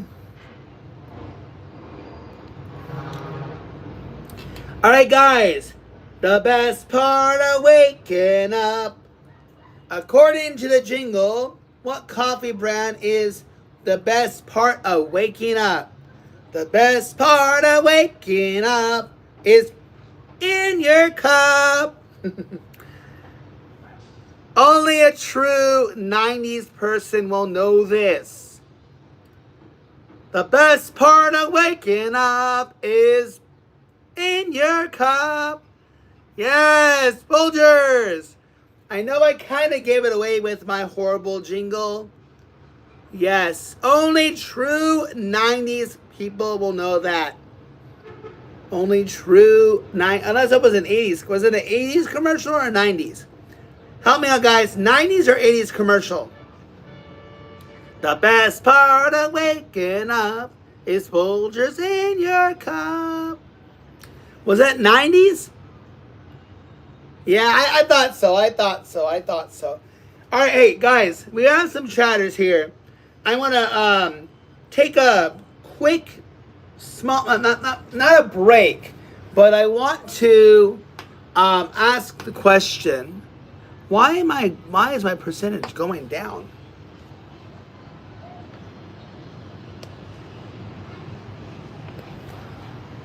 All right, guys. The best part of waking up. According to the jingle, what coffee brand is the best part of waking up? The best part of waking up is in your cup. Only a true 90s person will know this. The best part of waking up is in your cup. Yes, Folgers. I know I kind of gave it away with my horrible jingle. Yes, only true 90s people will know that. Only true unless it was an 80s. Was it an 80s commercial or a 90s? Help me out, guys. 90s or 80s commercial? The best part of waking up is Folgers in your cup. Was that 90s? Yeah, I thought so. I thought so. I thought so. All right, hey guys, we have some chatters here. I want to take a quick, small, not a break, but I want to ask the question: why is my percentage going down?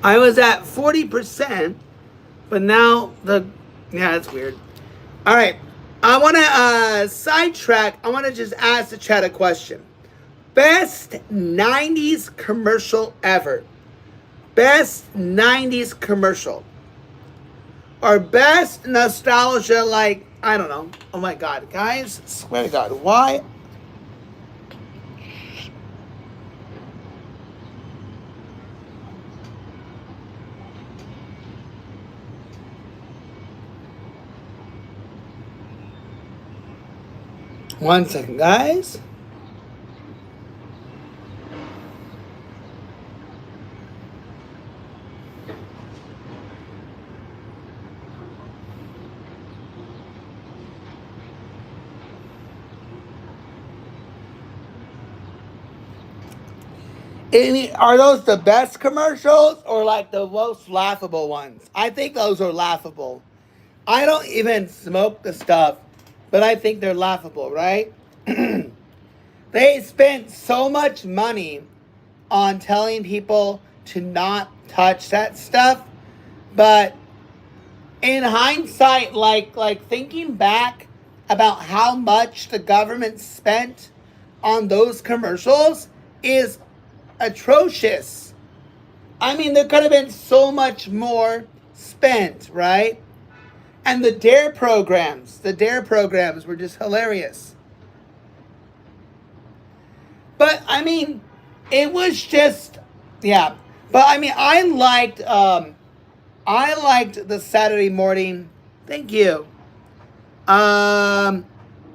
I was at 40%, but now yeah, that's weird. All right. I want to sidetrack. I want to just ask the chat a question. Best 90s commercial ever. Best 90s commercial. Or best nostalgia, like, I don't know. Oh my God. Guys, swear to God. Why? One second, guys. Are those the best commercials or like the most laughable ones? I think those are laughable. I don't even smoke the stuff, but I think they're laughable, right? They spent so much money on telling people to not touch that stuff, but in hindsight, like thinking back about how much the government spent on those commercials is atrocious. I mean, there could have been so much more spent, right? And the dare programs were just hilarious. But I mean, it was just, yeah. But I mean, I liked the Saturday morning. Thank you. Um,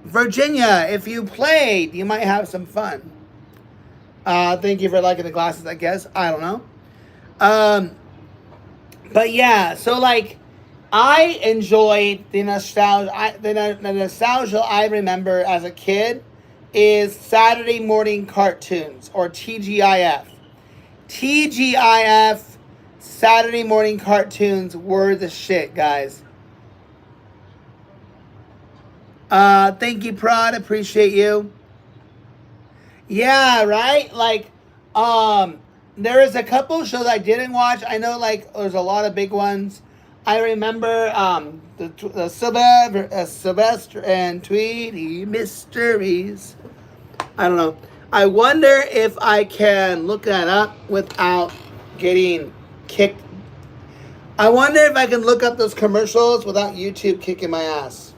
Virginia, if you played, you might have some fun. Thank you for liking the glasses. I guess I don't know. Um, but yeah, so like, I enjoyed the nostalgia. The nostalgia I remember as a kid is Saturday morning cartoons or TGIF. TGIF Saturday morning cartoons were the shit, guys. Thank you, Prod. Appreciate you. Yeah, right. Like, there is a couple shows I didn't watch. I know, like, there's a lot of big ones. I remember the Sylvester and Tweety Mysteries. I don't know. I wonder if I can look that up without getting kicked. I wonder if I can look up those commercials without YouTube kicking my ass.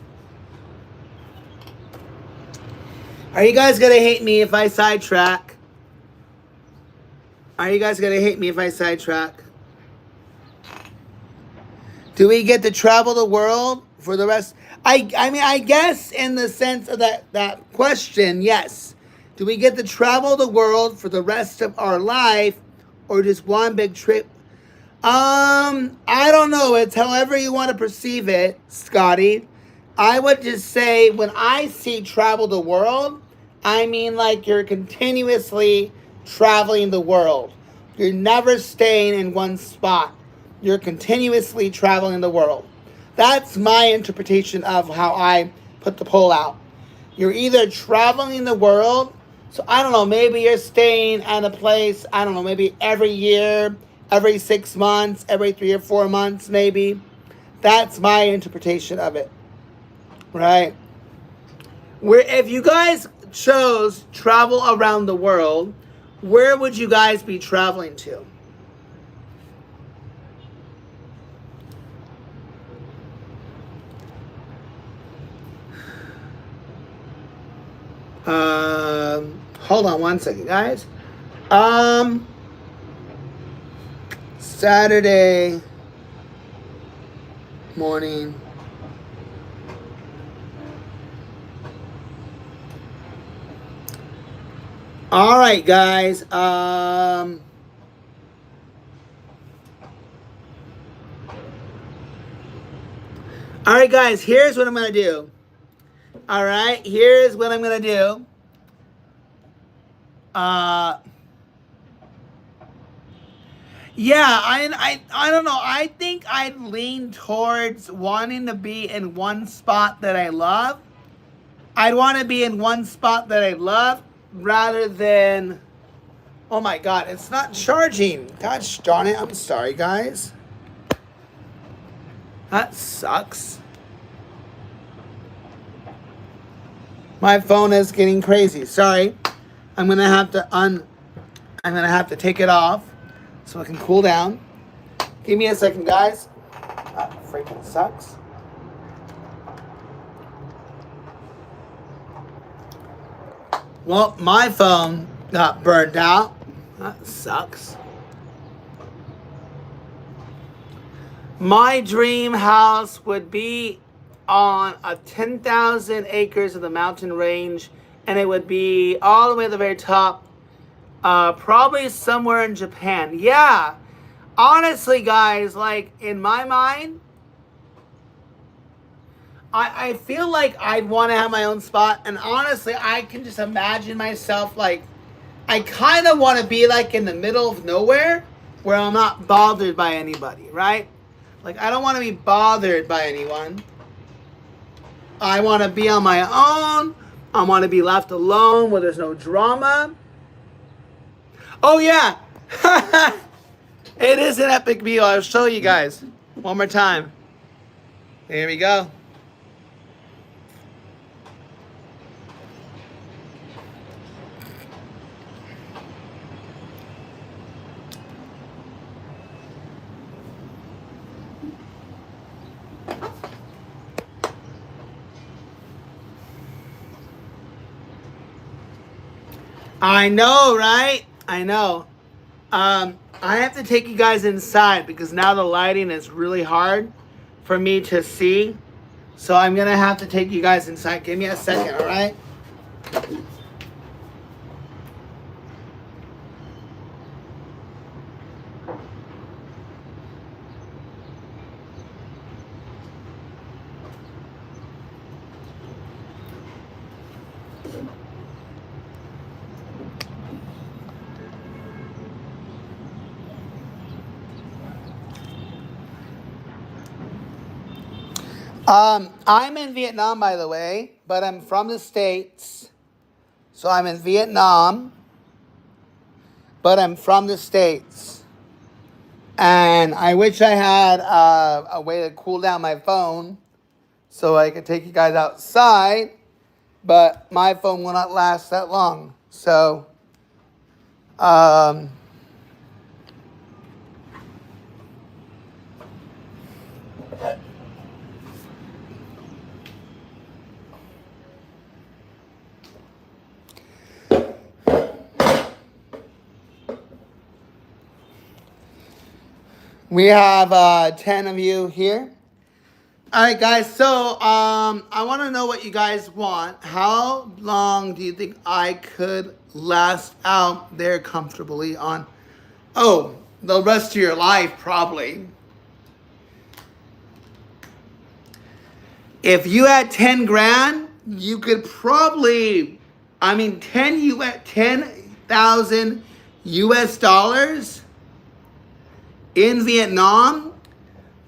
Are you guys gonna hate me if I sidetrack? Are you guys gonna hate me if I sidetrack? Do we get to travel the world for the rest? I mean, I guess in the sense of that question, yes. Do we get to travel the world for the rest of our life, or just one big trip? I don't know. It's however you want to perceive it, Scotty. I would just say when I see travel the world, I mean like you're continuously traveling the world. You're never staying in one spot. You're continuously traveling the world. That's my interpretation of how I put the poll out. You're either traveling the world, so I don't know, maybe you're staying at a place, I don't know, maybe every year, every 6 months, every 3 or 4 months, maybe. That's my interpretation of it. Right? Where if you guys chose travel around the world, where would you guys be traveling to? Hold on one second, guys. Saturday morning. All right, guys. All right, guys, here's what I'm going to do. All right, here's what I'm going to do. Yeah, I don't know. I think I'd lean towards wanting to be in one spot that I love. I'd want to be in one spot that I love rather than. Oh my God, it's not charging. Gosh darn it. I'm sorry, guys. That sucks. My phone is getting crazy. Sorry. I'm going to have to take it off so it can cool down. Give me a second, guys. That freaking sucks. Well, my phone got burned out. That sucks. My dream house would be on a 10,000 acres of the mountain range, and it would be all the way at the very top, probably somewhere in Japan. Yeah, honestly, guys, like in my mind, I feel like I'd want to have my own spot, and honestly, I can just imagine myself like, I kind of want to be like in the middle of nowhere where I'm not bothered by anybody, right? Like, I don't want to be bothered by anyone. I want to be on my own. I want to be left alone where there's no drama. Oh, yeah. It is an epic view. I'll show you guys one more time. Here we go. I know, right? I know. I have to take you guys inside because now the lighting is really hard for me to see. So I'm going to have to take you guys inside. Give me a second, all right? I'm in Vietnam, by the way, but I'm from the States. So I'm in Vietnam, but I'm from the States. And I wish I had a way to cool down my phone so I could take you guys outside, but my phone will not last that long. So, we have 10 of you here. All right, guys. So I want to know what you guys want. How long do you think I could last out there comfortably on? Oh, the rest of your life, probably. If you had 10 grand, you could probably, 10,000 US dollars in Vietnam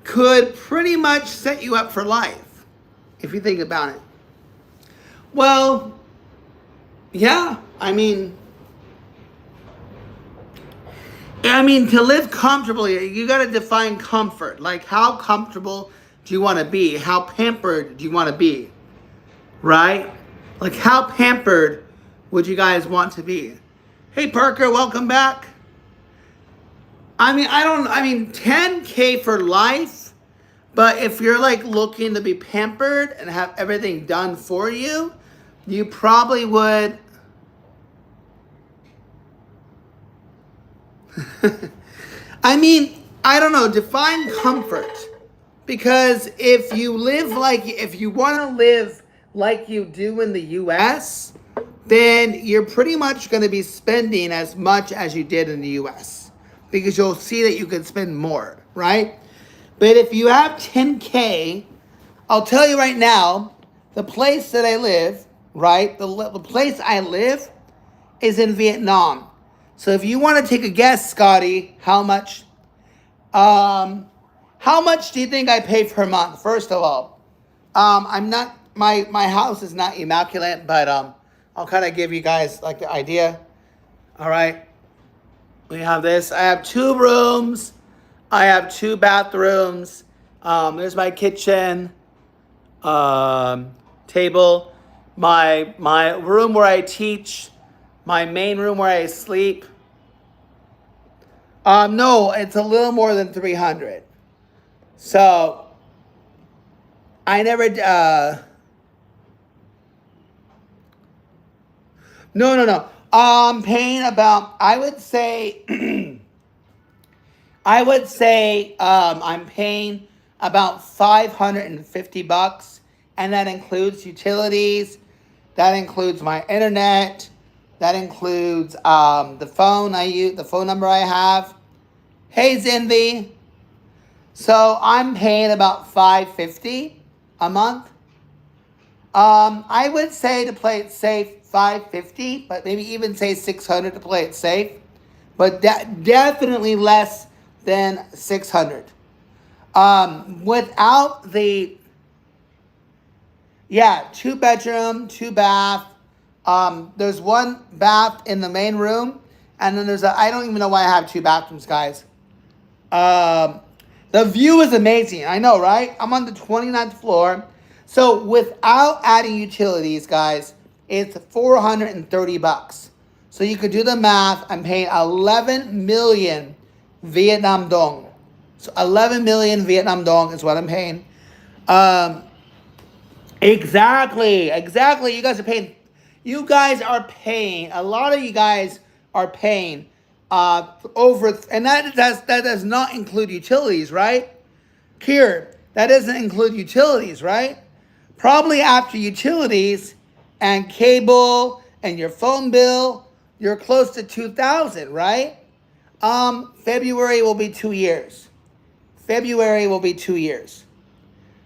could pretty much set you up for life, if you think about it. Well, yeah, to live comfortably, you got to define comfort. Like, how comfortable do you want to be? How pampered do you want to be? Right? Like, how pampered would you guys want to be? Hey, Parker, welcome back. 10K for life, but if you're like looking to be pampered and have everything done for you, you probably would. I don't know, define comfort. Because if you want to live like you do in the US, then you're pretty much going to be spending as much as you did in the US. Because you'll see that you can spend more, right? But if you have 10K, I'll tell you right now, the place that I live, right? The place I live is in Vietnam. So if you want to take a guess, Scotty, um, how much do you think I pay per month? First of all, I'm not my house is not immaculate, but I'll kind of give you guys like the idea. All right, we have this. I have 2 rooms. I have 2 bathrooms. There's my kitchen, table, my room where I teach, my main room where I sleep. No, it's a little more than 300. So I never. No, no, no. Paying about. I would say. I would say I'm paying about $550, and that includes utilities. That includes my internet. That includes the phone I use, the phone number I have. Hey, Zinvi. So I'm paying about $550 a month. I would say to play it safe, $550, but maybe even say $600 to play it safe. But definitely less than $600. Without the 2 bedroom, 2 bath. There's 1 bath in the main room, and then I don't even know why I have 2 bathrooms, guys. The view is amazing. I know, right? I'm on the 29th floor. So without adding utilities, guys, it's $430. So you could do the math. I'm paying 11 million Vietnam dong. So 11 million Vietnam dong is what I'm paying. Exactly. You guys are paying. A lot of you guys are paying over, and that does not include utilities, right? Here, that doesn't include utilities, right? Probably after utilities and cable and your phone bill, you're close to 2,000, right? February will be 2 years. February will be 2 years.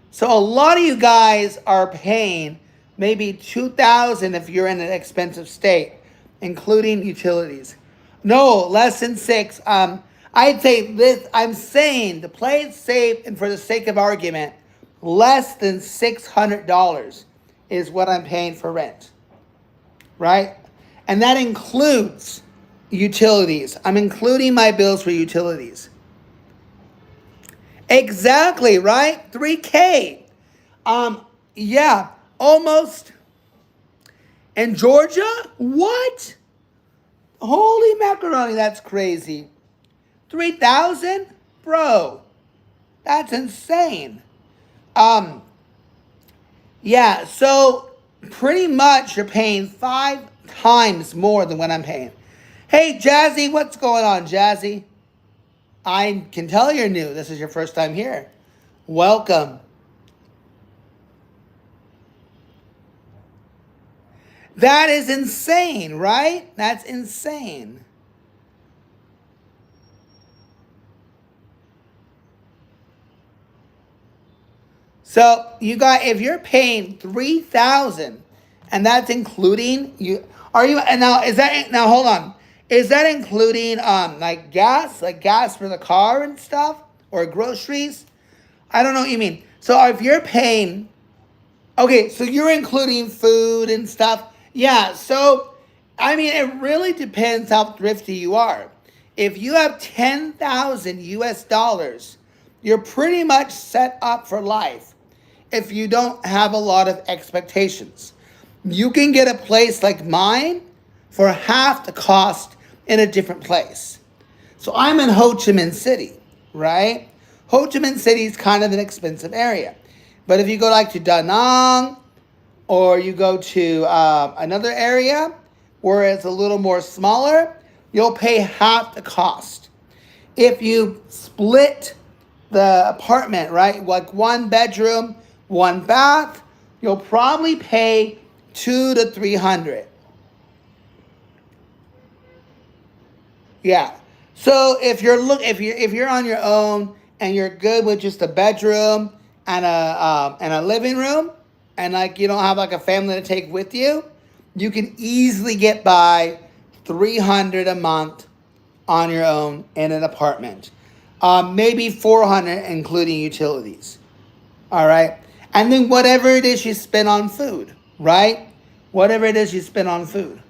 So a lot of you guys are paying maybe 2,000 if you're in an expensive state, including utilities. No, less than 6. I'd say this. I'm saying to play it safe and for the sake of argument, less than $600 is what I'm paying for rent, right? And that includes utilities. I'm including my bills for utilities. Exactly, right? 3K. Yeah, almost. In Georgia? What? Holy macaroni, that's crazy. 3,000? Bro, that's insane. Yeah, so pretty much you're paying 5 times more than what I'm paying. Hey, Jazzy, what's going on, Jazzy? I can tell you're new. This is your first time here. Welcome. That is insane, right? That's insane. So you got, if you're paying 3,000, and that's including you, are you? And now hold on, is that including like gas for the car and stuff, or groceries? I don't know what you mean. So if you're paying, okay, so you're including food and stuff. Yeah. So I mean, it really depends how thrifty you are. If you have 10,000 US dollars, you're pretty much set up for life if you don't have a lot of expectations. You can get a place like mine for half the cost in a different place. So I'm in Ho Chi Minh City, right? Ho Chi Minh City is kind of an expensive area. But if you go like to Da Nang, or you go to another area where it's a little more smaller, you'll pay half the cost. If you split the apartment, right, like 1 bedroom, 1 bath, you'll probably pay 200 to 300. Yeah. So if you're on your own and you're good with just a bedroom and a living room, and like you don't have like a family to take with you, you can easily get by 300 a month on your own in an apartment. Maybe 400 including utilities. All right. And then whatever it is you spend on food, right? Whatever it is you spend on food.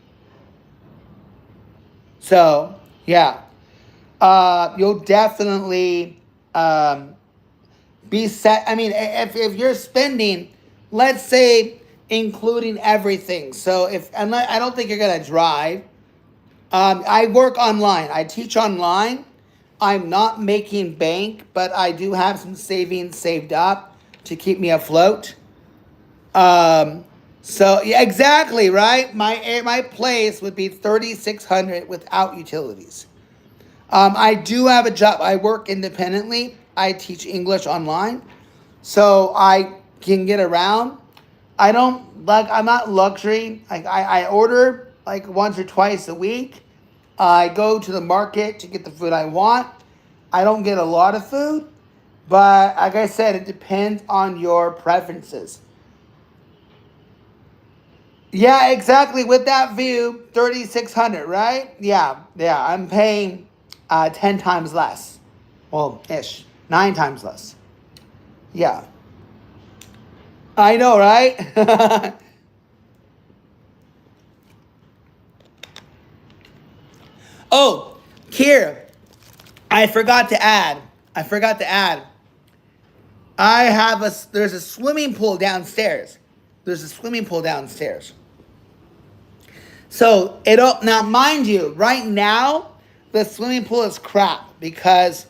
So, yeah. You'll definitely be set. I mean, if you're spending, let's say, including everything. So, I don't think you're going to drive. I work online. I teach online. I'm not making bank, but I do have some savings saved up to keep me afloat. So yeah, exactly right. My place would be 3,600 without utilities. I do have a job. I work independently. I teach English online, so I can get around. I don't like. I'm not luxury. Like I order like once or twice a week. I go to the market to get the food I want. I don't get a lot of food, but like I said, it depends on your preferences. Yeah, exactly. With that view, 3,600, right? Yeah. I'm paying 10 times less. Well, ish. 9 times less. Yeah. I know, right? Oh, here. I forgot to add. I forgot to add. There's a swimming pool downstairs. There's a swimming pool downstairs. So now, mind you, right now the swimming pool is crap because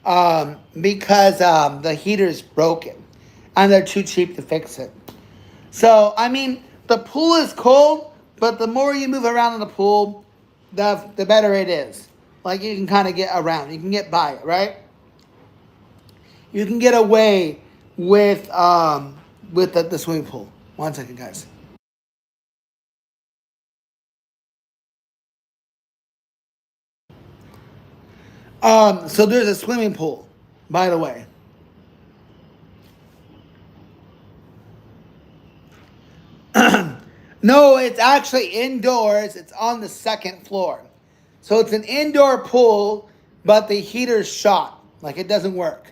the heater's broken, and they're too cheap to fix it. So I mean, the pool is cold, but the more you move around in the pool, the better it is. Like you can kind of get around, you can get by it, right? You can get away with the swimming pool. One second, guys. So there's a swimming pool, by the way. No, it's actually indoors. It's on the second floor. So it's an indoor pool, but the heater's shot. Like it doesn't work.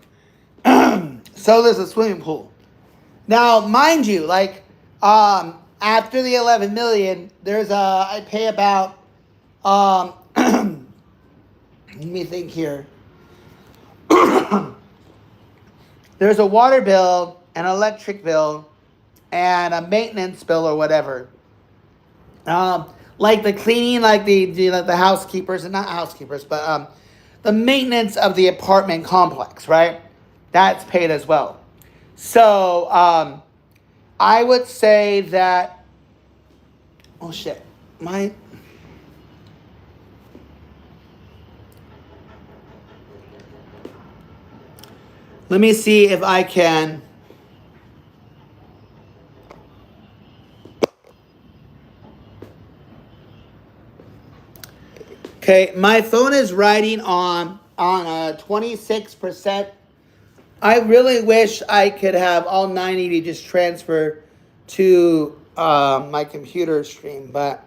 So there's a swimming pool. Now, mind you, like after the 11 million, I pay about let me think here. There's a water bill, an electric bill, and a maintenance bill or whatever. Like the cleaning, like the housekeepers, and not housekeepers, but the maintenance of the apartment complex, right? That's paid as well. So I would say that. Oh shit, my. Let me see if I can. Okay, my phone is riding on a 26%. I really wish I could have all 90 be just transfer to my computer stream, but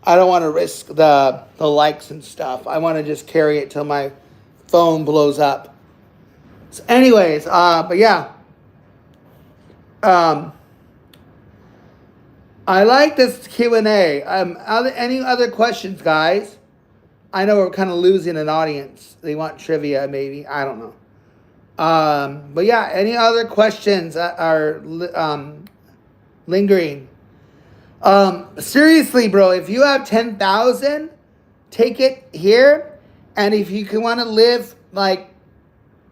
I don't want to risk the likes and stuff. I want to just carry it till my phone blows up. So anyways, but yeah. Um, I like this Q&A. Any other questions, guys? I know we're kind of losing an audience. They want trivia, maybe. I don't know. But yeah, any other questions that are lingering? Seriously, bro, if you have 10,000, take it here. And if you can want to live like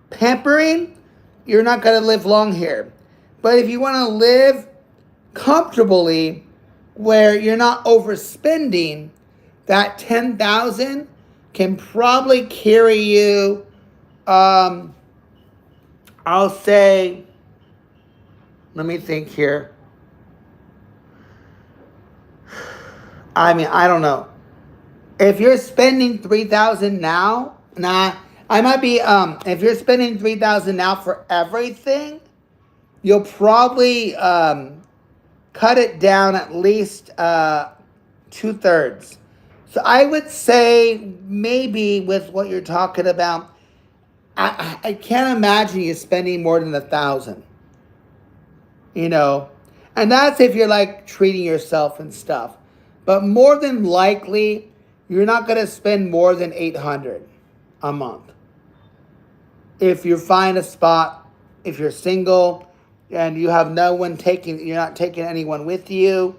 pampering, you're not going to live long here. But if you want to live comfortably, where you're not overspending, that 10,000 can probably carry you. I'll say. Let me think here. I mean, I don't know. If you're spending 3,000 now, I might be. If you're spending 3,000 now for everything, you'll probably cut it down at least 2/3. So I would say maybe with what you're talking about, I can't imagine you spending more than 1,000. You know, and that's if you're like treating yourself and stuff. But more than likely, you're not gonna spend more than 800 a month. If you find a spot, if you're single and you have no one taking, you're not taking anyone with you,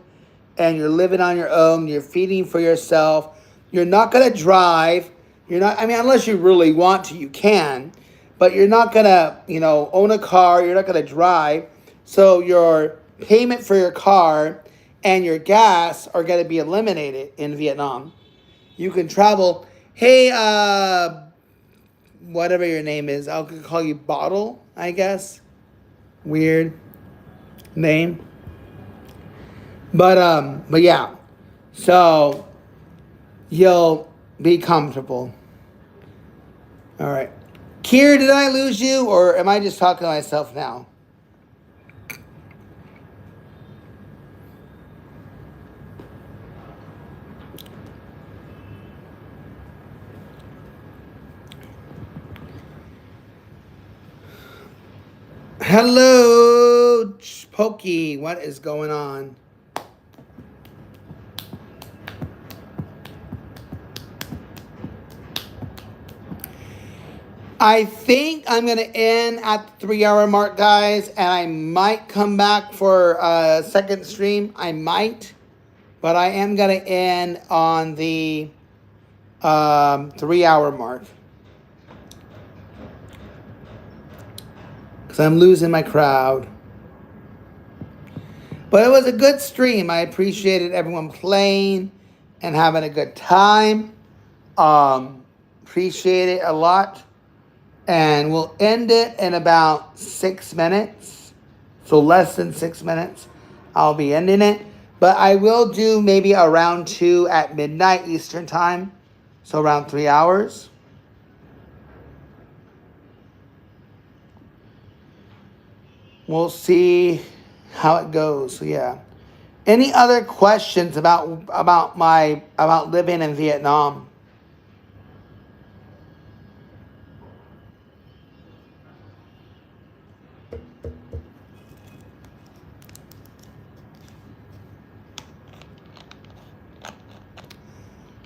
and you're living on your own, you're feeding for yourself, you're not gonna drive. You're not, I mean, unless you really want to, you can, but you're not gonna, own a car, you're not gonna drive. So your payment for your car and your gas are gonna be eliminated in Vietnam. You can travel. Hey, whatever your name is, I'll call you Bottle, I guess. Weird name. But yeah. So you'll be comfortable. All right. Kier, did I lose you or am I just talking to myself now? Hello, Pokey. What is going on? I think I'm going to end at the 3 hour mark, guys, and I might come back for a second stream. I might, but I am going to end on the 3 hour mark because I'm losing my crowd. But it was a good stream. I appreciated everyone playing and having a good time. Appreciate it a lot. And we'll end it in about 6 minutes. So less than 6 minutes. I'll be ending it. But I will do maybe a round 2 at midnight Eastern time. So around 3 hours. We'll see how it goes. So yeah. Any other questions about living in Vietnam?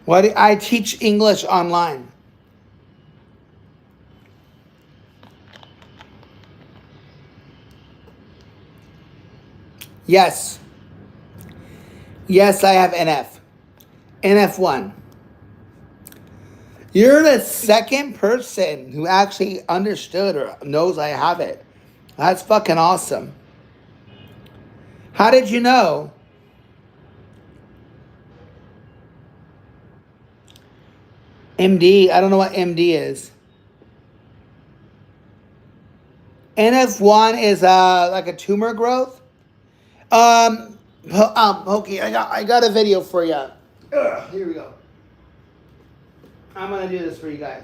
What I teach English online. Yes. Yes, I have NF. NF1. You're the second person who actually understood or knows I have it. That's fucking awesome. How did you know? MD, I don't know what MD is. NF1 is like a tumor growth. Okay, I got a video for you. Here we go. I'm gonna do this for you guys.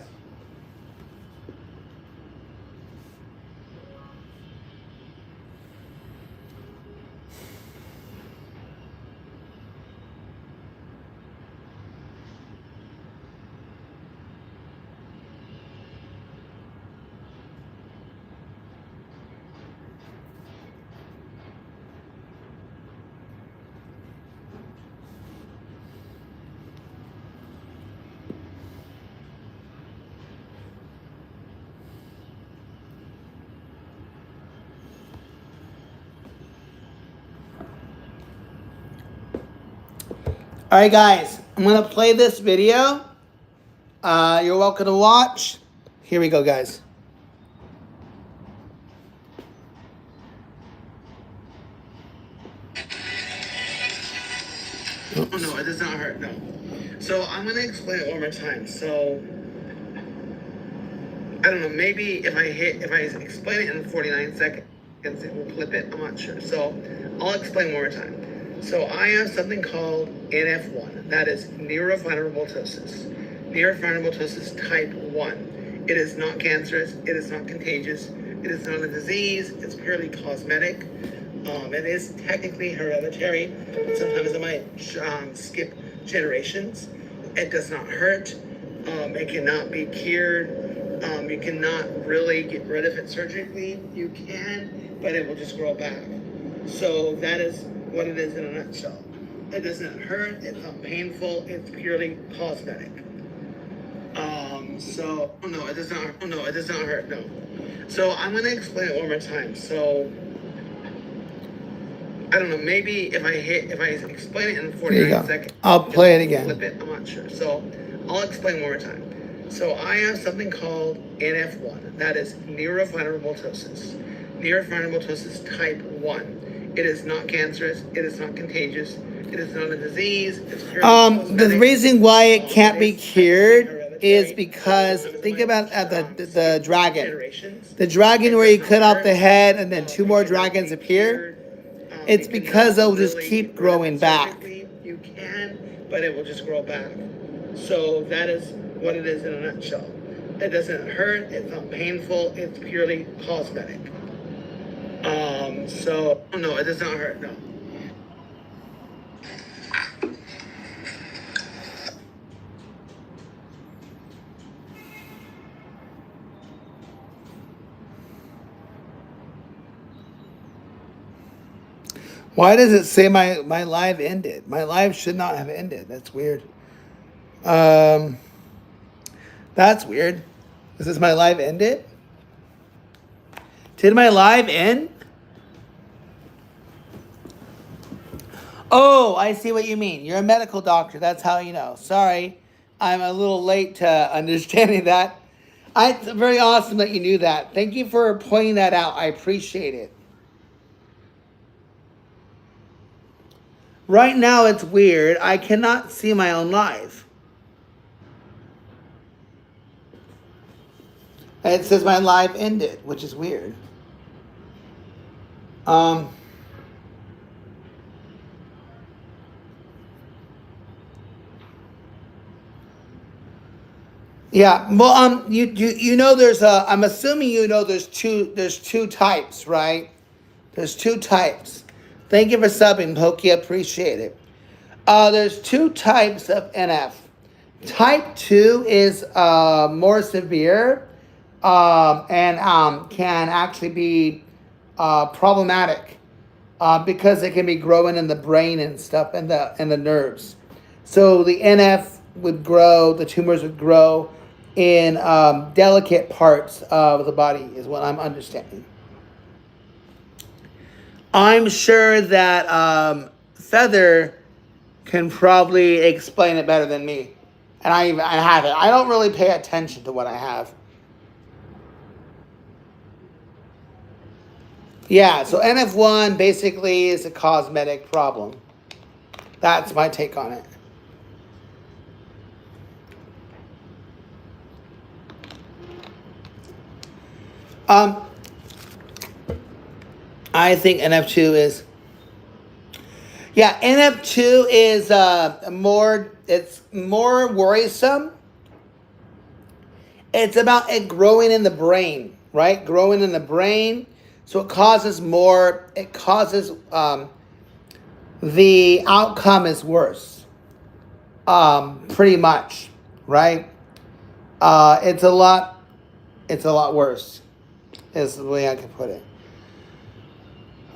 All right, guys, I'm gonna play this video. You're welcome to watch. Here we go, guys. Oh no, it does not hurt. No. So I'm gonna explain it one more time. So I don't know. Maybe if I explain it in 49 seconds, it will clip it. I'm not sure. So I'll explain one more time. So I have something called NF1. That is neurofibromatosis. Neurofibromatosis type 1. It is not cancerous. It is not contagious. It is not a disease. It's purely cosmetic. It is technically hereditary. Sometimes it might skip generations. It does not hurt. It cannot be cured. You cannot really get rid of it surgically. You can, but it will just grow back. So that is what it is in a nutshell. It doesn't hurt. It's not painful. It's purely cosmetic. Oh no, it does not. Oh no, it does not hurt. No. So I'm gonna explain it one more time. So I don't know. Maybe if I explain it in 49 seconds, I'll play it again. Flip it. I'm not sure. So I'll explain one more time. So I have something called NF1. That is neurofibromatosis. Neurofibromatosis type 1. It is not cancerous. It is not contagious. It is not a disease. It's the reason why it can't be cured is because think about the dragon. The dragon where you cut off the head and then two more dragons appear. It's because they'll just keep growing back. You can, but it will just grow back. So that is what it is in a nutshell. It doesn't hurt. It's not painful. It's purely cosmetic. Oh no, it does not hurt. No. Why does it say my live ended? My live should not have ended. That's weird. Um, that's weird. Is this my live ended? Did my live end? Oh, I see what you mean. You're a medical doctor. That's how you know. Sorry, I'm a little late to understanding that. It's very awesome that you knew that. Thank you for pointing that out. I appreciate it. Right now, it's weird. I cannot see my own live. It says my live ended, which is weird. Um, yeah. Well, you know there's a. I'm assuming you know there's two types, right? There's two types. Thank you for subbing, Pokey. Appreciate it. There's two types of NF. Type 2 is more severe and can actually be problematic because it can be growing in the brain and stuff and the nerves. So the NF would grow, the tumors would grow in delicate parts of the body, is what I'm understanding. I'm sure that Feather can probably explain it better than me. And I have it. I don't really pay attention to what I have. Yeah, so NF1 basically is a cosmetic problem. That's my take on it. I think NF2 is... Yeah, NF2 is it's more worrisome. It's about it growing in the brain, right? Growing in the brain. So it causes the outcome is worse. Pretty much, right? It's a lot worse, is the way I can put it.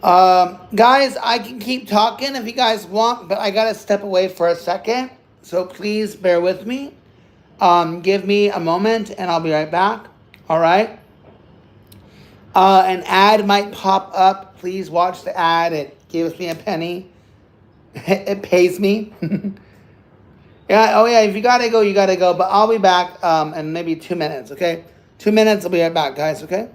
Guys, I can keep talking if you guys want, but I gotta step away for a second. So please bear with me. Give me a moment and I'll be right back. All right. An ad might pop up. Please watch the ad. It gives me a penny. It pays me. Yeah. Oh yeah. If you gotta go, you gotta go. But I'll be back in maybe 2 minutes. Okay. 2 minutes. I'll be right back, guys. Okay.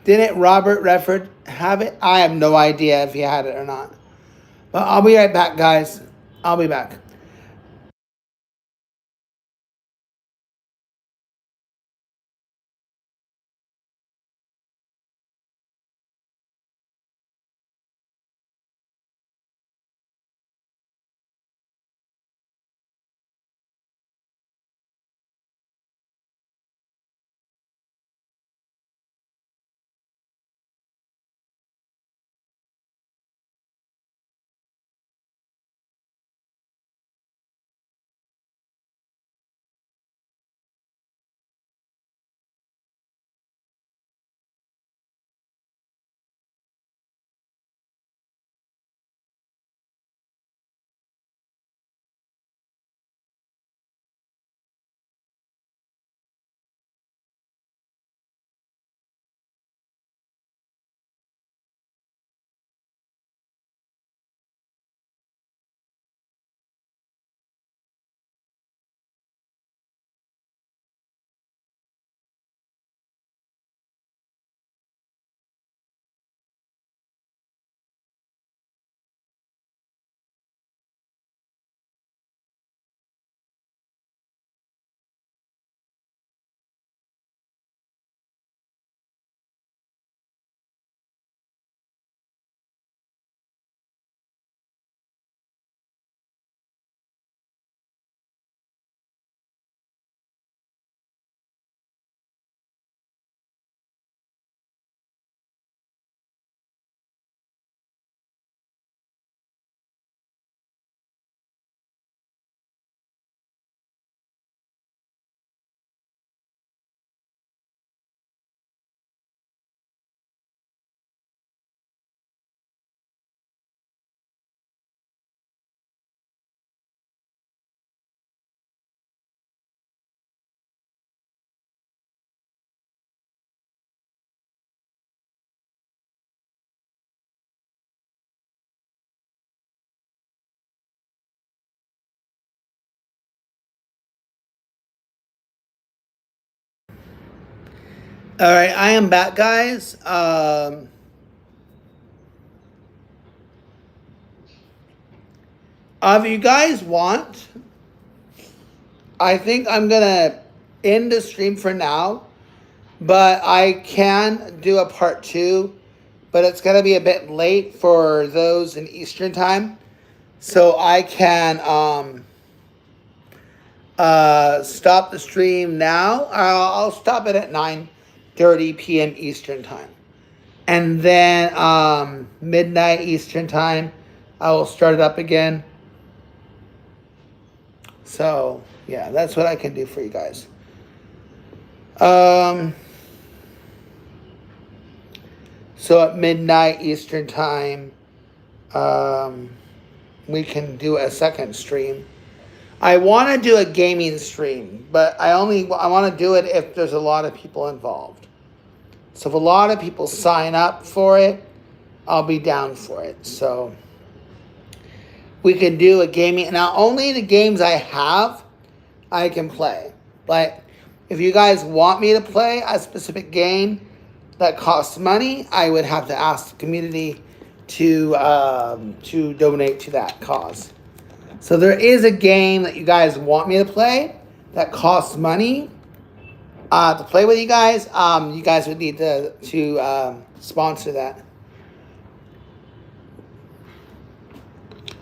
Didn't Robert Redford have it? I have no idea if he had it or not. But I'll be right back, guys. I'll be back. All right, I am back, guys. If you guys want, I think I'm gonna end the stream for now, but I can do a part two, but it's gonna be a bit late for those in Eastern time, so I can stop the stream now. I'll stop it at 9:30 p.m. Eastern time, and then midnight Eastern time, I will start it up again. So yeah, that's what I can do for you guys. So at midnight Eastern time, we can do a second stream. I want to do a gaming stream, but I want to do it if there's a lot of people involved. So if a lot of people sign up for it, I'll be down for it. So we can do a gaming. Now, only the games I have, I can play. But if you guys want me to play a specific game that costs money, I would have to ask the community to donate to that cause. So there is a game that you guys want me to play that costs money to play with you guys. You guys would need to sponsor that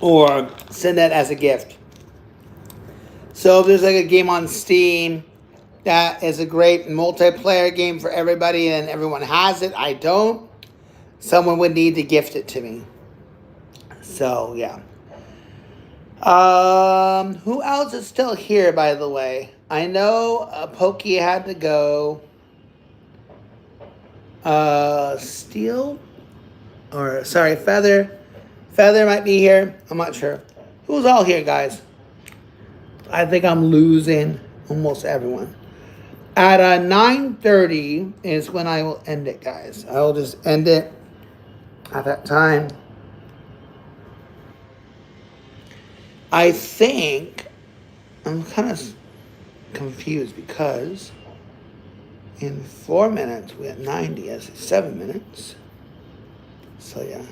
or send that as a gift. So if there's like a game on Steam that is a great multiplayer game for everybody and everyone has it, I don't, someone would need to gift it to me. So yeah. Who else is still here, by the way? I know Pokey had to go. Steel? Or, sorry, Feather. Feather might be here. I'm not sure. Who's all here, guys? I think I'm losing almost everyone. At 9:30 is when I will end it, guys. I will just end it at that time. I think I'm kind of confused because in 4 minutes we had 90 as 7 minutes. So yeah.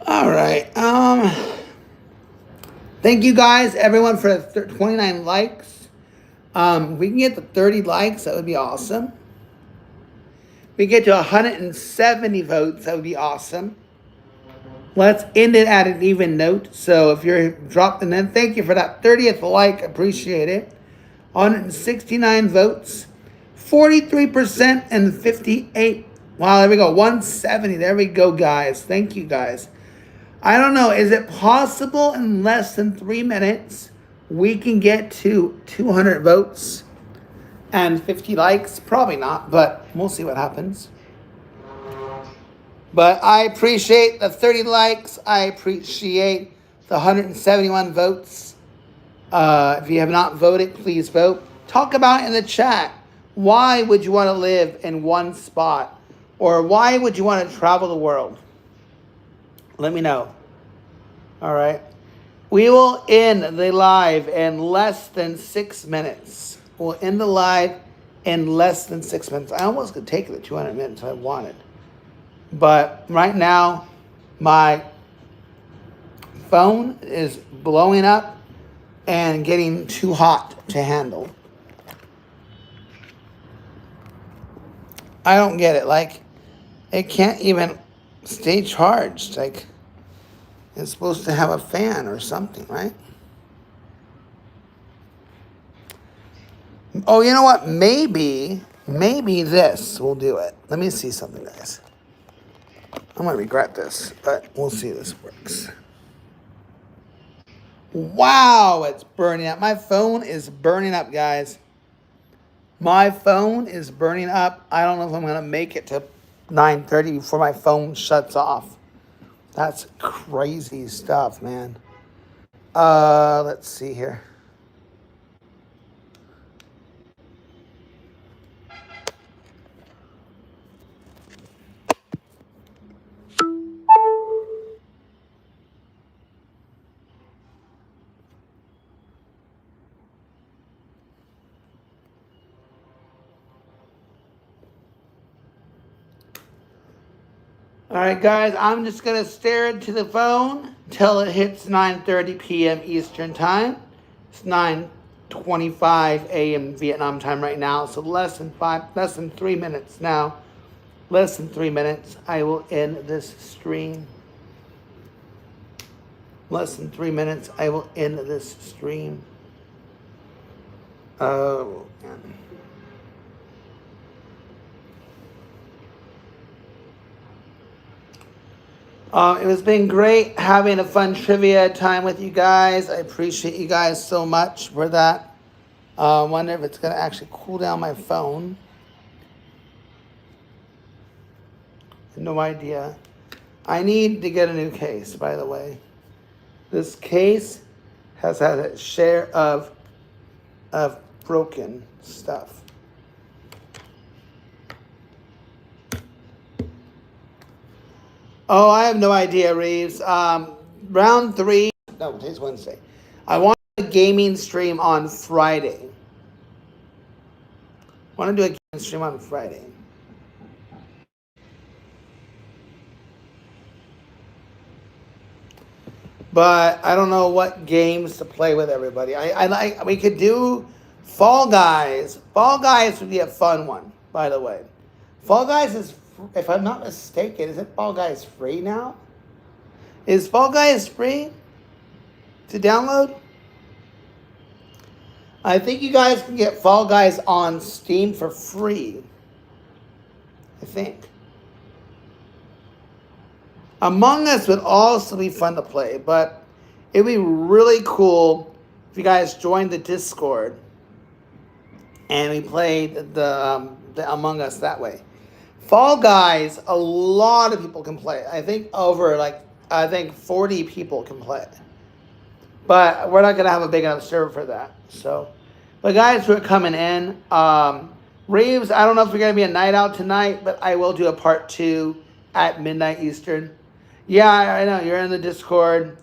All right. Thank you guys, everyone, for the 29 likes. If we can get to 30 likes, that would be awesome. If we get to 170 votes, that would be awesome. Let's end it at an even note. So if you're dropping in, thank you for that 30th like. Appreciate it. 169 votes, 43% and 58. Wow, there we go. 170. There we go, guys. Thank you, guys. I don't know. Is it possible in less than 3 minutes we can get to 200 votes and 50 likes? Probably not, but we'll see what happens. But I appreciate the 30 likes. I appreciate the 171 votes. If you have not voted, please vote. Talk about it in the chat. Why would you want to live in one spot? Or why would you want to travel the world? Let me know. All right. We will end the live in less than 6 minutes. We'll end the live in less than 6 minutes. I almost could take the 200 minutes if I wanted. But right now, my phone is blowing up and getting too hot to handle. I don't get it. Like, it can't even stay charged. Like, it's supposed to have a fan or something, right? Oh, you know what? Maybe this will do it. Let me see something, guys. I'm going to regret this, but we'll see if this works. Wow, it's burning up. My phone is burning up, guys. My phone is burning up. I don't know if I'm going to make it to 9:30 before my phone shuts off. That's crazy stuff, man. Let's see here. right, guys, I'm just going to stare into the phone till it hits 9:30 p.m. Eastern Time. It's 9:25 a.m. Vietnam time right now, so less than 3 minutes now. Less than 3 minutes, I will end this stream. Less than 3 minutes, I will end this stream. Oh, man. It has been great having a fun trivia time with you guys. I appreciate you guys so much for that. I wonder if it's going to actually cool down my phone. No idea. I need to get a new case, by the way. This case has had a share of broken stuff. Oh, I have no idea, Reeves. Round 3. No, today's Wednesday. I want a gaming stream on Friday. I want to do a gaming stream on Friday. But I don't know what games to play with everybody. We could do Fall Guys. Fall Guys would be a fun one, by the way. Fall Guys is, if I'm not mistaken, isn't Fall Guys free now? Is Fall Guys free to download? I think you guys can get Fall Guys on Steam for free. I think. Among Us would also be fun to play, but it would be really cool if you guys joined the Discord and we played the Among Us that way. Fall Guys, a lot of people can play. I think 40 people can play. But we're not going to have a big enough server for that. So, but guys who are coming in, Reeves, I don't know if we're going to be a night out tonight, but I will do a part 2 at midnight Eastern. Yeah, I know, you're in the Discord.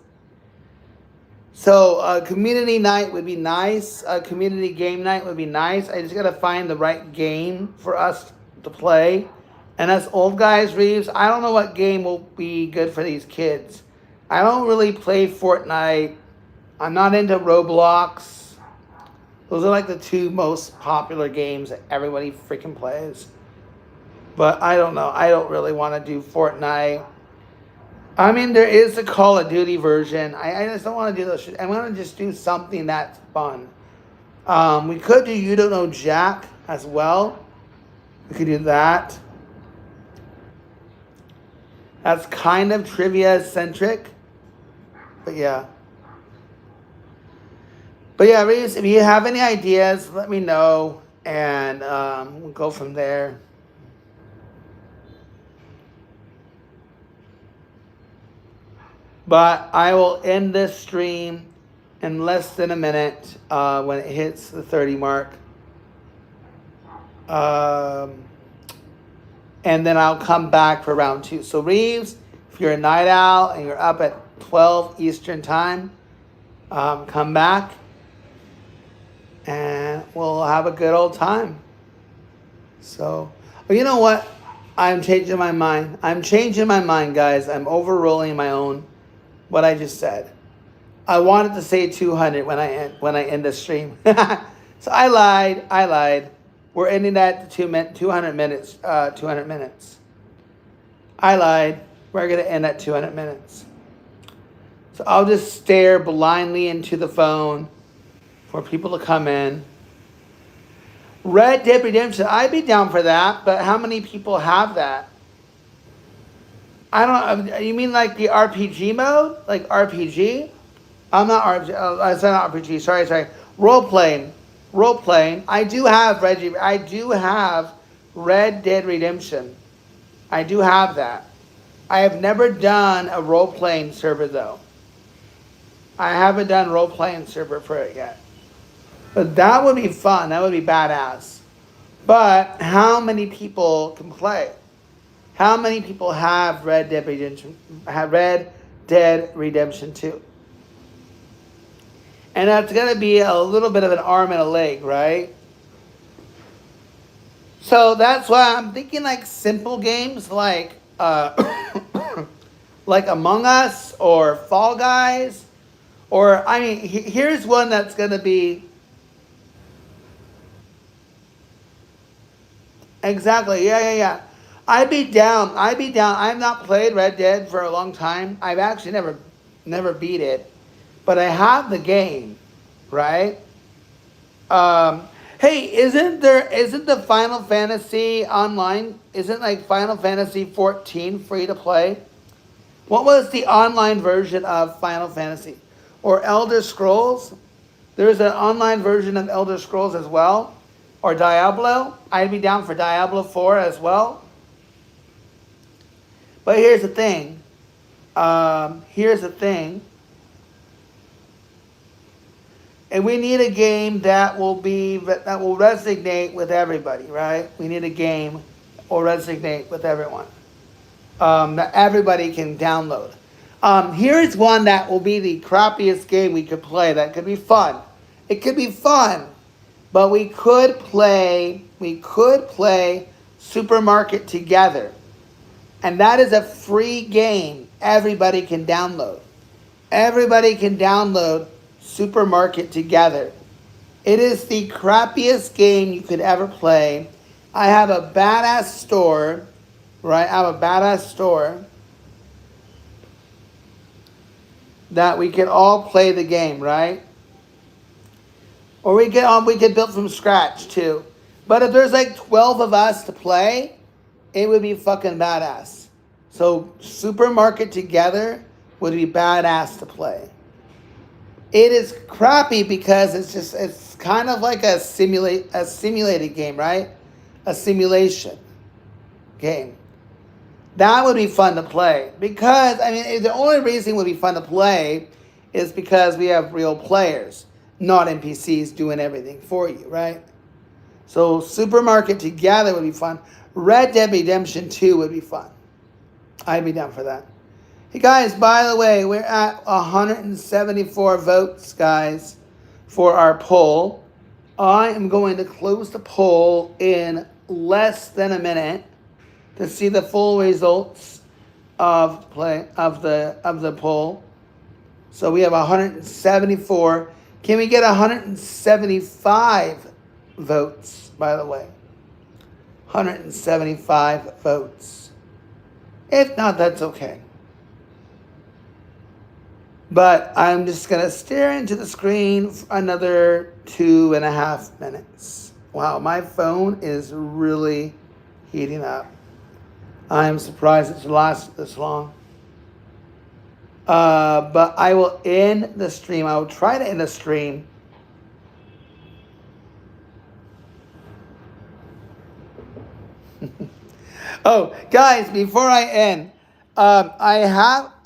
So a community night would be nice. A community game night would be nice. I just got to find the right game for us to play. And us old guys, Reeves, I don't know what game will be good for these kids. I don't really play Fortnite. I'm not into Roblox. Those are like the 2 most popular games that everybody freaking plays. But I don't know. I don't really want to do Fortnite. I mean, there is a Call of Duty version. I just don't want to do those shit. I want to just do something that's fun. We could do You Don't Know Jack as well. We could do that. That's kind of trivia-centric. But yeah. But yeah, Reeves, if you have any ideas, let me know. And we'll go from there. But I will end this stream in less than a minute when it hits the 30 mark. And then I'll come back for round 2. So Reeves, if you're a night owl and you're up at 12 Eastern time, come back and we'll have a good old time. So, but you know what? I'm changing my mind. I'm changing my mind, guys. I'm overruling my own what I just said. I wanted to say 200 when I end the stream. So I lied. We're ending at 200 minutes. 200 minutes. I lied. We're going to end at 200 minutes. So I'll just stare blindly into the phone for people to come in. Red Dead Redemption. I'd be down for that, but how many people have that? I don't. You mean like the RPG mode, like RPG? I'm not RPG. I said not RPG. Sorry. Role playing. I do have Red Dead Redemption. I do have that. I have never done a role playing server though. I haven't done role playing server for it yet. But that would be fun. That would be badass. But how many people can play? How many people have Red Dead Redemption 2? And that's going to be a little bit of an arm and a leg, right? So that's why I'm thinking like simple games like like Among Us or Fall Guys, or I mean, here's one that's gonna be exactly, yeah. I'd be down. I'd be down. I've not played Red Dead for a long time. I've actually never beat it, but I have the game, right? Um, hey, isn't the Final Fantasy online? Isn't like Final Fantasy 14 free to play? What was the online version of Final Fantasy or Elder Scrolls? There's an online version of Elder Scrolls as well, or Diablo. I'd be down for Diablo 4 as well. But here's the thing. Here's the thing. And we need a game that will resonate with everybody, right? We need a game that will resonate with everyone. That everybody can download. Here's one that will be the crappiest game we could play. That could be fun. It could be fun, but we could play Supermarket Together, and that is a free game. Everybody can download. Everybody can download Supermarket Together. It is the crappiest game you could ever play. I have a badass store, right? I have a badass store that we can all play the game, right? Or we could build from scratch too. But if there's like 12 of us to play, it would be fucking badass. So Supermarket Together would be badass to play. It is crappy because it's kind of like a simulated game, right? A simulation game. That would be fun to play because I mean the only reason it would be fun to play is because we have real players, not NPCs doing everything for you, right? So Supermarket Together would be fun. Red Dead Redemption 2 would be fun. I'd be down for that. Hey guys, by the way, we're at 174 votes, guys, for our poll. I am going to close the poll in less than a minute to see the full results of the poll. So we have 174. Can we get 175 votes, by the way? 175 votes. If not, that's okay. But I'm just going to stare into the screen for another 2.5 minutes. Wow, my phone is really heating up. I'm surprised it's lasted this long. But I will end the stream. I will try to end the stream. Oh, guys, before I end, I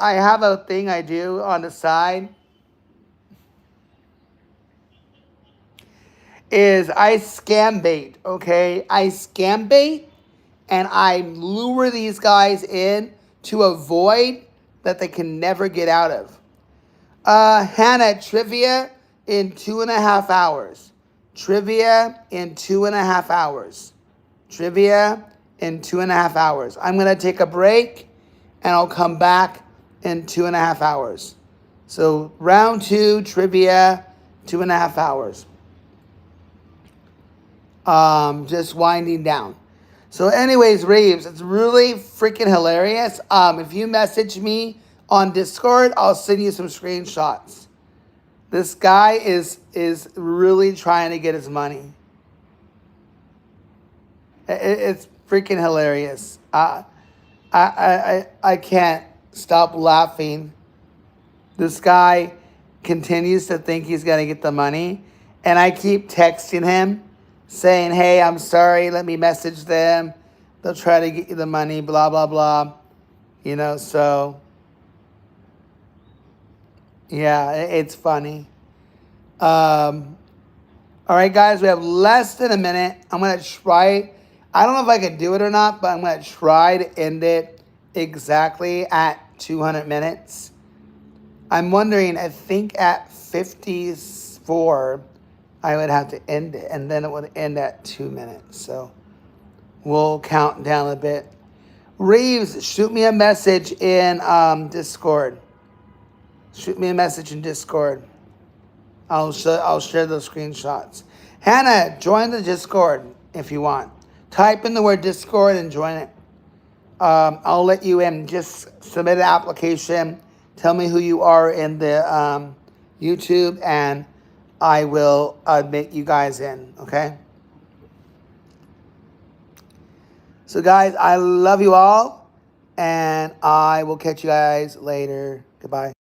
have a thing I do on the side. Is I scam bait, okay? I scam bait and I lure these guys in to avoid that they can never get out of. Hannah, trivia in 2.5 hours. Trivia in 2.5 hours. Trivia in 2.5 hours. I'm going to take a break and I'll come back in 2.5 hours. So round 2, trivia, 2.5 hours. Just winding down. So anyways, Reeves, it's really freaking hilarious. If you message me on Discord, I'll send you some screenshots. This guy is really trying to get his money. It's freaking hilarious. I can't stop laughing. This guy continues to think he's going to get the money. And I keep texting him saying, hey, I'm sorry, let me message them. They'll try to get you the money, blah, blah, blah. You know, so, yeah, it's funny. All right, guys, we have less than a minute. I'm going to try. I don't know if I can do it or not, but I'm going to try to end it exactly at 200 minutes. I'm wondering, I think at 54, I would have to end it, and then it would end at 2 minutes. So we'll count down a bit. Reeves, shoot me a message in Discord. Shoot me a message in Discord. I'll share those screenshots. Hannah, join the Discord if you want. Type in the word Discord and join it. I'll let you in. Just submit an application. Tell me who you are in the YouTube, and I will admit you guys in. Okay. So, guys, I love you all, and I will catch you guys later. Goodbye.